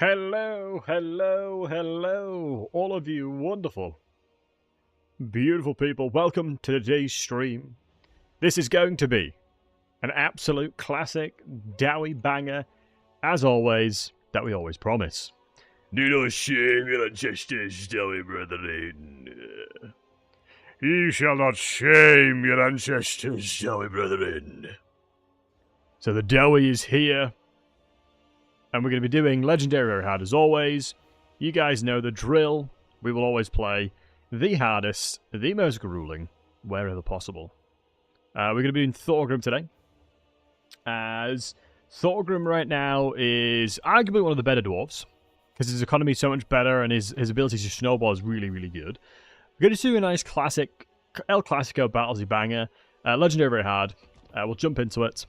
Hello, hello, hello, all of you wonderful, beautiful people. Welcome to today's stream. This is going to be an absolute classic Dowie banger, as always, that we always promise. Do not shame your ancestors, Dowie brethren. Ye shall not shame your ancestors, Dowie brethren. So the Dowie is here. And we're going to be doing Legendary Hard as always. You guys know the drill. We will always play the hardest, the most grueling, wherever possible. We're going to be doing Thorgrim today. As Thorgrim right now is arguably one of the better dwarves. Because his economy is so much better and his ability to snowball is really, really good. We're going to do a nice classic El Clasico Battlesey banger. Legendary Very Hard. We'll jump into it.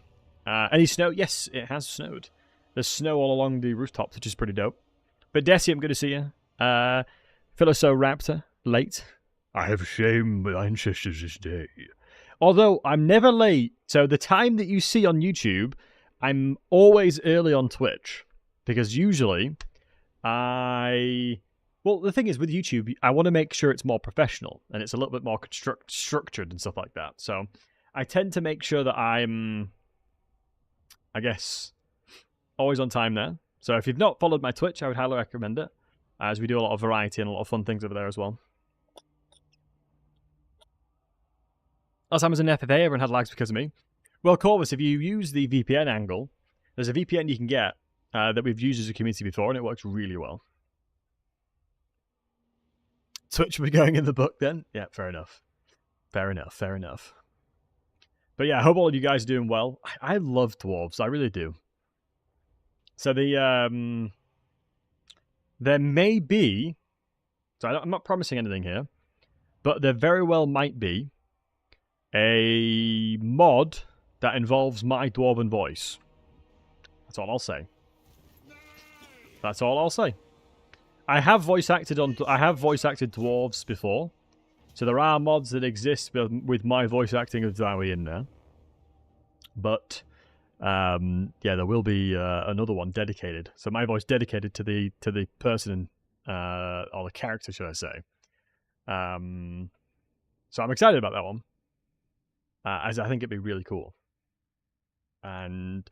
Any snow? Yes, it has snowed. There's snow all along the rooftops, which is pretty dope. But Desi, I'm good to see you. Philosoraptor, late. I have shamed my ancestors this day. Although, I'm never late, so the time that you see on YouTube, I'm always early on Twitch. Because usually, well, the thing is, with YouTube, I want to make sure it's more professional, and it's a little bit more structured and stuff like that. So, I tend to make sure that I'm, I guess, always on time there. So if you've not followed my Twitch, I would highly recommend it, as we do a lot of variety and a lot of fun things over there as well. Last time I was in FFA, everyone had lags because of me. Well, Corvus, if you use the VPN angle, there's a VPN you can get that we've used as a community before, and it works really well. Twitch will be going in the book then? Yeah, fair enough. Fair enough, fair enough. But yeah, I hope all of you guys are doing well. I love dwarves, I really do. So there may be, so I'm not promising anything here, but there very well might be a mod that involves my dwarven voice. That's all I'll say. That's all I'll say. I have voice acted dwarves before, so there are mods that exist with my voice acting of Dowie in there, but. Yeah, there will be another one dedicated. So my voice dedicated to the person, or the character, should I say? So I'm excited about that one, as I think it'd be really cool. And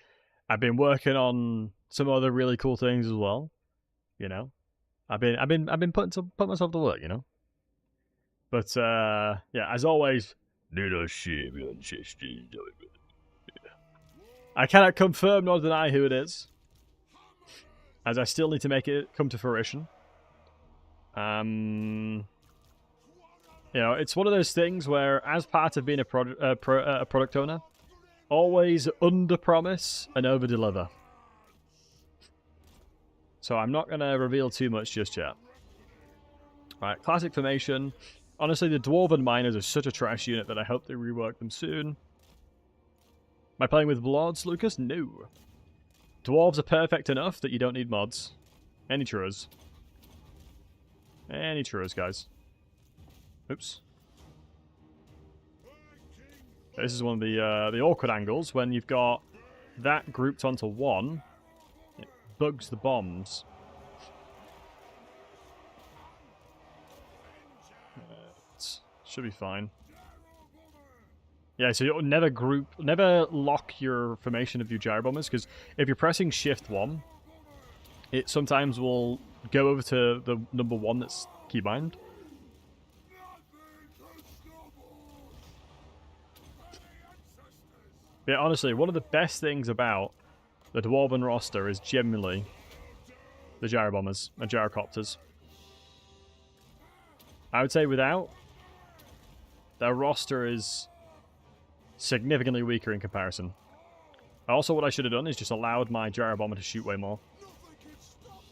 I've been working on some other really cool things as well. You know, I've been putting myself to work. You know, but yeah, as always, do not shame your ancestors. I cannot confirm nor deny who it is, as I still need to make it come to fruition. You know, it's one of those things where, as part of being a product owner, always under-promise and over-deliver. So I'm not going to reveal too much just yet. Right, classic formation. Honestly, the Dwarven Miners are such a trash unit that I hope they rework them soon. Am I playing with Lords, Lucas? No. Dwarves are perfect enough that you don't need mods. Any churros. Any churros, guys. Oops. This is one of the awkward angles when you've got that grouped onto one. It bugs the bombs. Should be fine. Yeah, so you'll never lock your formation of your gyro bombers, because if you're pressing shift 1, it sometimes will go over to the number 1 that's keybind. Yeah, honestly, one of the best things about the Dwarven roster is generally the gyro bombers and gyrocopters. I would say without, their roster is significantly weaker in comparison. Also, what I should have done is just allowed my gyro bomber to shoot way more.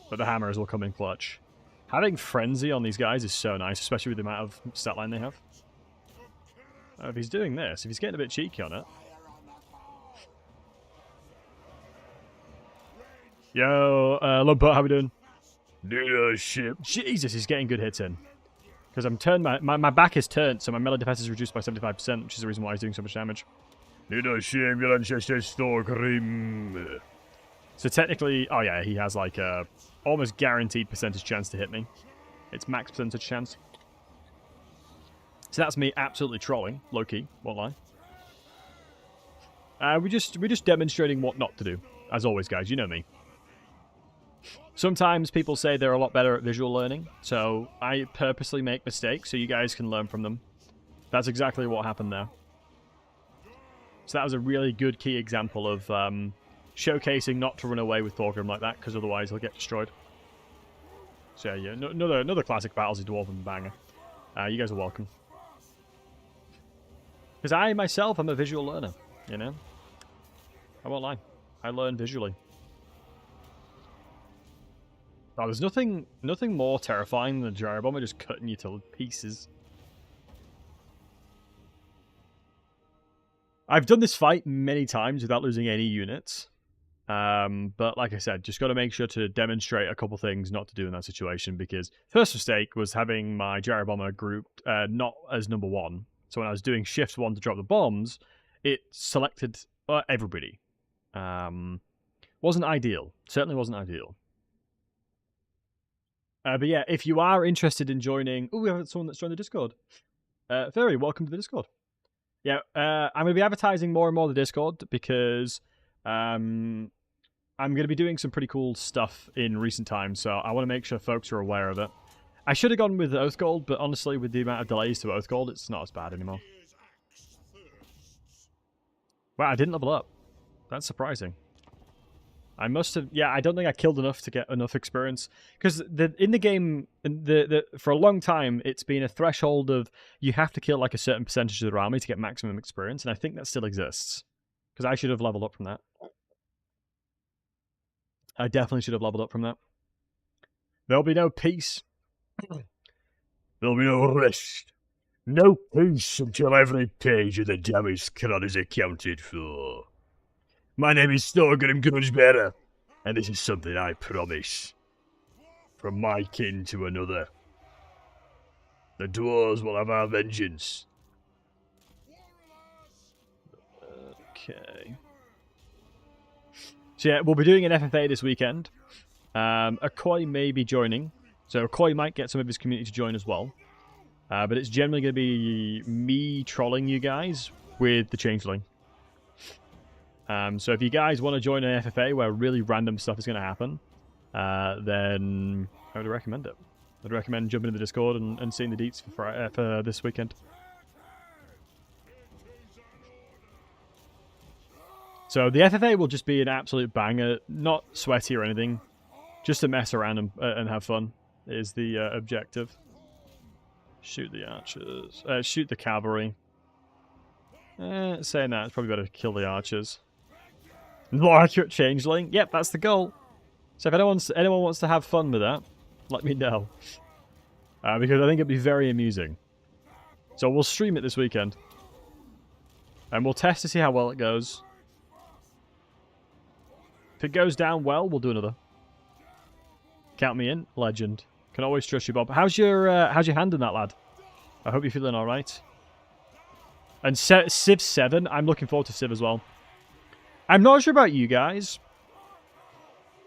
But the hammers will come in clutch. Having frenzy on these guys is so nice, especially with the amount of stat line they have. If he's doing this, if he's getting a bit cheeky on it. Yo, Lumpert, how we doing? Ship. Jesus, he's getting good hits in. Because I'm turned, my back is turned, so my melee defense is reduced by 75%, which is the reason why he's doing so much damage. Do not shame your ancestors, Thorgrim. So technically, oh yeah, he has like a almost guaranteed percentage chance to hit me. It's max percentage chance. So that's me absolutely trolling, low key, won't lie. We're just demonstrating what not to do, as always, guys. You know me. Sometimes people say they're a lot better at visual learning, so I purposely make mistakes so you guys can learn from them. That's exactly what happened there. So that was a really good key example of showcasing not to run away with Thorgrim like that, because otherwise he'll get destroyed. So yeah, another classic Battlesey Dwarf and banger. You guys are welcome. Because I myself am a visual learner, you know? I won't lie. I learn visually. Oh, there's nothing more terrifying than a gyro bomber just cutting you to pieces. I've done this fight many times without losing any units. But like I said, just got to make sure to demonstrate a couple things not to do in that situation, because first mistake was having my gyro bomber grouped not as number 1. So when I was doing shift 1 to drop the bombs, it selected everybody. Wasn't ideal. Certainly wasn't ideal. But yeah, if you are interested in joining... Oh, we have someone that's joined the Discord. Fairy, welcome to the Discord. Yeah, I'm going to be advertising more and more the Discord because I'm going to be doing some pretty cool stuff in recent times, so I want to make sure folks are aware of it. I should have gone with Oath Gold, but honestly, with the amount of delays to Oath Gold, it's not as bad anymore. Wow, I didn't level up. That's surprising. I must have... Yeah, I don't think I killed enough to get enough experience. Because in the game, for a long time, it's been a threshold of you have to kill like a certain percentage of their army to get maximum experience, and I think that still exists. Because I should have leveled up from that. I definitely should have leveled up from that. There'll be no peace. There'll be no rest. No peace until every page of the damage cron is accounted for. My name is Thorgrim Grudgebearer, and this is something I promise. From my kin to another. The dwarves will have our vengeance. Okay. So yeah, we'll be doing an FFA this weekend. Akoi may be joining, so Akoi might get some of his community to join as well. But it's generally going to be me trolling you guys with the Changeling. So if you guys want to join an FFA where really random stuff is going to happen, then I would recommend it. I'd recommend jumping into the Discord and seeing the deets for this weekend. So the FFA will just be an absolute banger, not sweaty or anything, just to mess around and have fun is the objective. Shoot the archers. Shoot the cavalry. Saying that, it's probably better to kill the archers. More accurate changeling. Yep, that's the goal. So if anyone wants to have fun with that, let me know. Because I think it'd be very amusing. So we'll stream it this weekend. And we'll test to see how well it goes. If it goes down well, we'll do another. Count me in. Legend. Can always trust you, Bob. How's your hand in that, lad? I hope you're feeling alright. And Civ 7, I'm looking forward to Civ as well. I'm not sure about you guys.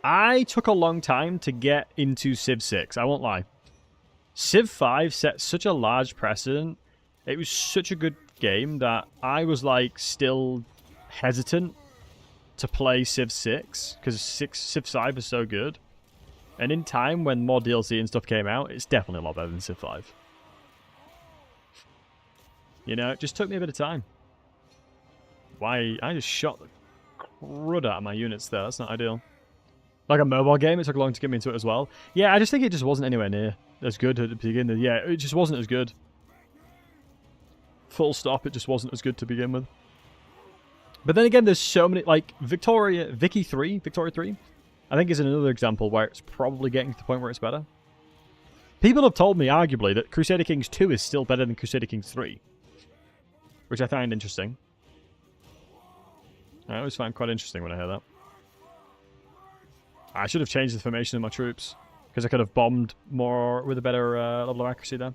I took a long time to get into Civ 6, I won't lie. Civ 5 set such a large precedent. It was such a good game that I was like still hesitant to play Civ 6 because Civ 5 is so good. And in time, when more DLC and stuff came out, it's definitely a lot better than Civ 5. You know, it just took me a bit of time. Why? I just shot the crud out of my units there. That's not ideal. Like a mobile game, it took long to get me into it as well. Yeah, I just think it just wasn't anywhere near as good at the beginning. Yeah, it just wasn't as good. Full stop, it just wasn't as good to begin with. But then again, there's so many, like, Victoria 3, I think is another example where it's probably getting to the point where it's better. People have told me, arguably, that Crusader Kings 2 is still better than Crusader Kings 3. Which I find interesting. I always find quite interesting when I hear that. I should have changed the formation of my troops. Because I could have bombed more with a better level of accuracy there.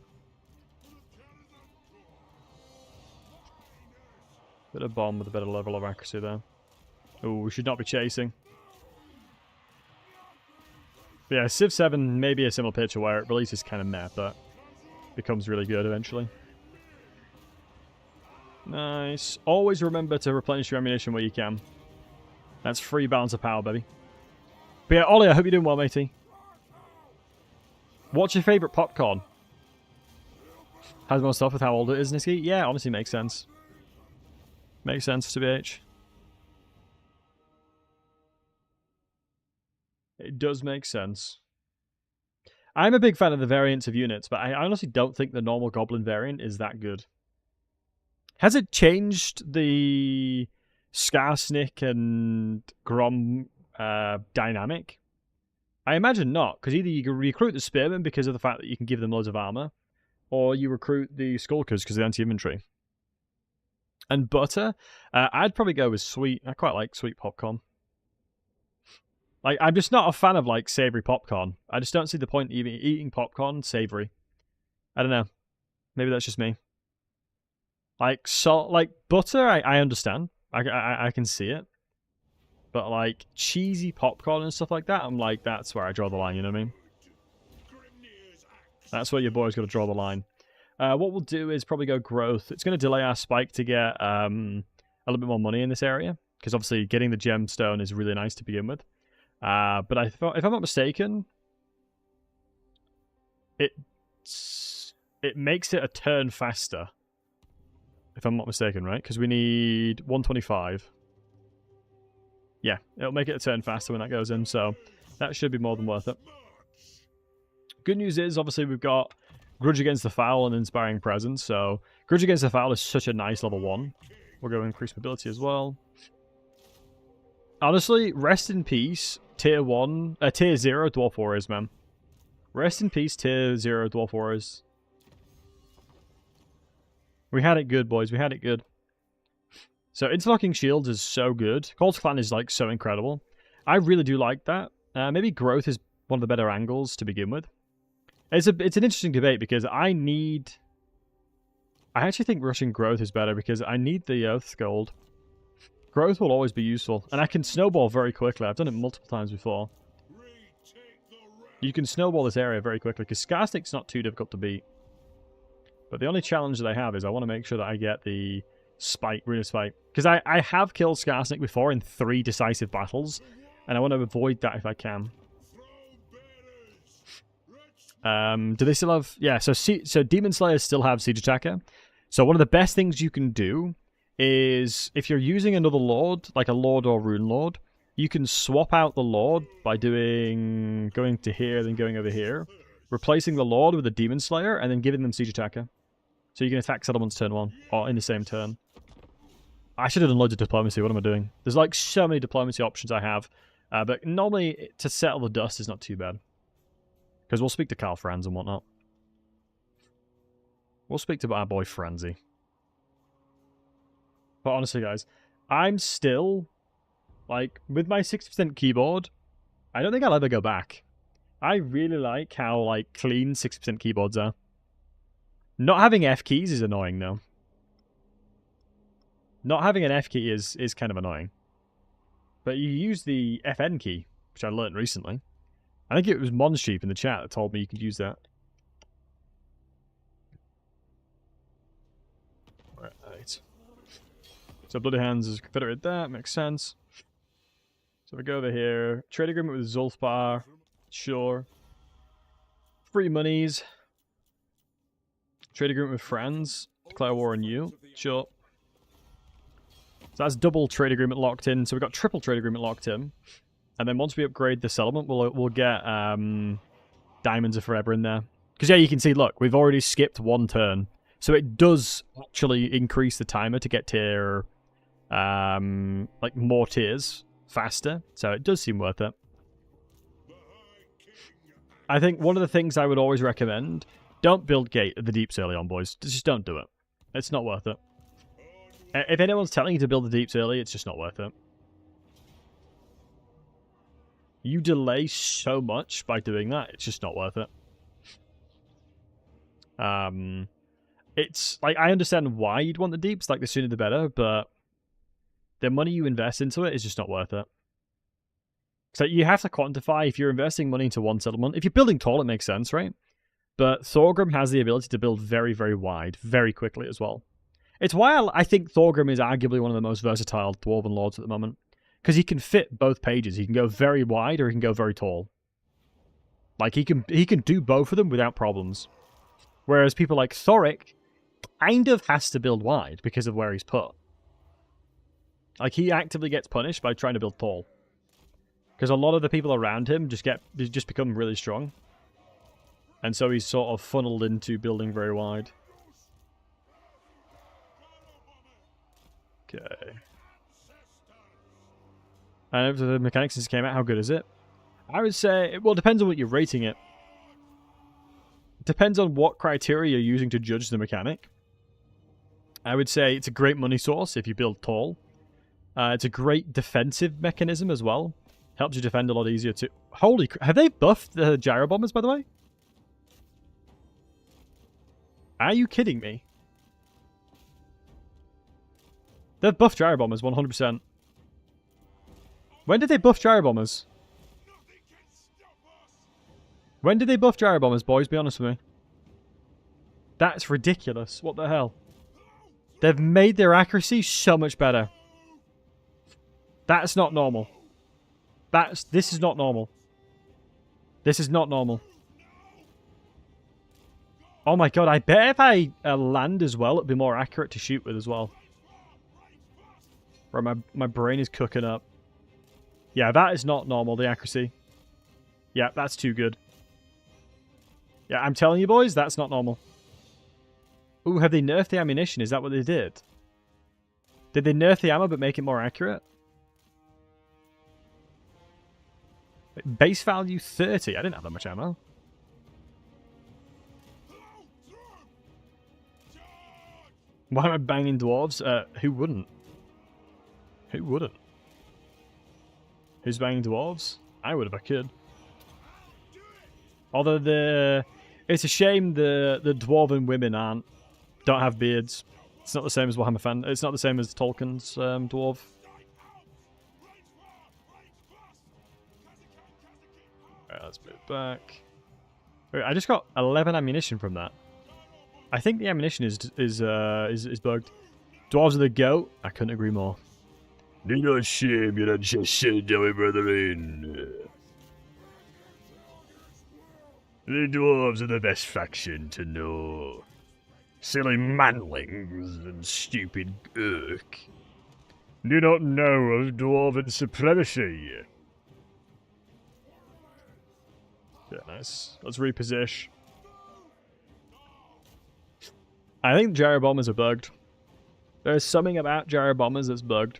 Bit of bomb with a better level of accuracy there. Oh, we should not be chasing. Yeah, Civ 7 may be a similar picture where it releases kind of meh, but becomes really good eventually. Nice. Always remember to replenish your ammunition where you can. That's free balance of power, baby. But yeah, Ollie, I hope you're doing well, matey. What's your favourite popcorn? Has more stuff with how old it is, Niski? Yeah, honestly makes sense. Makes sense to BH. It does make sense. I'm a big fan of the variants of units, but I honestly don't think the normal Goblin variant is that good. Has it changed the Skarsnik and Grom dynamic? I imagine not, because either you can recruit the Spearmen because of the fact that you can give them loads of armor, or you recruit the Skulkers because of the anti-infantry. And butter, I'd probably go with sweet. I quite like sweet popcorn. Like, I'm just not a fan of, like, savoury popcorn. I just don't see the point even eating popcorn savoury. I don't know. Maybe that's just me. Like, salt, like, butter, I understand. I can see it. But, like, cheesy popcorn and stuff like that, I'm like, that's where I draw the line, you know what I mean? That's where your boy's got to draw the line. What we'll do is probably go growth. It's going to delay our spike to get a little bit more money in this area. Because, obviously, getting the gemstone is really nice to begin with. But if I'm not mistaken, it makes it a turn faster. If I'm not mistaken, right? Because we need 125. Yeah, it'll make it a turn faster when that goes in, so that should be more than worth it. Good news is, obviously, we've got Grudge Against the Foul and Inspiring Presence, so Grudge Against the Foul is such a nice level 1. We'll go increase mobility as well. Honestly, rest in peace, tier 0 Dwarf Warriors, man. Rest in peace, tier 0 Dwarf Warriors. We had it good, boys. We had it good. So, interlocking shields is so good. Cold's Clan is, like, so incredible. I really do like that. Maybe growth is one of the better angles to begin with. It's an interesting debate because I actually think rushing growth is better because I need the Oath's Gold. Growth will always be useful. And I can snowball very quickly. I've done it multiple times before. You can snowball this area very quickly because Skarsnik's not too difficult to beat. But the only challenge that I have is I want to make sure that I get the Spike, Rune Spike. Because I have killed Skarsnik before in 3 decisive battles. And I want to avoid that if I can. Do they still have... Yeah, so Demon Slayers still have Siege Attacker. So one of the best things you can do is if you're using another Lord, like a Lord or Rune Lord, you can swap out the Lord by going to here, then going over here, replacing the Lord with a Demon Slayer, and then giving them Siege Attacker. So you can attack settlements turn 1, or in the same turn. I should have done loads of diplomacy, what am I doing? There's like so many diplomacy options I have, but normally to settle the dust is not too bad. Because we'll speak to Karl Franz and whatnot. We'll speak to our boy Franzi. But honestly, guys, I'm still, like, with my 60% keyboard, I don't think I'll ever go back. I really like how, like, clean 60% keyboards are. Not having F keys is annoying, though. Not having an F key is kind of annoying. But you use the FN key, which I learned recently. I think it was Monsheep in the chat that told me you could use that. Right. So Bloody Hands is Confederate that, makes sense. So we go over here. Trade agreement with Zulfbar. Sure. Free monies. Trade agreement with friends. Declare war on you. Sure. So that's double trade agreement locked in. So we've got triple trade agreement locked in. And then once we upgrade the settlement, we'll get Diamonds of Forever in there. Because yeah, you can see, look, we've already skipped 1 turn. So it does actually increase the timer to get tier, like more tiers faster. So it does seem worth it. I think one of the things I would always recommend, don't build gate at the deeps early on, boys. Just don't do it. It's not worth it. If anyone's telling you to build the deeps early, it's just not worth it. You delay so much by doing that, it's just not worth it. It's, like, I understand why you'd want the deeps, like, the sooner the better, but the money you invest into it is just not worth it. So you have to quantify if you're investing money into one settlement. If you're building tall, it makes sense, right? But Thorgrim has the ability to build very, very wide, very quickly as well. It's why I think Thorgrim is arguably one of the most versatile Dwarven Lords at the moment. Because he can fit both pages. He can go very wide or he can go very tall. Like, he can do both of them without problems. Whereas people like Thoric kind of has to build wide because of where he's put. Like, he actively gets punished by trying to build tall. Because a lot of the people around him just become really strong. And so he's sort of funneled into building very wide. Okay. And over the mechanics since it came out, how good is it? I would say, well, it depends on what you're rating it. Depends on what criteria you're using to judge the mechanic. I would say it's a great money source if you build tall. It's a great defensive mechanism as well. Helps you defend a lot easier too. Holy crap. Have they buffed the gyro bombers, by the way? Are you kidding me? They've buffed gyro bombers 100%. When did they buff gyro bombers? When did they buff gyro bombers, boys? Be honest with me. That's ridiculous. What the hell? They've made their accuracy so much better. That's not normal. This is not normal. This is not normal. Oh my god, I bet if I land as well, it'd be more accurate to shoot with as well. Right, my brain is cooking up. Yeah, that is not normal, the accuracy. Yeah, that's too good. Yeah, I'm telling you boys, that's not normal. Ooh, have they nerfed the ammunition? Is that what they did? Did they nerf the ammo but make it more accurate? Base value 30. I didn't have that much ammo. Why am I banging dwarves? Who wouldn't? Who wouldn't? Who's banging dwarves? I would if I could. Although it's a shame the dwarven women don't have beards. It's not the same as Warhammer fan. It's not the same as Tolkien's dwarf. Alright, let's move back. Wait, I just got 11 ammunition from that. I think the ammunition is bugged. Dwarves are the goat. I couldn't agree more. Do not shame your ancestors, our brethren. The dwarves are the best faction to know. Silly manlings and stupid irk do not know of dwarven supremacy. Yeah, nice. Let's reposition. I think gyro bombers are bugged. There's something about gyro bombers that's bugged.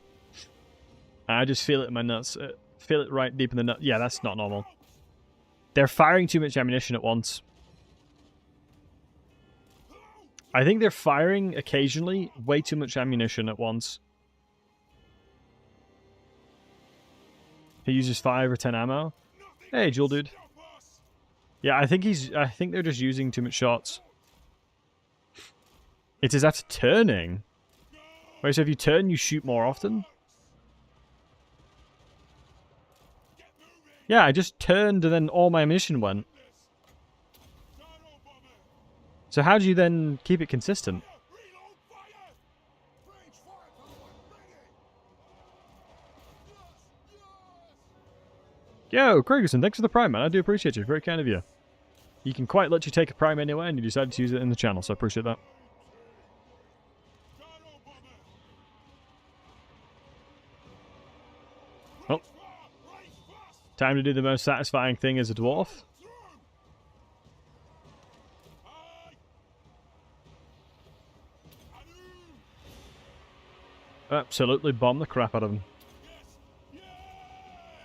I just feel it in my nuts. Feel it right deep in the nut. Yeah, that's not normal. They're firing too much ammunition at once. I think they're firing occasionally way too much ammunition at once. He uses 5 or 10 ammo. Hey, Jewel dude. Yeah, I think they're just using too much shots. It is after turning. Wait, so if you turn, you shoot more often? Yeah, I just turned and then all my ammunition went. So how do you then keep it consistent? Yo, Craigerson, thanks for the Prime, man. I do appreciate you. Very kind of you. You can quite let you take a Prime anyway, and you decided to use it in the channel, so I appreciate that. Oh. Time to do the most satisfying thing as a dwarf. Absolutely bomb the crap out of him.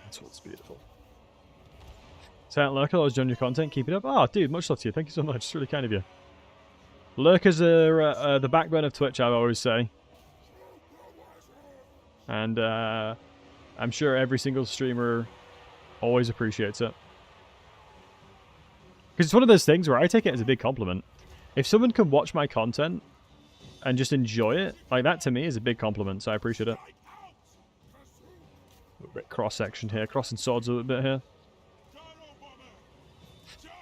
That's what's beautiful. Silent Lurker, always enjoying your content. Keep it up. Oh, dude, much love to you. Thank you so much. It's really kind of you. Lurkers are the backbone of Twitch, I always say. And I'm sure every single streamer always appreciates it. Because it's one of those things where I take it as a big compliment. If someone can watch my content and just enjoy it, like that to me is a big compliment, so I appreciate it. bit cross-sectioned here, crossing swords a little bit here.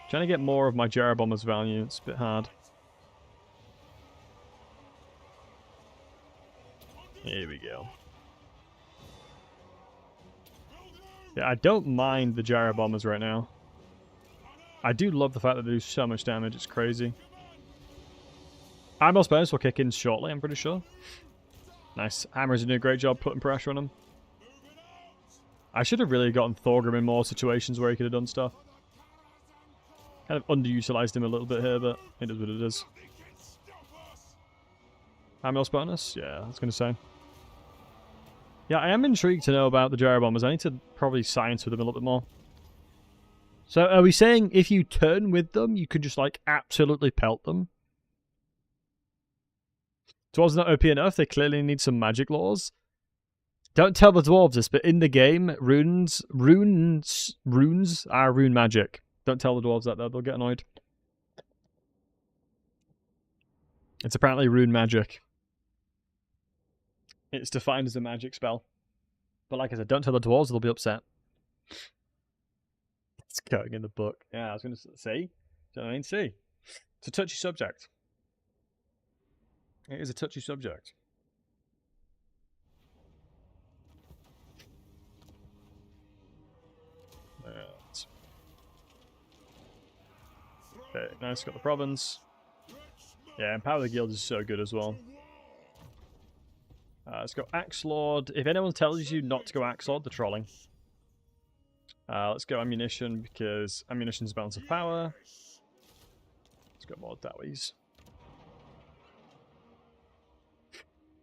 Trying to get more of my gyro bombers value, it's a bit hard. Here we go. Yeah, I don't mind the gyro bombers right now. I do love the fact that they do so much damage, it's crazy. Hammer's bonus will kick in shortly, I'm pretty sure. Nice. Hammer's doing a great job putting pressure on him. I should have really gotten Thorgrim in more situations where he could have done stuff. Kind of underutilized him a little bit here, but it is what it is. Hammer's bonus? Yeah, I was going to say. Yeah, I am intrigued to know about the gyro bombers. I need to probably science with them a little bit more. So, are we saying if you turn with them, you could just, like, absolutely pelt them? Dwarves not OP enough, they clearly need some magic laws. Don't tell the dwarves this, but in the game, runes are rune magic. Don't tell the dwarves that, though, they'll get annoyed. It's apparently rune magic. It's defined as a magic spell. But like I said, don't tell the dwarves, they'll be upset. It's going in the book. Yeah, I was going to say. Do you know what I mean? See. It's a touchy subject. It is a touchy subject. Right. Okay, nice, got the province. Yeah, Empower the Guild is so good as well. Let's go Axe Lord. If anyone tells you not to go Axe Lord, they're trolling. Let's go Ammunition, because Ammunition's balance of power. Let's go more Dowies.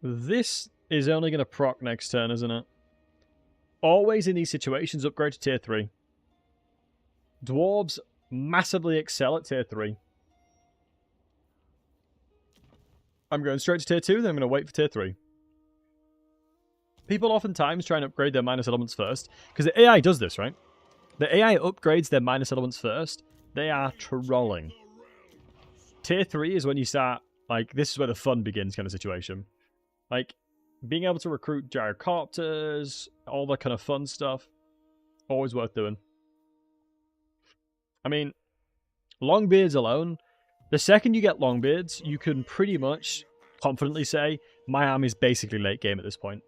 This is only going to proc next turn, isn't it? Always in these situations, upgrade to tier 3. Dwarves massively excel at tier 3. I'm going straight to tier 2, then I'm going to wait for tier 3. People oftentimes try and upgrade their minus elements first, because the AI does this, right? The AI upgrades their minus elements first. They are trolling. Tier 3 is when you start, like, this is where the fun begins kind of situation. Like, being able to recruit gyrocopters, all that kind of fun stuff, always worth doing. I mean, Longbeards alone, the second you get Longbeards, you can pretty much confidently say, my army's basically late game at this point.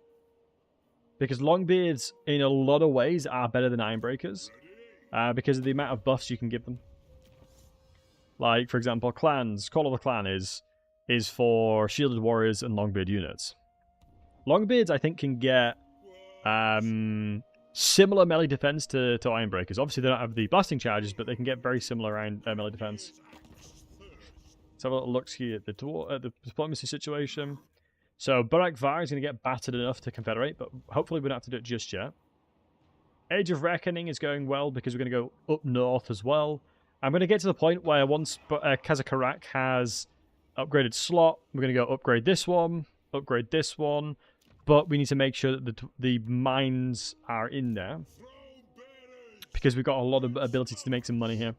Because Longbeards, in a lot of ways, are better than Ironbreakers, because of the amount of buffs you can give them. Like, for example, clans. Call of the Clan is for Shielded Warriors and Longbeard units. Longbeards, I think, can get similar melee defense to Ironbreakers. Obviously, they don't have the blasting charges, but they can get very similar melee defense. Let's have a little look here at the diplomacy situation. So, Barak Var is going to get battered enough to confederate, but hopefully we don't have to do it just yet. Age of Reckoning is going well because we're going to go up north as well. I'm going to get to the point where once Kazakarak has upgraded slot, we're going to go upgrade this one, but we need to make sure that the mines are in there because we've got a lot of ability to make some money here.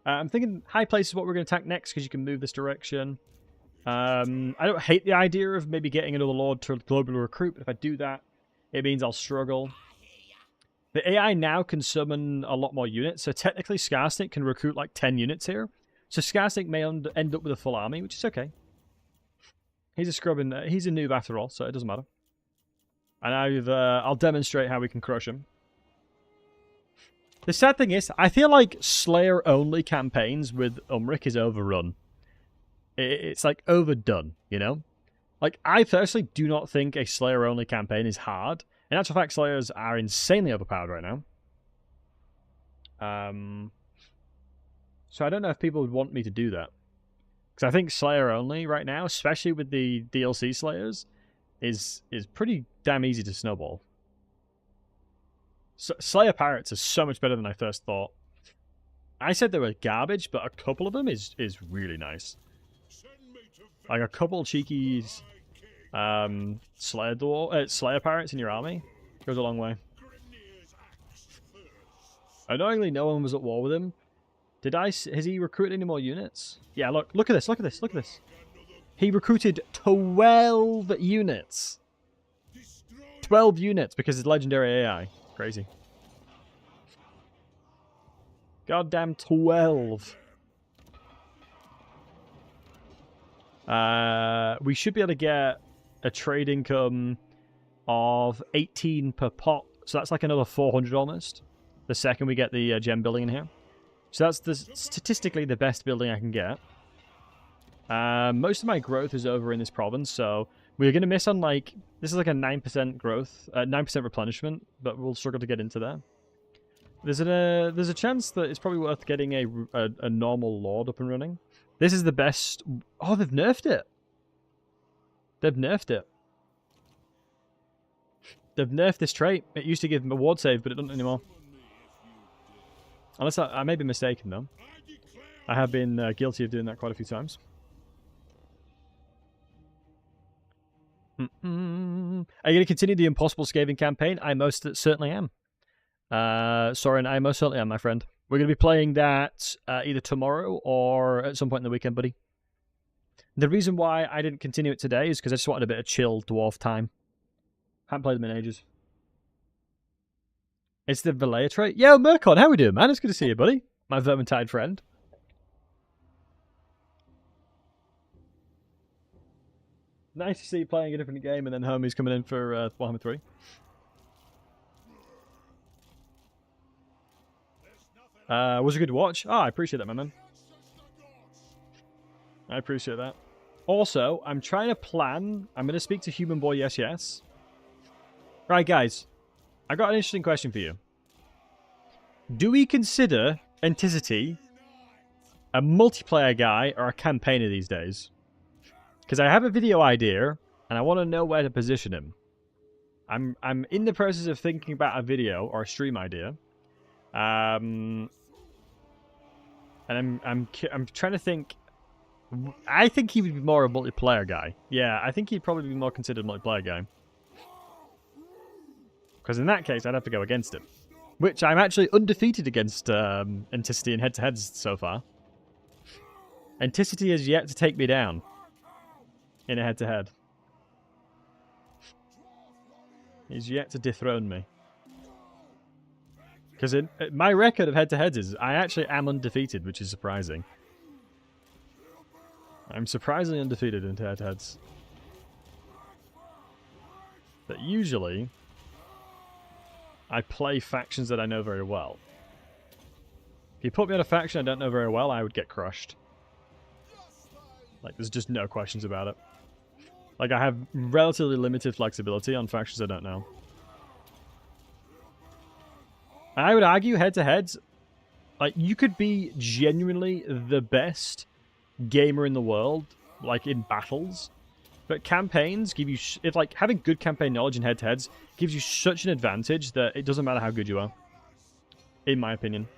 I'm thinking High Place is what we're going to attack next because you can move this direction. I don't hate the idea of maybe getting another Lord to globally recruit, but if I do that, it means I'll struggle. The AI now can summon a lot more units, so technically Skarsnik can recruit like 10 units here. So Skarsnik may end up with a full army, which is okay. He's a scrub he's a noob after all, so it doesn't matter. And I'll demonstrate how we can crush him. The sad thing is, I feel like Slayer-only campaigns with Umric is overrun. It's like overdone, you know? Like, I personally do not think a Slayer-only campaign is hard. In actual fact, Slayers are insanely overpowered right now. So I don't know if people would want me to do that. Because I think Slayer-only right now, especially with the DLC Slayers, is pretty damn easy to snowball. So, Slayer Pirates are so much better than I first thought. I said they were garbage, but a couple of them is really nice. Like a couple cheeky Slayer Pirates in your army goes a long way. Annoyingly, no one was at war with him. Has he recruited any more units? Yeah, look at this. He recruited 12 units. 12 units because it's legendary AI. Crazy. Goddamn 12. We should be able to get a trade income of 18 per pot. So that's like another 400 almost. The second we get the gem building in here. So that's statistically the best building I can get. Most of my growth is over in this province, so we're going to miss on like... This is like a 9% growth, 9% replenishment, but we'll struggle to get into there. There's a chance that it's probably worth getting a normal lord up and running. This is the best... Oh, they've nerfed it. They've nerfed it. They've nerfed this trait. It used to give him a ward save, but it doesn't anymore. Unless I may be mistaken, though. I have been guilty of doing that quite a few times. Are you going to continue the Impossible Scathing campaign? I most certainly am. Soren, I most certainly am, my friend. We're going to be playing that either tomorrow or at some point in the weekend, buddy. The reason why I didn't continue it today is because I just wanted a bit of chill dwarf time. Haven't played them in ages. It's the Valea trait. Yo, Mercon, how we doing, man? It's good to see you, buddy. My Vermintide friend. Nice to see you playing a different game and then homies coming in for Warhammer 3. Was a good watch. I appreciate that, my man. I appreciate that. Also, I'm trying to plan. I'm going to speak to Human Boy Yes Yes. Right, guys. I got an interesting question for you. Do we consider Anticity a multiplayer guy or a campaigner these days? Because I have a video idea, and I want to know where to position him. I'm in the process of thinking about a video or a stream idea. And I'm trying to think. I think he would be more a multiplayer guy. Yeah, I think he'd probably be more considered a multiplayer guy. Because in that case, I'd have to go against him. Which I'm actually undefeated against Anticity in head-to-heads so far. Anticity has yet to take me down in a head-to-head. He's yet to dethrone me. Because my record of head-to-heads is I actually am undefeated, which is surprising. I'm surprisingly undefeated in head-to-heads. But usually, I play factions that I know very well. If you put me on a faction I don't know very well, I would get crushed. Like, there's just no questions about it. Like, I have relatively limited flexibility on factions I don't know. I would argue head-to-heads, like, you could be genuinely the best gamer in the world, like, in battles. But campaigns give you... If, like, having good campaign knowledge in head-to-heads gives you such an advantage that it doesn't matter how good you are. In my opinion.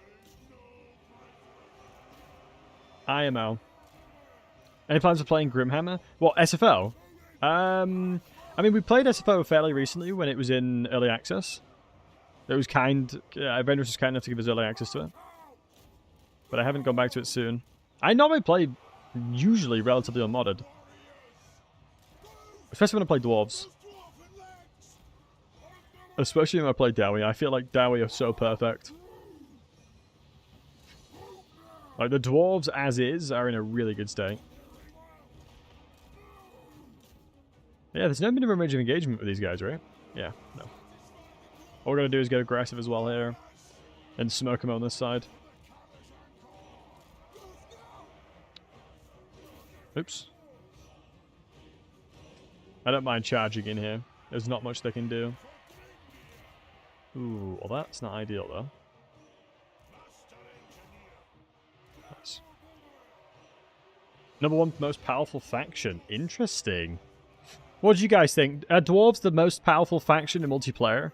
IMO. Any plans for playing Grimhammer? What, SFO? I mean, we played SFO fairly recently when it was in early access. It was Avengers was kind enough to give us early access to it. But I haven't gone back to it soon. I normally play usually relatively unmodded. Especially when I play Dwarves. Especially when I play Dowie. I feel like Dowie are so perfect. Like, the Dwarves, as is, are in a really good state. Yeah, there's no minimum range of engagement with these guys, right? Yeah, no. All we're going to do is get aggressive as well here. And smoke them on this side. Oops. I don't mind charging in here. There's not much they can do. Ooh, well that's not ideal though. Nice. #1 most powerful faction. Interesting. What do you guys think? Are Dwarves the most powerful faction in multiplayer?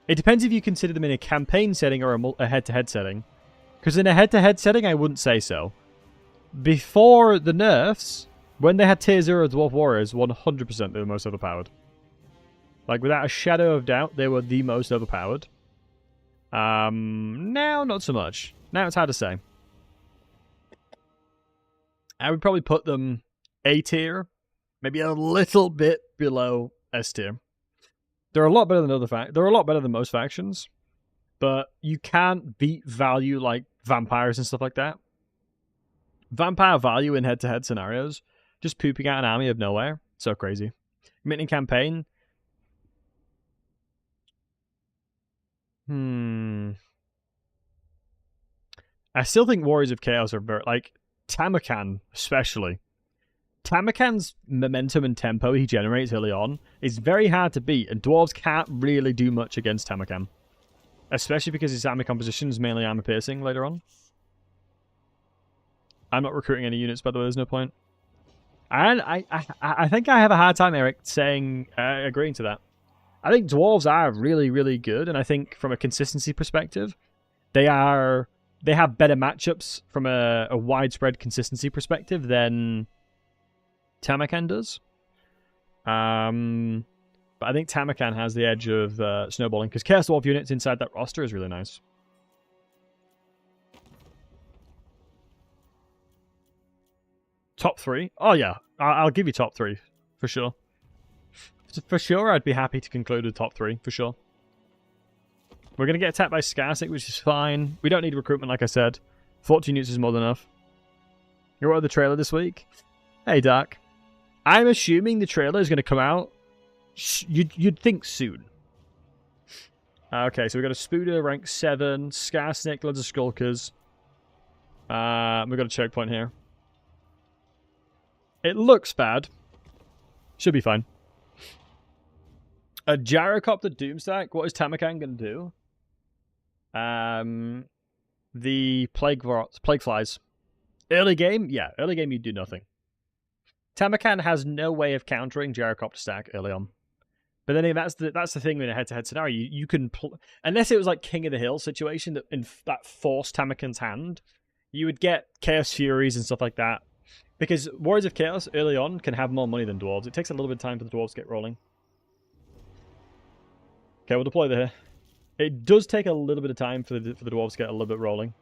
It depends if you consider them in a campaign setting or a head-to-head setting. Because in a head-to-head setting, I wouldn't say so. Before the nerfs, when they had tier 0 Dwarf Warriors, 100% they were most overpowered. Like, without a shadow of doubt, they were the most overpowered. Now, not so much. Now it's hard to say. I would probably put them A tier, maybe a little bit below S tier. They're a lot better than they're a lot better than most factions, but you can't beat value like vampires and stuff like that. Vampire value in head-to-head scenarios, just pooping out an army of nowhere, so crazy. Minting campaign. I still think Warriors of Chaos are very, like, Tamakan especially. Tamakan's momentum and tempo he generates early on is very hard to beat, and dwarves can't really do much against Tamakan. Especially because his army composition is mainly armor piercing later on. I'm not recruiting any units, by the way, there's no point. And I think I have a hard time, Eric, saying agreeing to that. I think dwarves are really, really good, and I think from a consistency perspective, they have better matchups from a widespread consistency perspective than Tamakan does. But I think Tamakan has the edge of snowballing, because Chaos Dwarf units inside that roster is really nice. Top 3? Oh yeah, I'll give you top 3, for sure. For sure, I'd be happy to conclude with top 3, for sure. We're going to get attacked by Skarsnik, which is fine. We don't need recruitment, like I said. 14 units is more than enough. You wrote the trailer this week? Hey, Dark. I'm assuming the trailer is going to come out, you'd think soon. Okay, so we've got a Spooder, rank 7, Skarsnik, loads of Skulkers. We've got a choke point here. It looks bad. Should be fine. A Gyrocopter Doomstack. What is Tamakan going to do? The Plague Flies. Early game? Yeah, early game you do nothing. Tamakan has no way of countering Gyrocopter stack early on. But then that's the thing in a head-to-head scenario. You can... Unless it was like King of the Hill situation that forced Tamakan's hand, you would get Chaos Furies and stuff like that. Because Warriors of Chaos early on can have more money than Dwarves. It takes a little bit of time for the Dwarves to get rolling. Okay, we'll deploy there. It does take a little bit of time for the Dwarves to get a little bit rolling.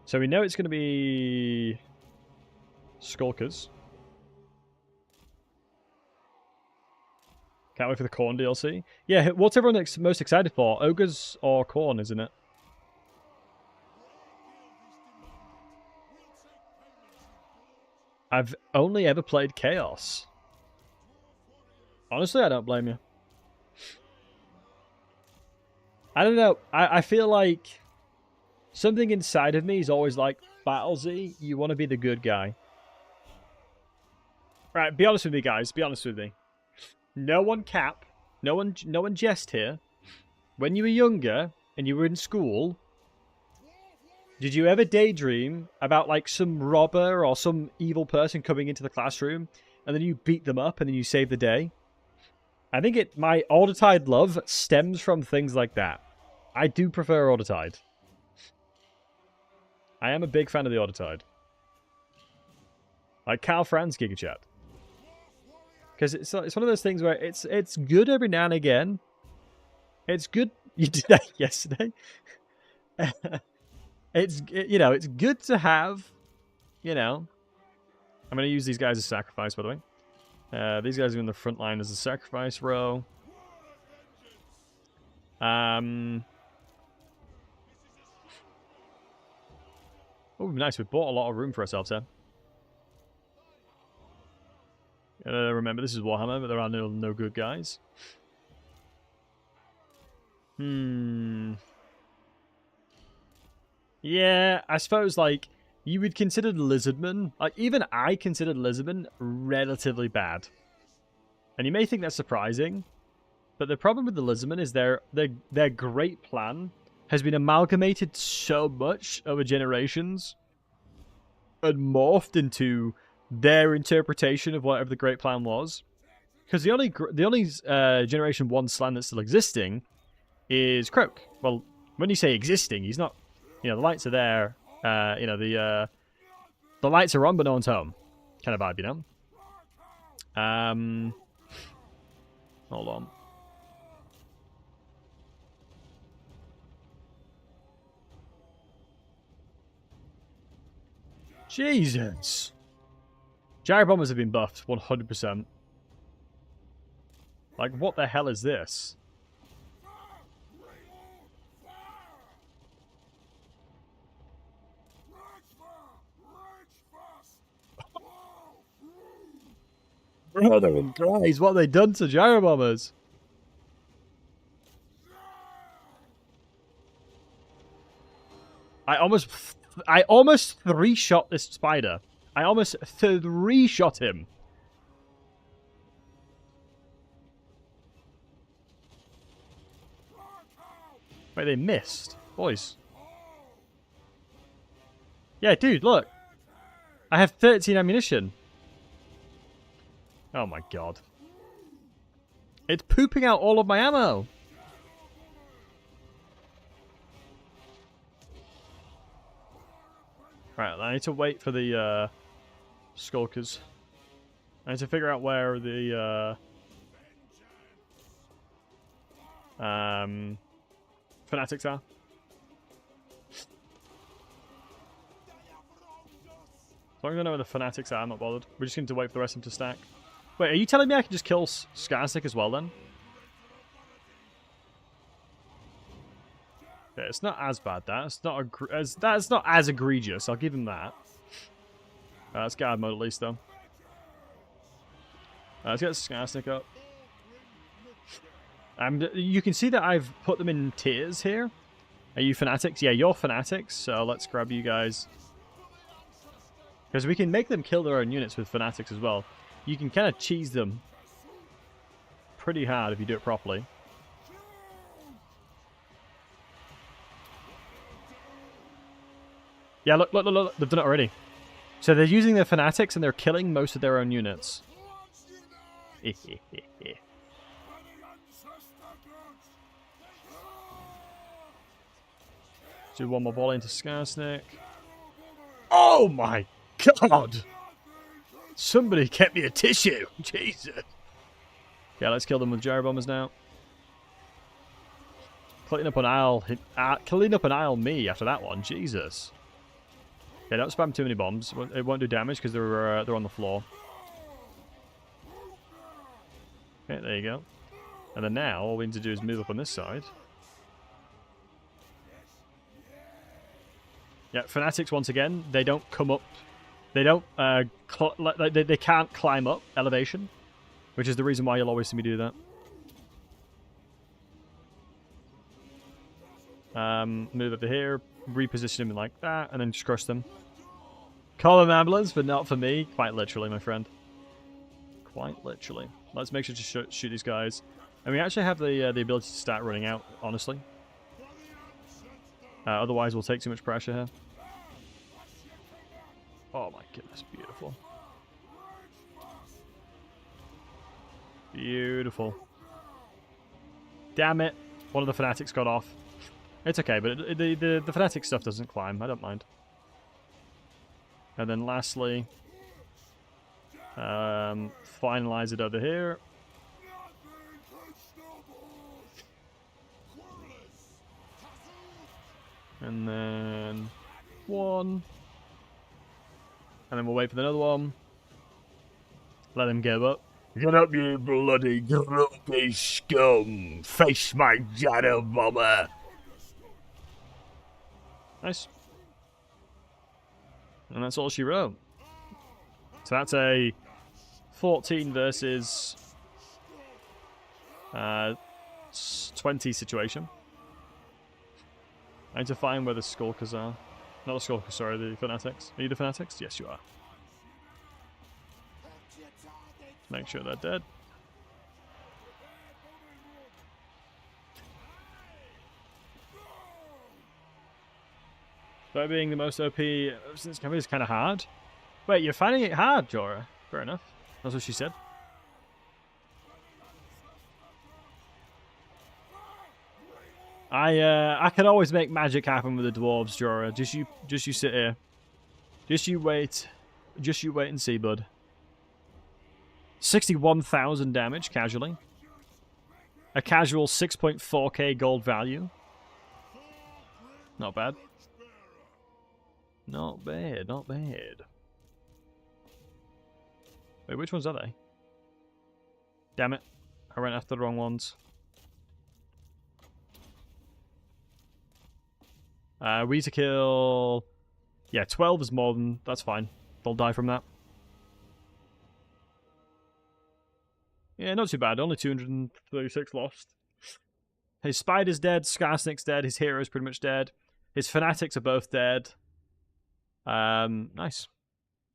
So we know it's going to be Skulkers. Can't wait for the Khorne DLC. Yeah, what's everyone most excited for? Ogres or Khorne, isn't it? I've only ever played Chaos. Honestly, I don't blame you. I don't know. I feel like something inside of me is always like, Battlesey, you want to be the good guy. Right, be honest with me, guys. Be honest with me. No one cap. No one jest here. When you were younger and you were in school, did you ever daydream about like some robber or some evil person coming into the classroom and then you beat them up and then you save the day? I think my Ordertide love stems from things like that. I do prefer Ordertide. I am a big fan of the Ordertide. Like Carl Franz Gigachat. Because it's one of those things where it's good every now and again. It's good. You did that yesterday. It's good to have. I'm going to use these guys as sacrifice, by the way. These guys are in the front line as a sacrifice row. Oh, nice. We bought a lot of room for ourselves here. Remember, this is Warhammer, but there are no good guys. Yeah, I suppose, like, you would consider the Lizardmen, like, even I considered Lizardmen relatively bad. And you may think that's surprising, but the problem with the Lizardmen is their great plan has been amalgamated so much over generations and morphed into their interpretation of whatever the great plan was. Because the only Generation 1 slan that's still existing is Croak. Well, when you say existing, he's not... the lights are there. The lights are on, but no one's home. Kind of vibe, Hold on. Jesus. Gyro bombers have been buffed, 100%. Like, what the hell is this? Brother in Christ, what have they done to gyro bombers? I almost three-shot this spider. I almost three-shot him. Wait, they missed. Boys. Yeah, dude, look. I have 13 ammunition. Oh my god. It's pooping out all of my ammo. Right, I need to wait for the skulkers. I need to figure out where the fanatics are. As long as I know where the fanatics are, I'm not bothered. We're just going to wait for the rest of them to stack. Wait, are you telling me I can just kill Scarsick as well then? Yeah, it's not as bad. That's not as egregious. I'll give him that. Let's guard mode at least though. Let's get Scarsick up. You can see that I've put them in tiers here. Are you fanatics? Yeah, you're fanatics. So let's grab you guys. Because we can make them kill their own units with fanatics as well. You can kind of cheese them pretty hard if you do it properly. Yeah, look, they've done it already. So they're using their fanatics and they're killing most of their own units. Do one more volley into Skarsnik. Oh my god! Somebody get me a tissue! Jesus! Yeah, let's kill them with gyro bombers now. Clean up an aisle me after that one. Jesus. Yeah, don't spam too many bombs. It won't do damage because they're on the floor. Okay, there you go. And then now, all we need to do is move up on this side. Yeah, fanatics once again. They don't come up. They don't. They can't climb up elevation, which is the reason why you'll always see me do that. Move over here, reposition them like that, and then just crush them. Call them ambulance, but not for me. Quite literally, my friend. Quite literally. Let's make sure to shoot these guys. And we actually have the ability to start running out, honestly. Otherwise, we'll take too much pressure here. Oh my goodness, beautiful. Beautiful. Damn it. One of the fanatics got off. It's okay, but the fanatic stuff doesn't climb. I don't mind. And then lastly, finalize it over here. And then one. And then we'll wait for another one. Let him give up. Get up, you bloody grumpy scum! Face my gyro bomber! Nice. And that's all she wrote. So that's a 14 versus 20 situation. I need to find where the skulkers are. Not the skulkers, sorry, the fanatics. Are you the fanatics? Yes, you are. Make sure they're dead. So being the most OP since coming is kind of hard. Wait, you're finding it hard, Jorah? Fair enough. That's what she said. I can always make magic happen with the dwarves, Jorah. Just you sit here. Just you wait and see, bud. 61,000 damage casually. A casual 6.4k gold value. Not bad. Not bad, not bad. Wait, which ones are they? Damn it. I went after the wrong ones. We need to kill... Yeah, 12 is more than... That's fine. They'll die from that. Yeah, not too bad. Only 236 lost. His spider's dead. Skarsnik's dead. His hero's pretty much dead. His fanatics are both dead. Nice.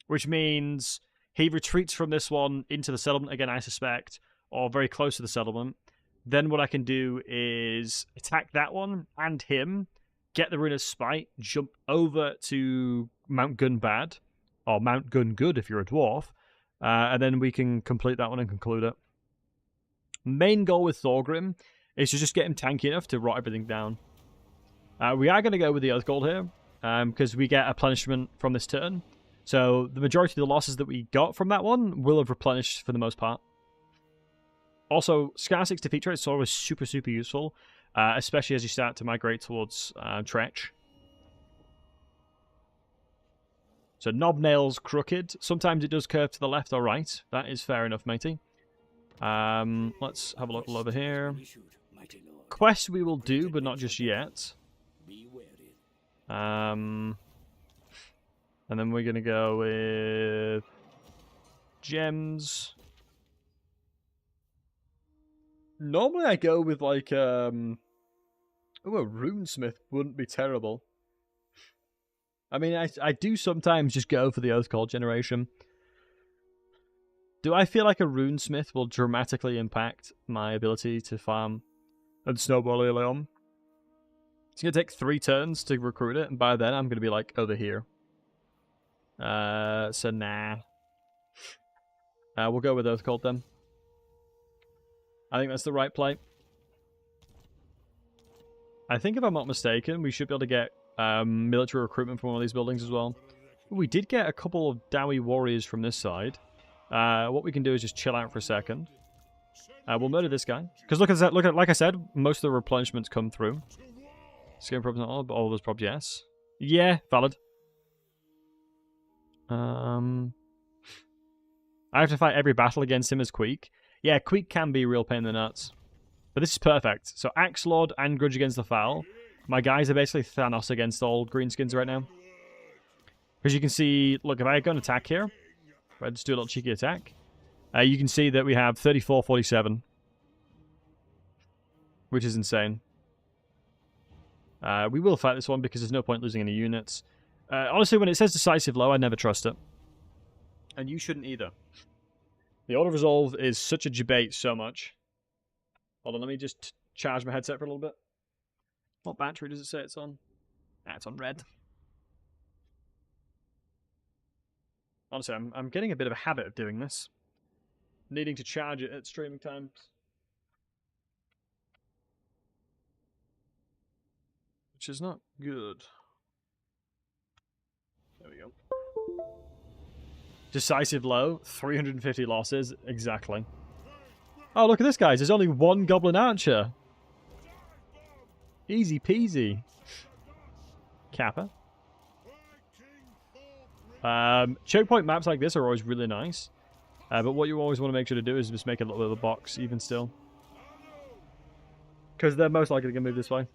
Which means he retreats from this one into the settlement again, I suspect. Or very close to the settlement. Then what I can do is attack that one and him. Get the Runer's Spite, jump over to Mount Gunbad, or Mount Gun Good if you're a dwarf, and then we can complete that one and conclude it. Main goal with Thorgrim is to just get him tanky enough to rot everything down. We are going to go with the Earthgold here, because we get a replenishment from this turn. So the majority of the losses that we got from that one will have replenished for the most part. Also, Skarsnik's defeat rate is always super, super useful. Especially as you start to migrate towards Tretch. So Knobnail's crooked. Sometimes it does curve to the left or right. That is fair enough, matey. Let's have a look over here. Quest we will do, but not just yet. And then we're going to go with gems. Normally I go with like, oh, a runesmith wouldn't be terrible. I mean, I do sometimes just go for the Oathcall generation. Do I feel like a runesmith will dramatically impact my ability to farm and snowball early on? It's going to take 3 turns to recruit it, and by then I'm going to be like over here. So nah. We'll go with Oathcall then. I think that's the right play. I think if I'm not mistaken, we should be able to get military recruitment from one of these buildings as well. We did get a couple of Dowie warriors from this side. What we can do is just chill out for a second. We'll murder this guy. Because look at that. Look at, like I said, most of the replenishments come through. Skin probs not all, but all those probs, yes. Yeah, valid. I have to fight every battle against him as Queek. Yeah, Queek can be a real pain in the nuts. But this is perfect. So Axe Lord and Grudge Against the Foul. My guys are basically Thanos against all greenskins right now. Because you can see, look, if I go and attack here, if I just do a little cheeky attack, you can see that we have 34-47. Which is insane. We will fight this one because there's no point losing any units. Honestly, when it says decisive low, I never trust it. And you shouldn't either. The auto-resolve is such a debate so much. Hold on, let me just charge my headset for a little bit. What battery does it say it's on? Ah, it's on red. Honestly, I'm getting a bit of a habit of doing this. Needing to charge it at streaming times. Which is not good. There we go. Decisive low, 350 losses, exactly. Oh, look at this, guys. There's only one Goblin Archer. Easy peasy. Kappa. Choke point maps like this are always really nice. But what you always want to make sure to do is just make a little bit of a box, even still. Because they're most likely going to move this way.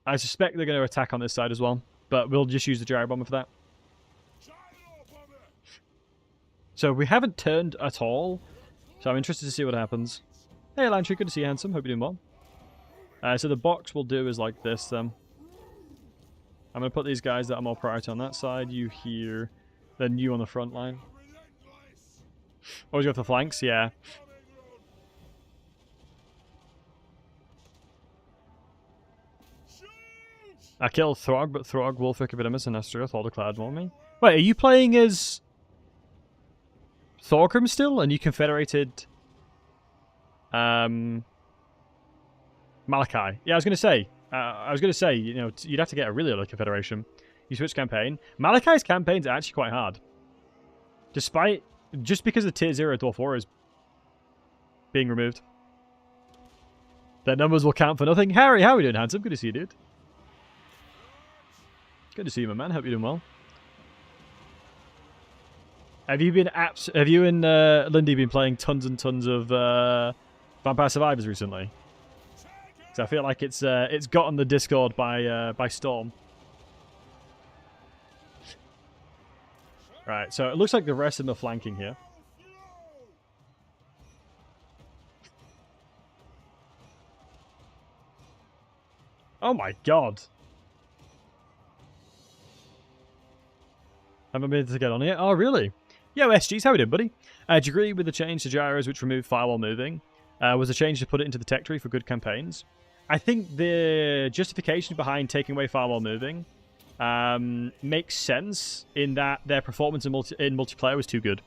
I suspect they're going to attack on this side as well. But we'll just use the Gyro Bomber for that. So we haven't turned at all. So I'm interested to see what happens. Hey, Lantry, good to see you, handsome. Hope you're doing well. So the box we'll do is like this, then. I'm going to put these guys that are more priority on that side. You here. Then you on the front line. Always go for the flanks, yeah. I killed Throg, but Throg, Wolfic, Epidemus, and Astrath all declared more me. Wait, are you playing as Thorgrim still? And you confederated Malachi? Yeah, I was going to say, you know, you'd have to get a really early confederation. You switch campaign. Malachi's campaign's actually quite hard. Despite, just because the tier 0 Dwarf War is being removed. Their numbers will count for nothing. Harry, how are we doing, handsome? Good to see you, dude. Good to see you, my man. Hope you're doing well. Have you and Lindy been playing tons and tons of Vampire Survivors recently? Because I feel like it's gotten the Discord by storm. Right, so it looks like the rest of them are flanking here. Oh my god. Haven't been able to get on yet? Oh, really? Yo, SGs, how we doing, buddy? Do you agree with the change to gyros which removed firewall moving? Was a change to put it into the tech tree for good campaigns? I think the justification behind taking away firewall moving makes sense in that their performance in multiplayer was too good.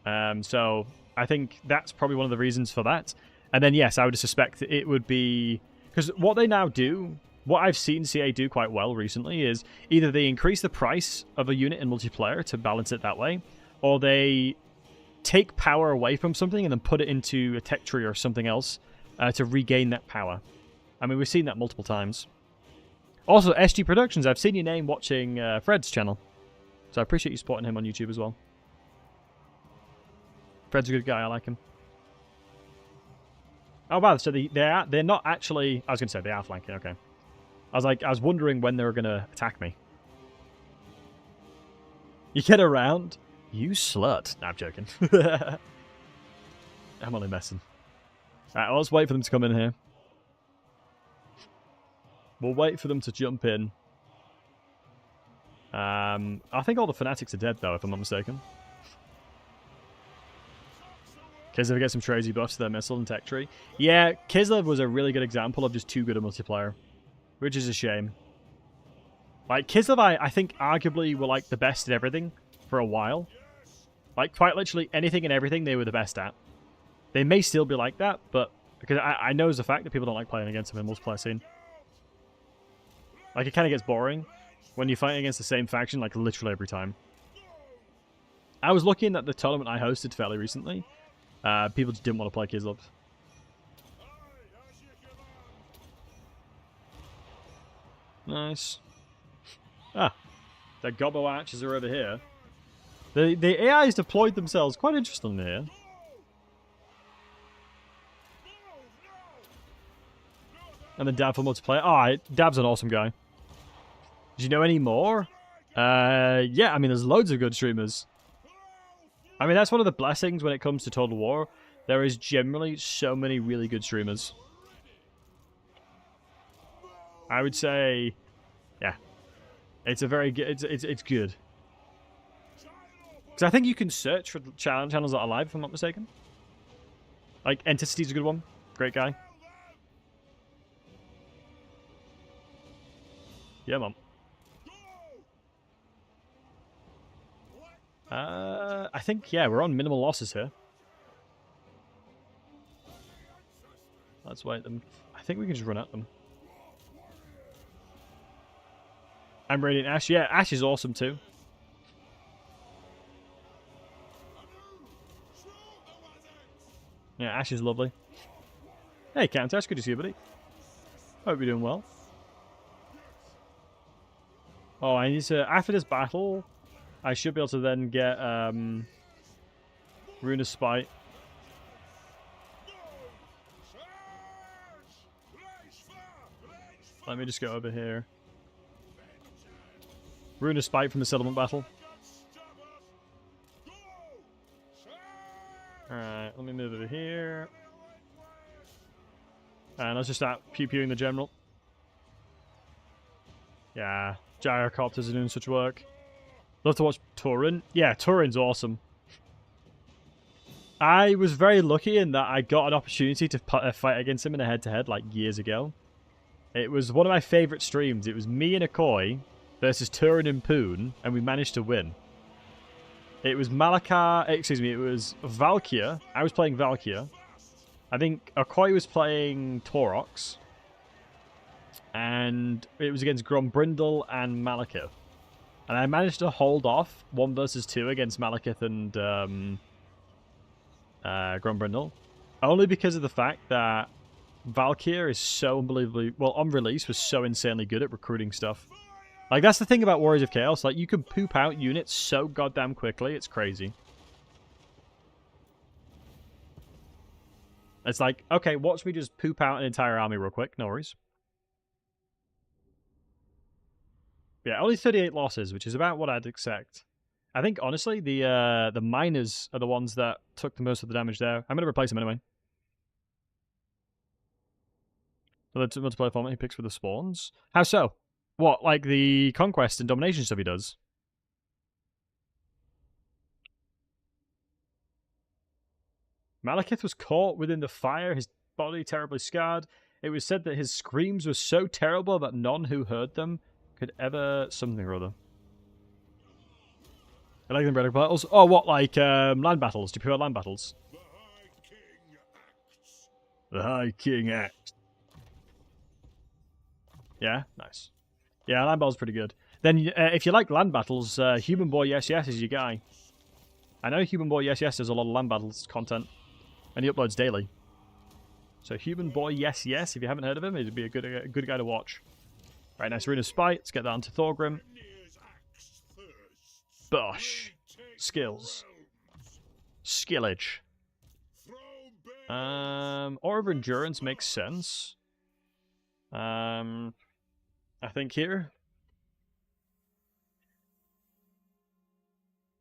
So I think that's probably one of the reasons for that. And then, yes, I would suspect that it would be... Because what they now do, what I've seen CA do quite well recently is either they increase the price of a unit in multiplayer to balance it that way, or they take power away from something and then put it into a tech tree or something else to regain that power. I mean, we've seen that multiple times. Also, SG Productions, I've seen your name watching Fred's channel, so I appreciate you supporting him on YouTube as well. Fred's a good guy, I like him. Oh wow, so they're not actually... I was going to say they are flanking, okay. I was wondering when they were going to attack me. You get around? You slut. No, I'm joking. I'm only messing. Alright, well, let's wait for them to come in here. We'll wait for them to jump in. I think all the fanatics are dead, though, if I'm not mistaken. Kislev gets some crazy buffs to their missile and tech tree. Yeah, Kislev was a really good example of just too good a multiplayer. Which is a shame. Like, Kislev, I think, arguably were, like, the best at everything for a while. Like, quite literally anything and everything they were the best at. They may still be like that, but... Because I know as a fact that people don't like playing against them in multiplayer scene. Like, it kind of gets boring when you're fighting against the same faction, like, literally every time. I was looking at the tournament I hosted fairly recently. People just didn't want to play Kislev. Nice. Ah, the gobbo archers are over here. The AIs deployed themselves quite interestingly here. And then Dab for multiplayer. Oh, Dab's an awesome guy. Do you know any more? Yeah, I mean, there's loads of good streamers. I mean, that's one of the blessings when it comes to Total War. There is generally so many really good streamers. I would say, yeah, it's a very good. It's good. Because I think you can search for channels that are live, if I'm not mistaken. Like Enticity's a good one, great guy. Yeah, mom. I think, yeah, we're on minimal losses here. Let's wait them. I think we can just run at them. I'm Radiant Ash. Yeah, Ash is awesome too. Yeah, Ash is lovely. Hey, Countess, good to see you, buddy. Hope you're doing well. Oh, I need to... After this battle, I should be able to then get Rune of Spite. Let me just go over here. Rune of Spite from the settlement battle. Alright, let me move over here. And let's just start pew-pewing the general. Yeah, gyrocopters are doing such work. Love to watch Turin. Yeah, Turin's awesome. I was very lucky in that I got an opportunity to fight against him in a head-to-head like years ago. It was one of my favourite streams. It was me and Akoi versus Turin and Poon, and we managed to win. It was it was Valkyr. I was playing Valkyr. I think Akoi was playing Taurox. And it was against Grombrindle and Malekith. And I managed to hold off 1 versus 2 against Malekith and Grombrindle. Only because of the fact that Valkyr is so unbelievably... Well, on release was so insanely good at recruiting stuff. Like, that's the thing about Warriors of Chaos. Like, you can poop out units so goddamn quickly. It's crazy. It's like, okay, watch me just poop out an entire army real quick. No worries. Yeah, only 38 losses, which is about what I'd expect. I think, honestly, the miners are the ones that took the most of the damage there. I'm going to replace them anyway. The multiplayer format he picks for the spawns. How so? What, like the conquest and domination stuff he does? Malekith was caught within the fire, his body terribly scarred. It was said that his screams were so terrible that none who heard them could ever something or other. I like them red battles. Oh, what, like land battles? Do you prefer land battles? The High King acts. Yeah, nice. Yeah, land battles pretty good. Then, if you like land battles, Human Boy Yes Yes is your guy. I know Human Boy Yes Yes does a lot of land battles content, and he uploads daily. So Human Boy Yes Yes, if you haven't heard of him, he'd be a good guy to watch. Right, nice Arena Spite. Let's get that onto Thorgrim. Bosh. Skills. Skillage. Aura of Endurance makes sense. I think here.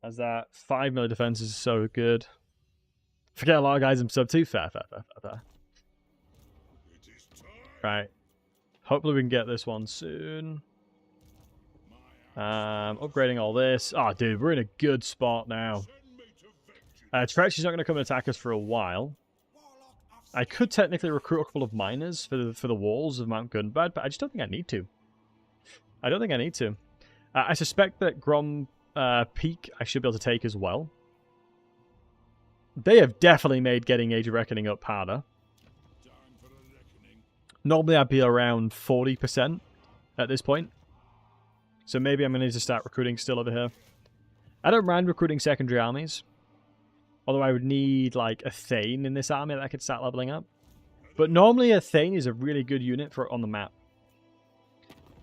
As that 5 melee defense is so good. Forget a lot of guys in sub 2. Fair. Right. Hopefully we can get this one soon. Upgrading all this. Oh, dude, we're in a good spot now. Treachery's not going to come and attack us for a while. I could technically recruit a couple of miners for the walls of Mount Gunbad, but I just don't think I need to. I suspect that Grom Peak I should be able to take as well. They have definitely made getting Age of Reckoning up harder. Normally I'd be around 40% at this point. So maybe I'm going to need to start recruiting still over here. I don't mind recruiting secondary armies. Although I would need like a Thane in this army that I could start leveling up. But normally a Thane is a really good unit for on the map.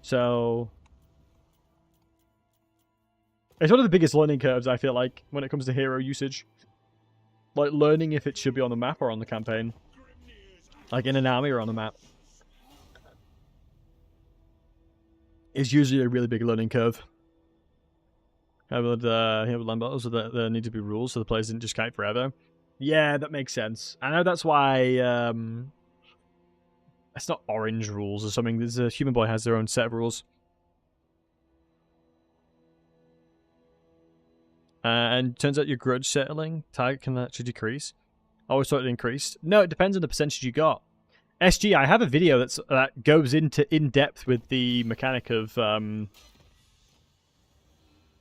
So it's one of the biggest learning curves, I feel like, when it comes to hero usage. Like learning if it should be on the map or on the campaign. Like in an army or on the map. Is usually a really big learning curve. With land battles, there need to be rules so the players didn't just kite forever. Yeah, that makes sense. I know that's why it's not orange rules or something. There's a Human Boy has their own set of rules. And turns out your grudge settling target can actually decrease. Always thought it increased. No, it depends on the percentage you got. SG, I have a video that goes into in depth with the mechanic of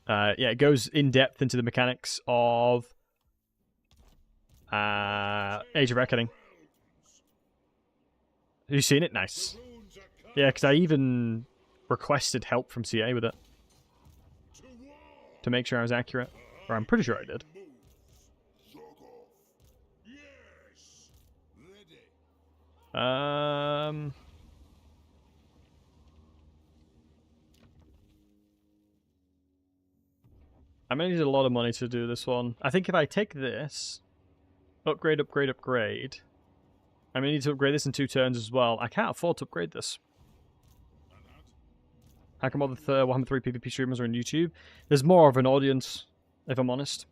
it goes in depth into the mechanics of Age of Reckoning. Have you seen it? Nice. Yeah, because I even requested help from CA with it to make sure I was accurate. Or I'm pretty sure I did. I may need a lot of money to do this one. I think if I take this, upgrade, I may need to upgrade this in 2 turns as well. I can't afford to upgrade this. How come all the Warhammer 3 PvP streamers are on YouTube? There's more of an audience, if I'm honest.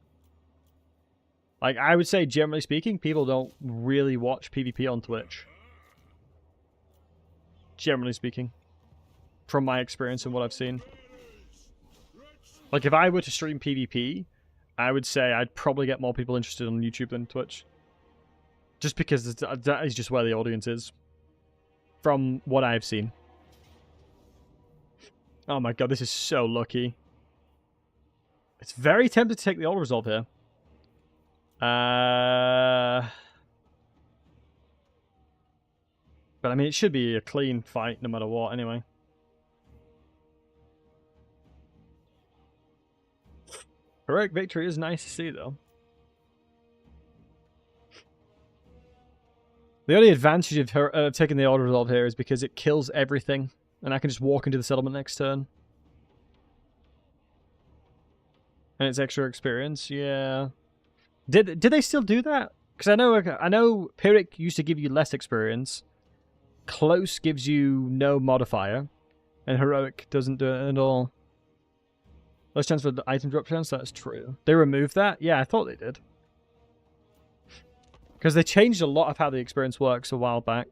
Like, I would say, generally speaking, people don't really watch PvP on Twitch. Generally speaking. From my experience and what I've seen. Like, if I were to stream PvP, I would say I'd probably get more people interested on YouTube than Twitch. Just because that is just where the audience is. From what I've seen. Oh my god, this is so lucky. It's very tempting to take the Auto Resolve here. But I mean, it should be a clean fight no matter what, anyway. Heroic victory is nice to see, though. The only advantage of taking the Auto Resolve here is because it kills everything, and I can just walk into the settlement next turn. And it's extra experience, yeah. Did they still do that? Because I know Pyrrhic used to give you less experience. Close gives you no modifier. And Heroic doesn't do it at all. Less chance for the item drop chance, that's true. They removed that? Yeah, I thought they did. Because they changed a lot of how the experience works a while back.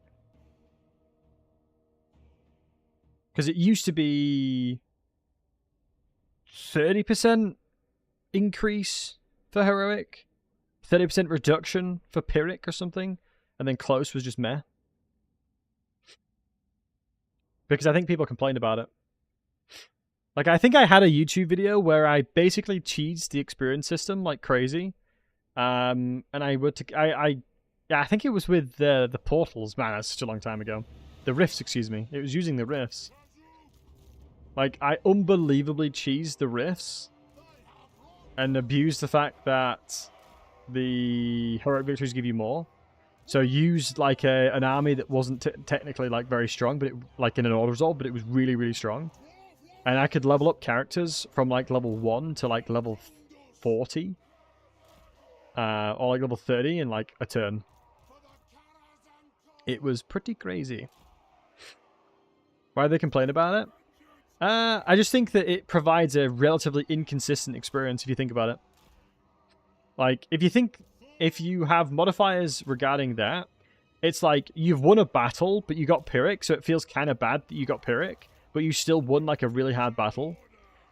Because it used to be 30% increase for Heroic, 30% reduction for Pyrrhic or something, and then Close was just meh. Because I think people complained about it. Like, I think I had a YouTube video where I basically cheesed the experience system like crazy. And I would... I think it was with the portals. Man, that's such a long time ago. The rifts, excuse me. It was using the rifts. Like, I unbelievably cheesed the rifts. And abused the fact that the heroic victories give you more. So used like an army that wasn't technically like very strong, but it, like in an auto resolve, but it was really, really strong. And I could level up characters from like level 1 to like level 40. Or like level 30 in like a turn. It was pretty crazy. Why do they complain about it? I just think that it provides a relatively inconsistent experience if you think about it. Like, if you have modifiers regarding that, it's like you've won a battle, but you got Pyrrhic, so it feels kind of bad that you got Pyrrhic, but you still won like a really hard battle.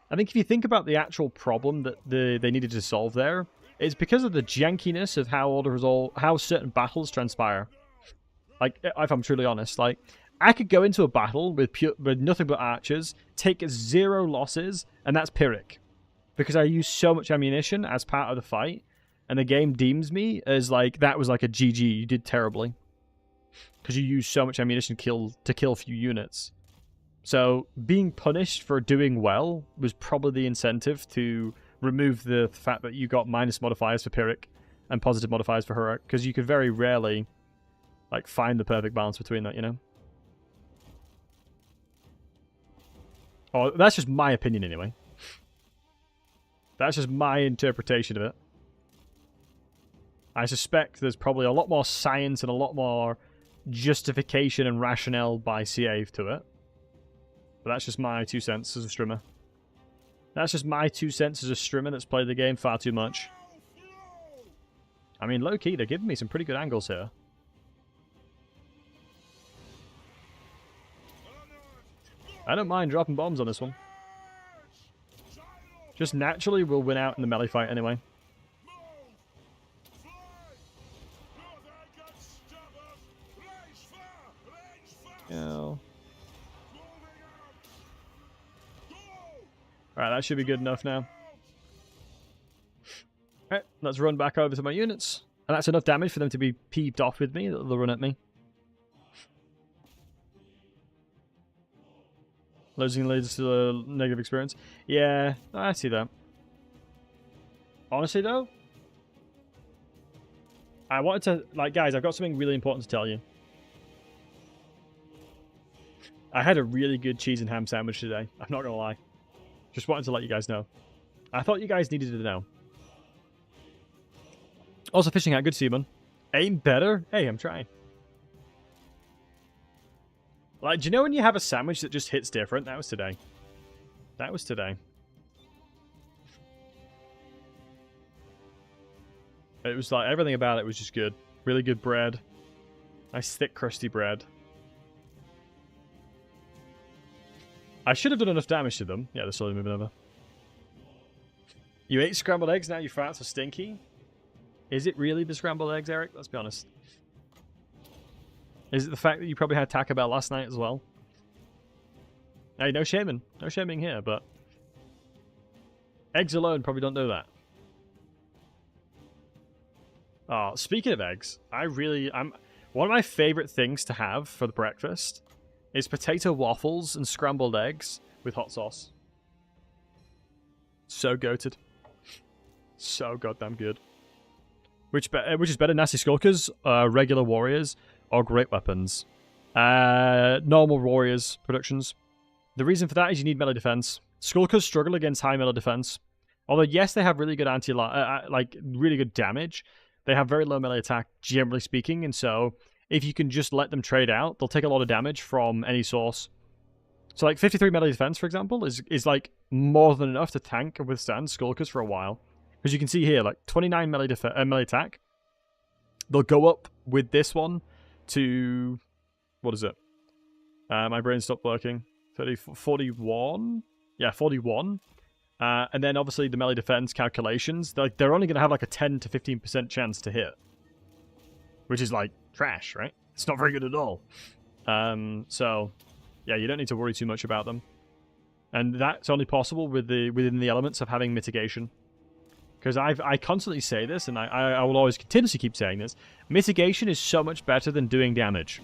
I think if you think about the actual problem that they needed to solve there, it's because of the jankiness of how certain battles transpire. Like, if I'm truly honest, like, I could go into a battle with nothing but archers, take 0 losses, and that's Pyrrhic. Because I use so much ammunition as part of the fight, and the game deems me as like, that was like a GG, you did terribly. Because you used so much ammunition to kill few units. So, being punished for doing well was probably the incentive to remove the fact that you got minus modifiers for Pyrrhic and positive modifiers for Heroic, because you could very rarely like find the perfect balance between that, you know? Oh, that's just my opinion anyway. That's just my interpretation of it. I suspect there's probably a lot more science and a lot more justification and rationale by CA to it. But that's just my 2 cents as a streamer. That's just my 2 cents as a streamer that's played the game far too much. I mean, low-key, they're giving me some pretty good angles here. I don't mind dropping bombs on this one. Just naturally, we'll win out in the melee fight anyway. Yeah. Alright, that should be good enough now. Alright, let's run back over to my units. And that's enough damage for them to be peeved off with me. They'll run at me. Losing leads to a negative experience. Yeah, I see that. Honestly, though, I wanted to... Like, guys, I've got something really important to tell you. I had a really good cheese and ham sandwich today. I'm not gonna lie. Just wanted to let you guys know. I thought you guys needed to know. Also, fishing hat, good to see you, man. Aim better? Hey, I'm trying. Like, do you know when you have a sandwich that just hits different? That was today. That was today. It was like, everything about it was just good. Really good bread. Nice thick, crusty bread. I should have done enough damage to them. Yeah, they're slowly moving over. You ate scrambled eggs, now your farts are stinky? Is it really the scrambled eggs, Eric? Let's be honest. Is it the fact that you probably had Taco Bell last night as well? Hey, no shaming. No shaming here, but... eggs alone probably don't do that. Oh, speaking of eggs, one of my favorite things to have for the breakfast is potato waffles and scrambled eggs with hot sauce. So goated. So goddamn good. Which is better, nasty skulkers, regular warriors, or great weapons? Normal warriors productions. The reason for that is you need melee defense. Skulkers struggle against high melee defense. Although, yes, they have really good like really good damage. They have very low melee attack, generally speaking, and so if you can just let them trade out, they'll take a lot of damage from any source. So, like 53 melee defense, for example, is like more than enough to tank and withstand Skulkers for a while. Because you can see here, like 29 melee attack. They'll go up with this one to what is it? My brain stopped working. 41. Yeah, 41. And then obviously the melee defense calculations, they're only going to have like a 10 to 15% chance to hit. Which is like trash, right? It's not very good at all. So, yeah, you don't need to worry too much about them. And that's only possible within the elements of having mitigation. Because I constantly say this, and I will always continuously keep saying this. Mitigation is so much better than doing damage.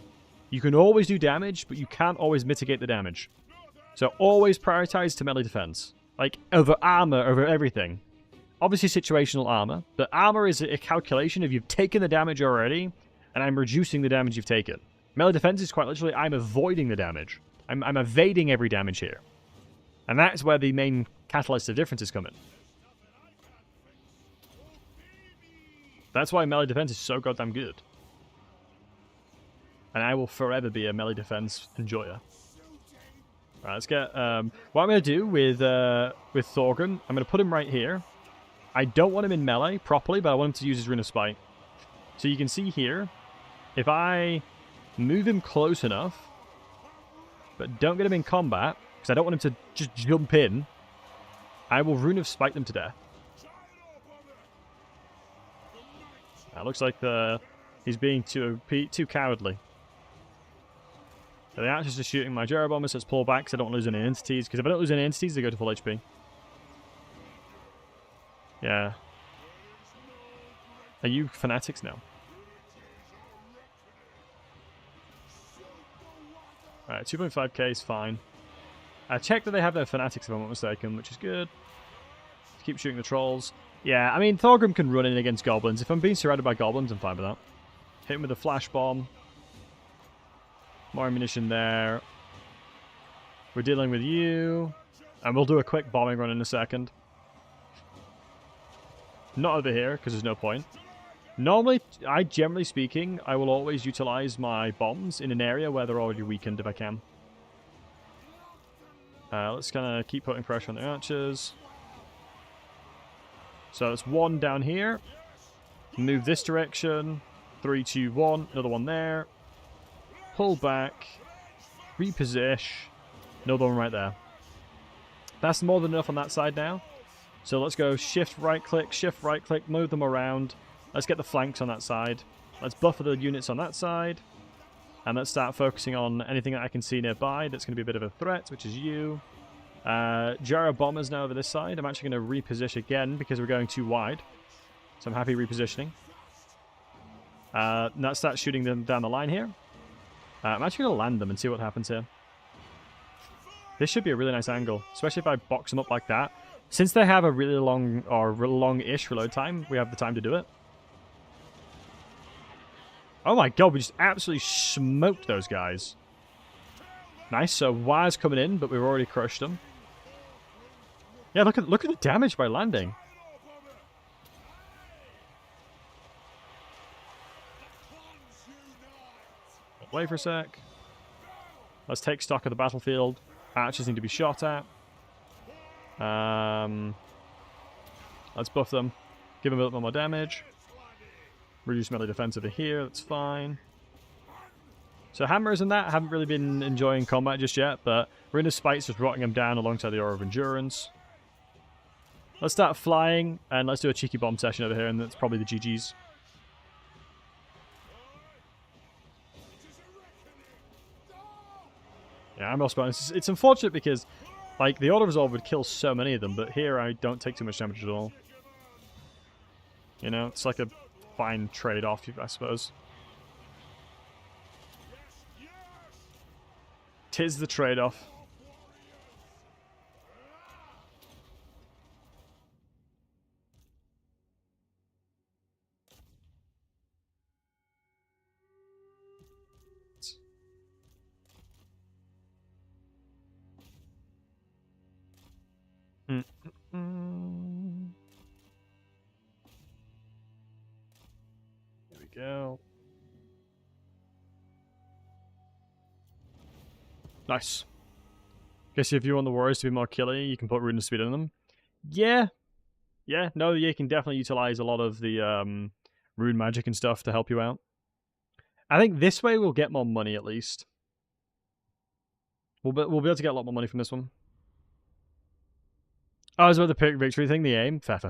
You can always do damage, but you can't always mitigate the damage. So always prioritize to melee defense. Like, over armor, over everything. Obviously situational armor, but armor is a calculation of you've taken the damage already, and I'm reducing the damage you've taken. Melee defense is quite literally, I'm avoiding the damage. I'm evading every damage here. And that's where the main catalyst of differences come in. That's why melee defense is so goddamn good. And I will forever be a melee defense enjoyer. Alright, let's get... what I'm going to do with Thorgun, I'm going to put him right here. I don't want him in melee properly, but I want him to use his Rune of Spite. So you can see here, if I move him close enough, but don't get him in combat, because I don't want him to just jump in, I will Rune of Spite them to death. That looks like he's being too cowardly. So the archers are shooting my Gyro Bombers, so let's pull back because I don't lose any entities. Because if I don't lose any entities, they go to full HP. Yeah. Are you fanatics now? Alright, 2.5k is fine. I checked that they have their fanatics if I'm not mistaken, which is good. Keep shooting the trolls. Yeah, I mean, Thorgrim can run in against goblins. If I'm being surrounded by goblins, I'm fine with that. Hit him with a flash bomb. More ammunition there. We're dealing with you. And we'll do a quick bombing run in a second. Not over here, because there's no point. Normally, generally speaking, I will always utilize my bombs in an area where they're already weakened if I can. Let's kind of keep putting pressure on the archers. So it's one down here. Move this direction. 3, 2, 1. Another one there. Pull back. Reposition. Another one right there. That's more than enough on that side now. So let's go shift right click, move them around. Let's get the flanks on that side. Let's buffer the units on that side. And let's start focusing on anything that I can see nearby that's going to be a bit of a threat, which is you. Gyro Bombers now over this side. I'm actually going to reposition again because we're going too wide. So I'm happy repositioning. Let's start shooting them down the line here. I'm actually going to land them and see what happens here. This should be a really nice angle, especially if I box them up like that. Since they have a really long, or long-ish reload time, we have the time to do it. Oh my god, we just absolutely smoked those guys. Nice, so Wire's coming in, but we've already crushed them. Yeah, look at the damage by landing. Wait for a sec. Let's take stock of the battlefield. Archers need to be shot at. Let's buff them. Give them a little more damage. Reduce melee defense over here, that's fine. So hammers and that haven't really been enjoying combat just yet, but Rune of Spite's just rotting them down alongside the Aura of Endurance. Let's start flying, and let's do a cheeky bomb session over here, and that's probably the GG's. Yeah, I'm also bonus. It's unfortunate because, like, the Auto Resolve would kill so many of them, but here I don't take too much damage at all. You know, it's like a fine trade-off, I suppose. Tis the trade-off. Nice. Guess if you want the warriors to be more killy, you can put rune speed in them. Yeah. Yeah, no, you can definitely utilize a lot of the rune magic and stuff to help you out. I think this way we'll get more money at least. We'll be able to get a lot more money from this one. Oh, is about the pick victory thing, the aim? Fair.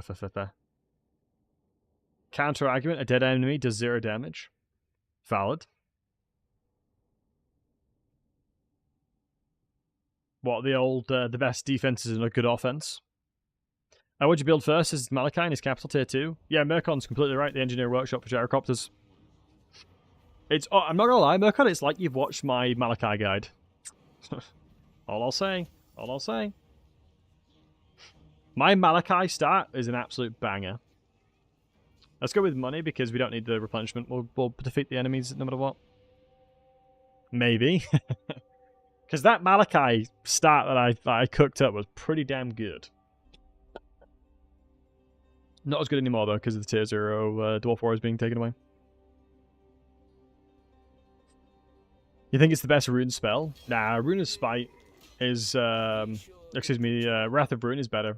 Counter argument, a dead enemy does 0 damage. Valid. What, the old, the best defense is a good offense? What'd you build first? Is Malachi in his capital tier 2? Yeah, Mercon's completely right, the engineer workshop for gyrocopters. It's, oh, I'm not gonna lie, Mercon, it's like you've watched my Malachi guide. All I'll say. My Malachi stat is an absolute banger. Let's go with money because we don't need the replenishment. We'll defeat the enemies no matter what. Maybe. Because that Malachi stat that I cooked up was pretty damn good. Not as good anymore though because of the tier 0 Dwarf Warriors being taken away. You think it's the best rune spell? Nah, Rune of Spite is... excuse me, Wrath of Rune is better.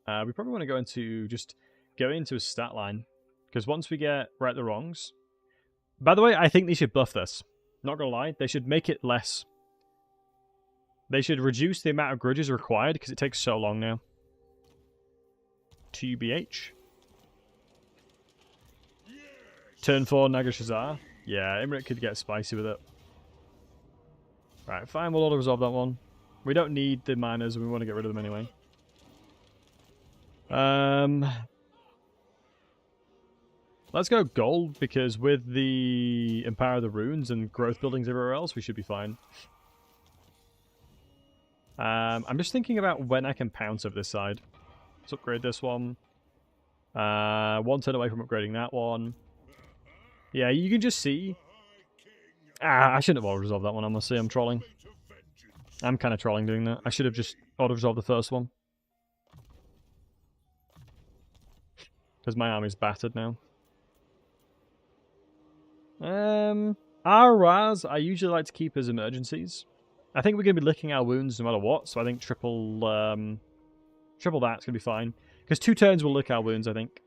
We probably want to go into a stat line. Because once we get right the wrongs... By the way, I think they should buff this. Not gonna lie, they should make it less. They should reduce the amount of grudges required because it takes so long now. TBH. Turn 4 Nagashazar. Yeah, Imrit could get spicy with it. Right, fine, we'll auto-resolve that one. We don't need the miners, we want to get rid of them anyway. Let's go gold, because with the Empire of the Runes and growth buildings everywhere else, we should be fine. I'm just thinking about when I can pounce over this side. Let's upgrade this one. 1 turn away from upgrading that one. Yeah, you can just see... I shouldn't have auto-resolved that one, honestly. I'm trolling. I'm kind of trolling doing that. I should have just auto-resolved the first one. Because my army's battered now. Our RAS, I usually like to keep as emergencies. I think we're going to be licking our wounds no matter what, so I think triple that's going to be fine. Because 2 turns will lick our wounds, I think.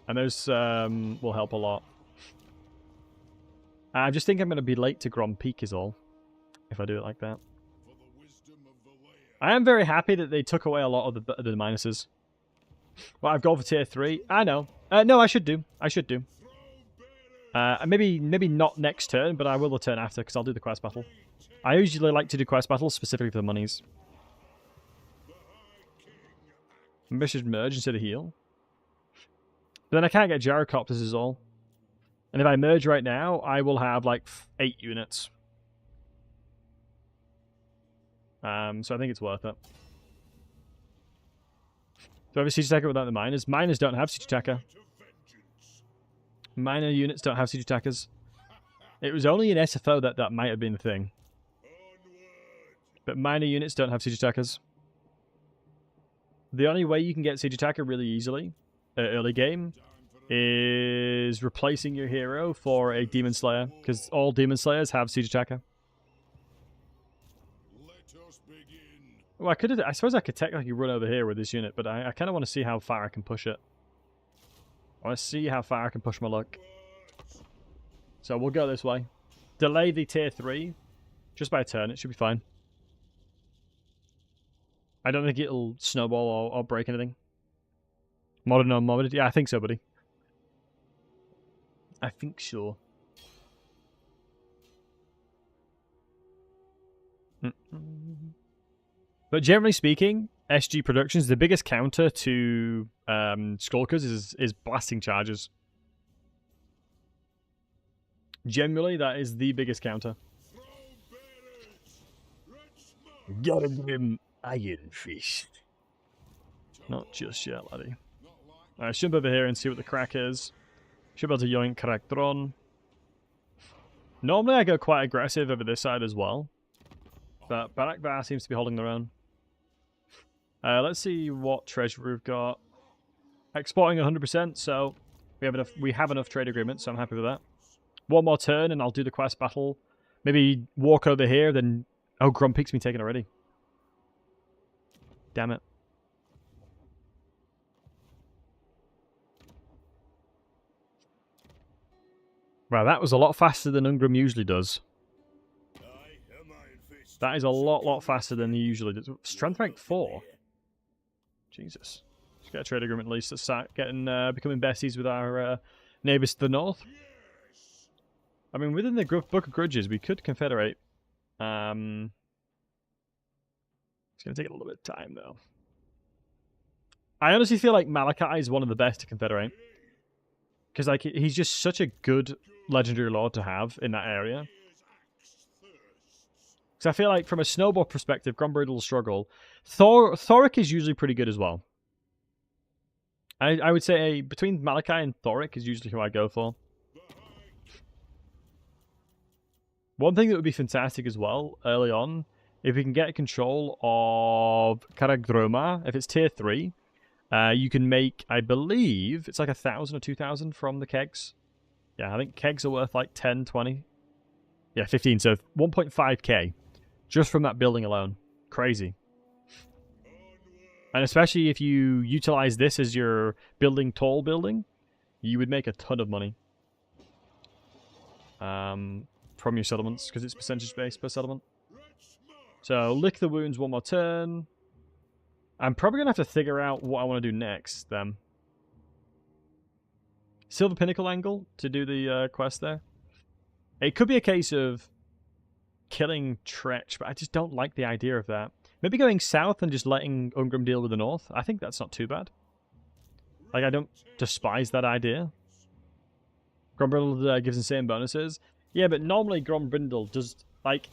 And those will help a lot. I just think I'm going to be late to Grom Peak is all. If I do it like that. I am very happy that they took away a lot of the minuses. Well, I've gone for tier 3. I know. No, I should do. Maybe not next turn, but I will the turn after, because I'll do the quest battle. I usually like to do quest battles specifically for the monies. Maybe I should merge instead of heal. But then I can't get gyrocopters is all. And if I merge right now, I will have like 8 units. So I think it's worth it. Do I have a siege attacker without the miners? Miners don't have siege attacker. Miner units don't have siege attackers. It was only in SFO that might have been the thing. But miner units don't have siege attackers. The only way you can get siege attacker really easily, early game, is replacing your hero for a demon slayer, because all demon slayers have siege attacker. Well, I suppose I could technically run over here with this unit, but I kind of want to see how far I can push it. I want to see how far I can push my luck. So we'll go this way. Delay the tier 3 just by a turn. It should be fine. I don't think it'll snowball or break anything. Modern or modded? Yeah, I think so, buddy. I think so. But generally speaking, SG Productions, the biggest counter to Skulkers is blasting charges. Generally, that is the biggest counter. Gotta give him Iron Fist. Not just yet, laddie. Alright, jump over here and see what the crack is. Should be able to yoink crack Dron. Normally I go quite aggressive over this side as well. But Barakvar seems to be holding their own. Let's see what treasure we've got. Exporting 100%, so we have enough trade agreements, so I'm happy with that. One more turn and I'll do the quest battle. Maybe walk over here, then... Oh, Grom Peak's been taken already. Damn it. Wow, that was a lot faster than Ungrim usually does. That is a lot faster than he usually does. Strength rank 4. Jesus. Let's get a trade agreement at least. Let's start getting, becoming besties with our neighbours to the north. I mean, within the Book of Grudges, we could confederate. It's going to take a little bit of time, though. I honestly feel like Malachi is one of the best to confederate. Because like he's just such a good legendary lord to have in that area. Because I feel like from a snowball perspective, Grombrindle will struggle. Thoric is usually pretty good as well. I would say between Malachi and Thoric is usually who I go for. One thing that would be fantastic as well, early on, if we can get control of Karagdroma, if it's tier 3, you can make, I believe, it's like 1,000 or 2,000 from the kegs. Yeah, I think kegs are worth like 10, 20. Yeah, 15, so 1.5k. Just from that building alone. Crazy. And especially if you utilize this as your building tall building, you would make a ton of money. From your settlements, because it's percentage based per settlement. So, lick the wounds one more turn. I'm probably going to have to figure out what I want to do next, then. Silver Pinnacle angle to do the quest there. It could be a case of killing Tretch, but I just don't like the idea of that. Maybe going south and just letting Ungrim deal with the north. I think that's not too bad. Like, I don't despise that idea. Grombrindle gives insane bonuses. Yeah, but normally Grombrindle does, like,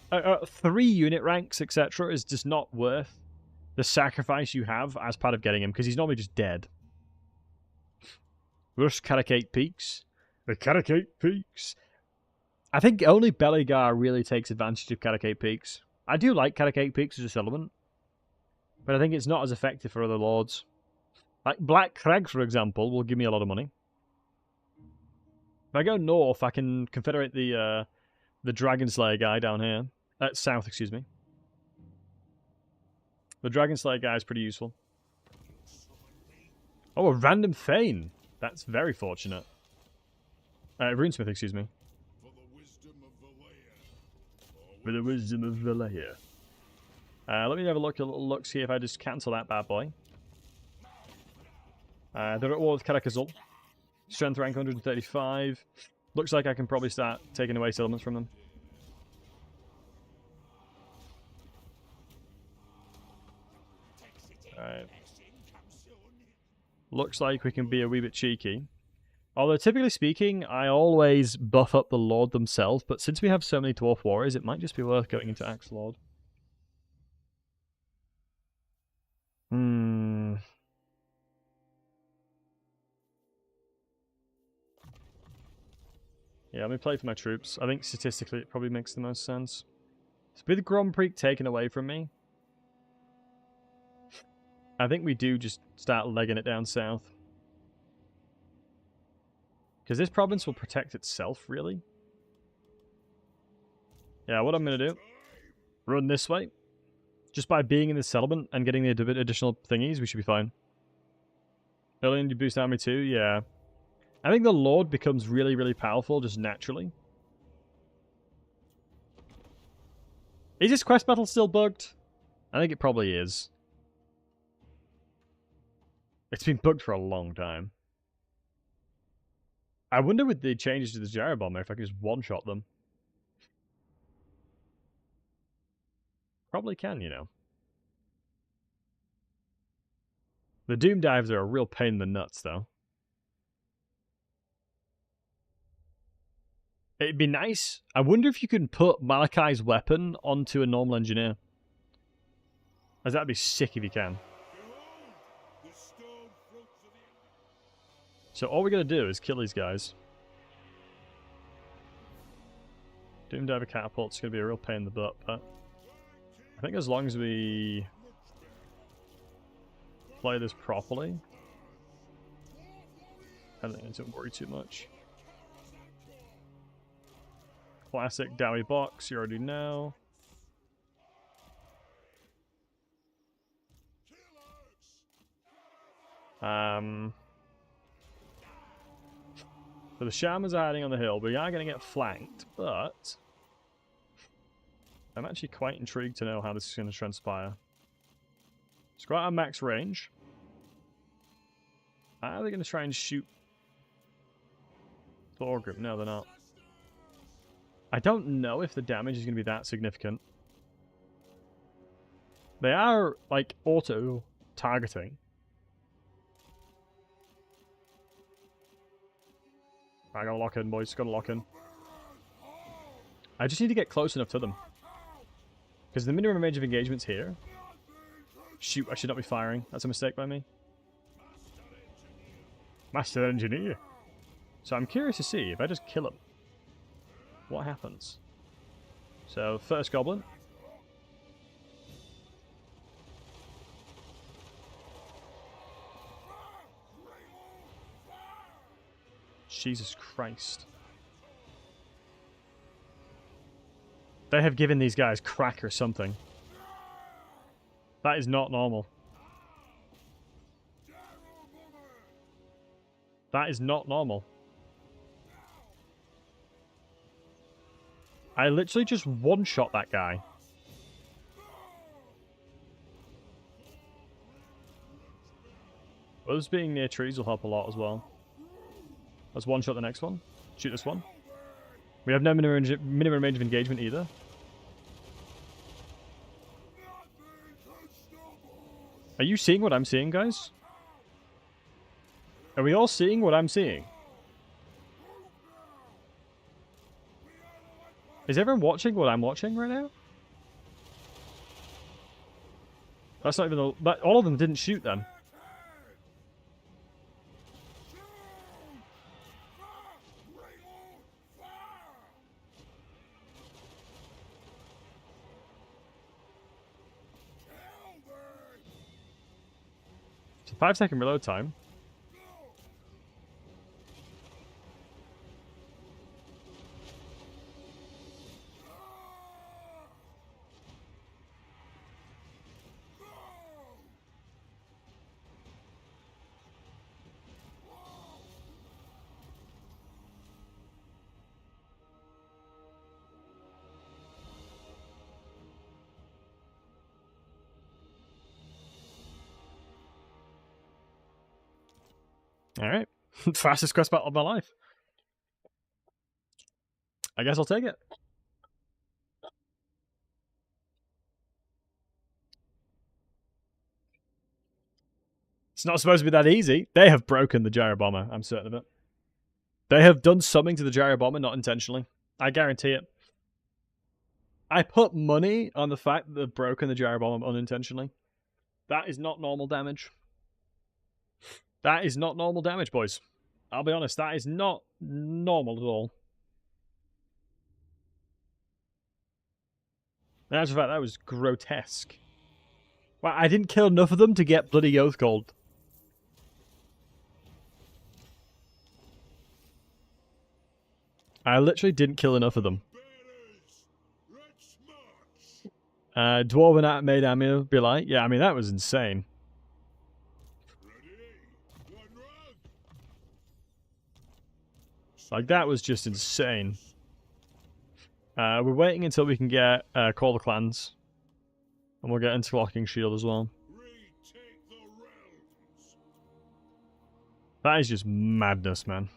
3 unit ranks, etc. is just not worth the sacrifice you have as part of getting him, because he's normally just dead. Rush Karakate Peaks. The Karakate Peaks. I think only Belegar really takes advantage of Karakate Peaks. I do like Karakate Peaks as a settlement, but I think it's not as effective for other lords. Like Black Crag, for example, will give me a lot of money. If I go north, I can confederate the Dragon Slayer guy down here. South, excuse me. The Dragon Slayer guy is pretty useful. Oh, a random Thane. That's very fortunate. Runesmith, excuse me. For the wisdom of Valea. Let me have a little look, see if I just cancel that bad boy. They're at war with Karakazul. Strength rank 135. Looks like I can probably start taking away settlements from them. Alright. Looks like we can be a wee bit cheeky. Although, typically speaking, I always buff up the Lord themselves, but since we have so many Dwarf Warriors, it might just be worth going into Axe Lord. Yeah, let me play for my troops. I think statistically it probably makes the most sense. So with Grompreek taken away from me, I think we do just start legging it down south. Because this province will protect itself, really. Yeah, what I'm going to do, run this way. Just by being in this settlement and getting the additional thingies, we should be fine. Early you boost army too, yeah. I think the Lord becomes really, really powerful just naturally. Is this quest battle still bugged? I think it probably is. It's been bugged for a long time. I wonder with the changes to the gyro bomber if I can just one-shot them. Probably can, you know. The Doom Dives are a real pain in the nuts, though. It'd be nice. I wonder if you can put Malachi's weapon onto a normal engineer. As that'd be sick if you can. So all we gotta do is kill these guys. Doom Diver Catapult's gonna be a real pain in the butt, but I think as long as we play this properly, I don't need to worry too much. Classic Dowie box, you already know. So the shamans are hiding on the hill. We are going to get flanked, but I'm actually quite intrigued to know how this is going to transpire. It's got our max range. Are they going to try and shoot Thorgrim? No, they're not. I don't know if the damage is going to be that significant. They are, like, auto-targeting. I gotta lock in, boys. Gotta lock in. I just need to get close enough to them. Because the minimum range of engagement's here. Shoot, I should not be firing. That's a mistake by me. Master Engineer. So I'm curious to see, if I just kill him, what happens? So, first goblin. Jesus Christ. They have given these guys crack or something. That is not normal. That is not normal. I literally just one-shot that guy. Us being near trees will help a lot as well. Let's one-shot the next one. Shoot this one. We have no minimum range of engagement either. Are you seeing what I'm seeing, guys? Are we all seeing what I'm seeing? Is everyone watching what I'm watching right now? That's not even the... all of them didn't shoot then. It's a 5-second reload time. Alright. Fastest quest battle of my life. I guess I'll take it. It's not supposed to be that easy. They have broken the gyro bomber, I'm certain of it. They have done something to the gyro bomber, not intentionally. I guarantee it. I put money on the fact that they've broken the gyro bomber unintentionally. That is not normal damage. That is not normal damage, boys. I'll be honest, that is not normal at all. In actual fact, that was grotesque. Well, I didn't kill enough of them to get bloody Oath Gold. I literally didn't kill enough of them. Dwarven made ammo be like, yeah, I mean, that was insane. Like, that was just insane. We're waiting until we can get Call the Clans. And we'll get Interlocking Shield as well. That is just madness, man.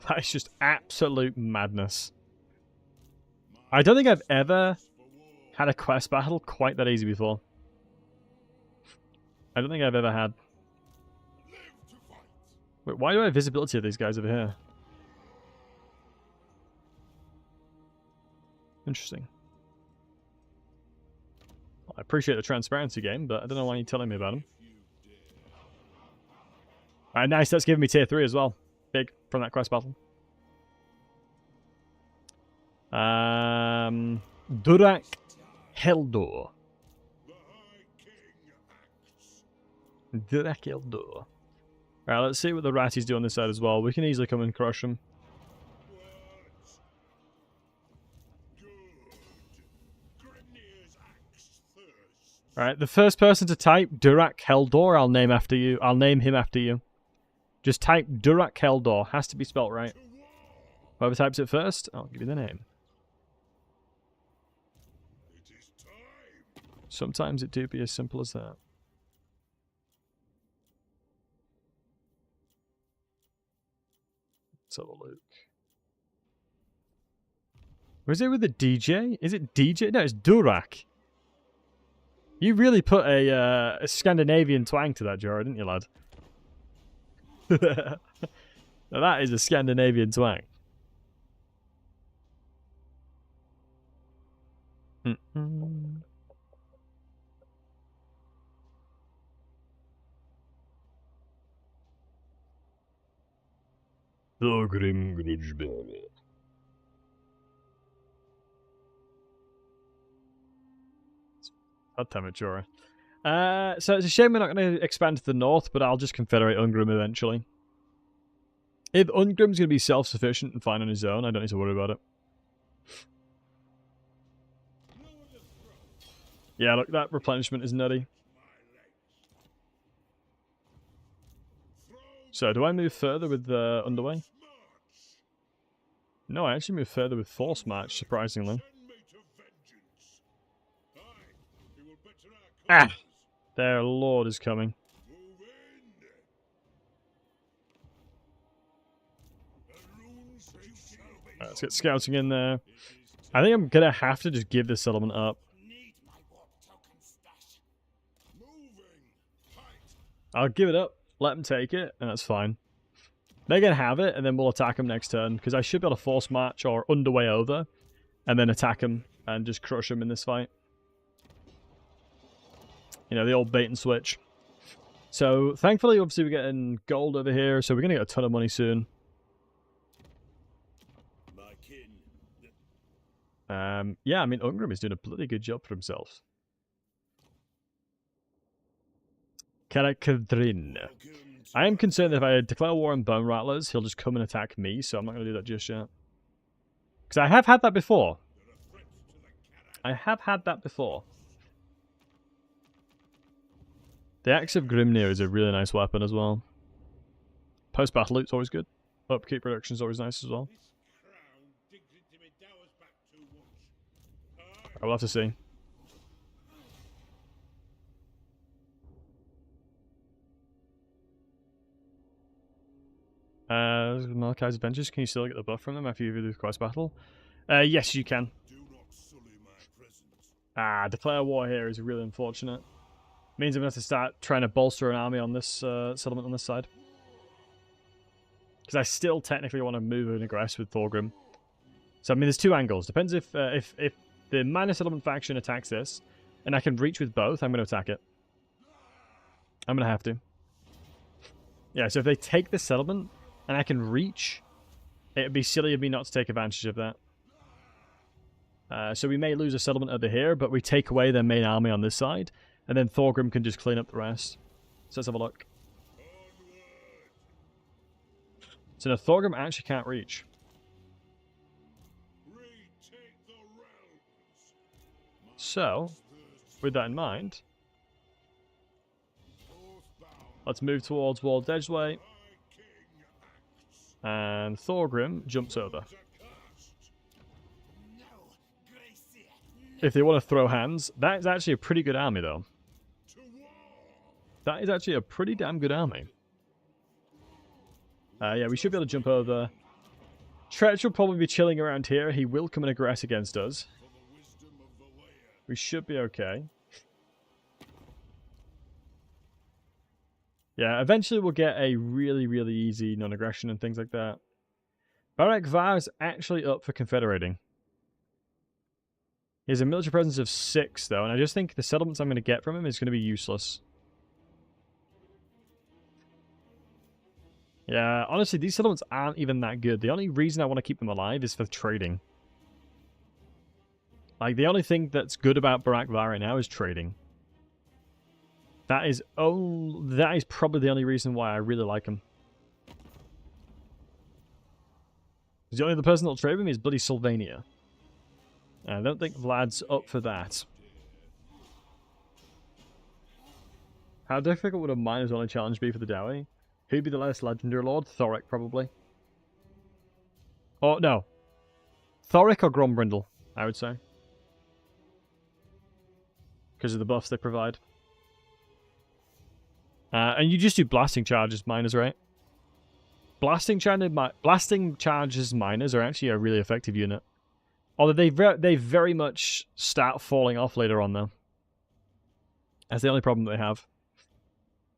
That is just absolute madness. I don't think I've ever had a quest battle quite that easy before. I don't think I've ever had. Wait, why do I have visibility of these guys over here? Interesting. Well, I appreciate the transparency game, but I don't know why you're telling me about them. Alright, nice. That's giving me tier 3 as well. Big from that quest battle. Durak Heldor. Durak Heldor. Alright, let's see what the ratties do on this side as well. We can easily come and crush them. Alright, the first person to type Durak Keldor, I'll name after you. I'll name him after you. Just type Durak Keldor. Has to be spelt right. Whoever types it first, I'll give you the name. Sometimes it do be as simple as that. Let's have a look. Was it with the DJ? Is it DJ? No, it's Durak. You really put a Scandinavian twang to that, Jorah, didn't you, lad? Now that is a Scandinavian twang. Thorgrim Grudgebearer. God damn it, Jorah. So it's a shame we're not going to expand to the north, but I'll just confederate Ungrim eventually. If Ungrim's going to be self-sufficient and fine on his own, I don't need to worry about it. Yeah, look, that replenishment is nutty. So, do I move further with Underway? No, I actually move further with Force March, surprisingly. Ah! Their lord is coming. Right, let's get scouting in there. I think I'm going to have to just give this settlement up. I'll give it up, let them take it, and that's fine. They're going to have it, and then we'll attack them next turn, because I should be able to force march or underway over, and then attack them and just crush them in this fight. You know, the old bait and switch. So, thankfully, obviously, we're getting gold over here, so we're going to get a ton of money soon. Yeah, I mean, Ungrim is doing a bloody good job for himself. Karakadrin. I am concerned that if I declare war on Bone Rattlers, he'll just come and attack me, so I'm not going to do that just yet. Because I have had that before. I have had that before. The Axe of Grimnir is a really nice weapon as well. Post-battle loot's always good. Upkeep reduction is always nice as well. We'll have to see. Malachi's Adventures, can you still get the buff from them after you do the quest battle? Yes, you can. Declare war here is really unfortunate. Means I'm going to have to start trying to bolster an army on this settlement on this side. Because I still technically want to move and aggress with Thorgrim. So, I mean, there's two angles. Depends if the minor settlement faction attacks this, and I can reach with both, I'm going to attack it. I'm going to have to. Yeah, so if they take this settlement, and I can reach, it would be silly of me not to take advantage of that. So we may lose a settlement over here, but we take away their main army on this side, and then Thorgrim can just clean up the rest. So let's have a look. So now Thorgrim actually can't reach. So, with that in mind, let's move towards Walled Edgeway. And Thorgrim jumps over. If they want to throw hands, that is actually a pretty good army, though. That is actually a pretty damn good army. Yeah, we should be able to jump over. Tretch will probably be chilling around here. He will come and aggress against us. We should be okay. Yeah, eventually we'll get a really, really easy non-aggression and things like that. Barak Var is actually up for confederating. He has a military presence of 6, though, and I just think the settlements I'm going to get from him is going to be useless. Yeah, honestly, these settlements aren't even that good. The only reason I want to keep them alive is for trading. Like, the only thing that's good about Barak Var right now is trading. That is probably the only reason why I really like him. The only other person that'll trade with me is bloody Sylvania. And I don't think Vlad's up for that. How difficult would a miner's only challenge be for the Dowie? Who'd be the last legendary lord? Thoric, probably. Oh, no. Thoric or Grombrindle, I would say. Because of the buffs they provide. And you just do blasting charges miners, right? Blasting charges miners are actually a really effective unit. Although they very much start falling off later on, though. That's the only problem they have.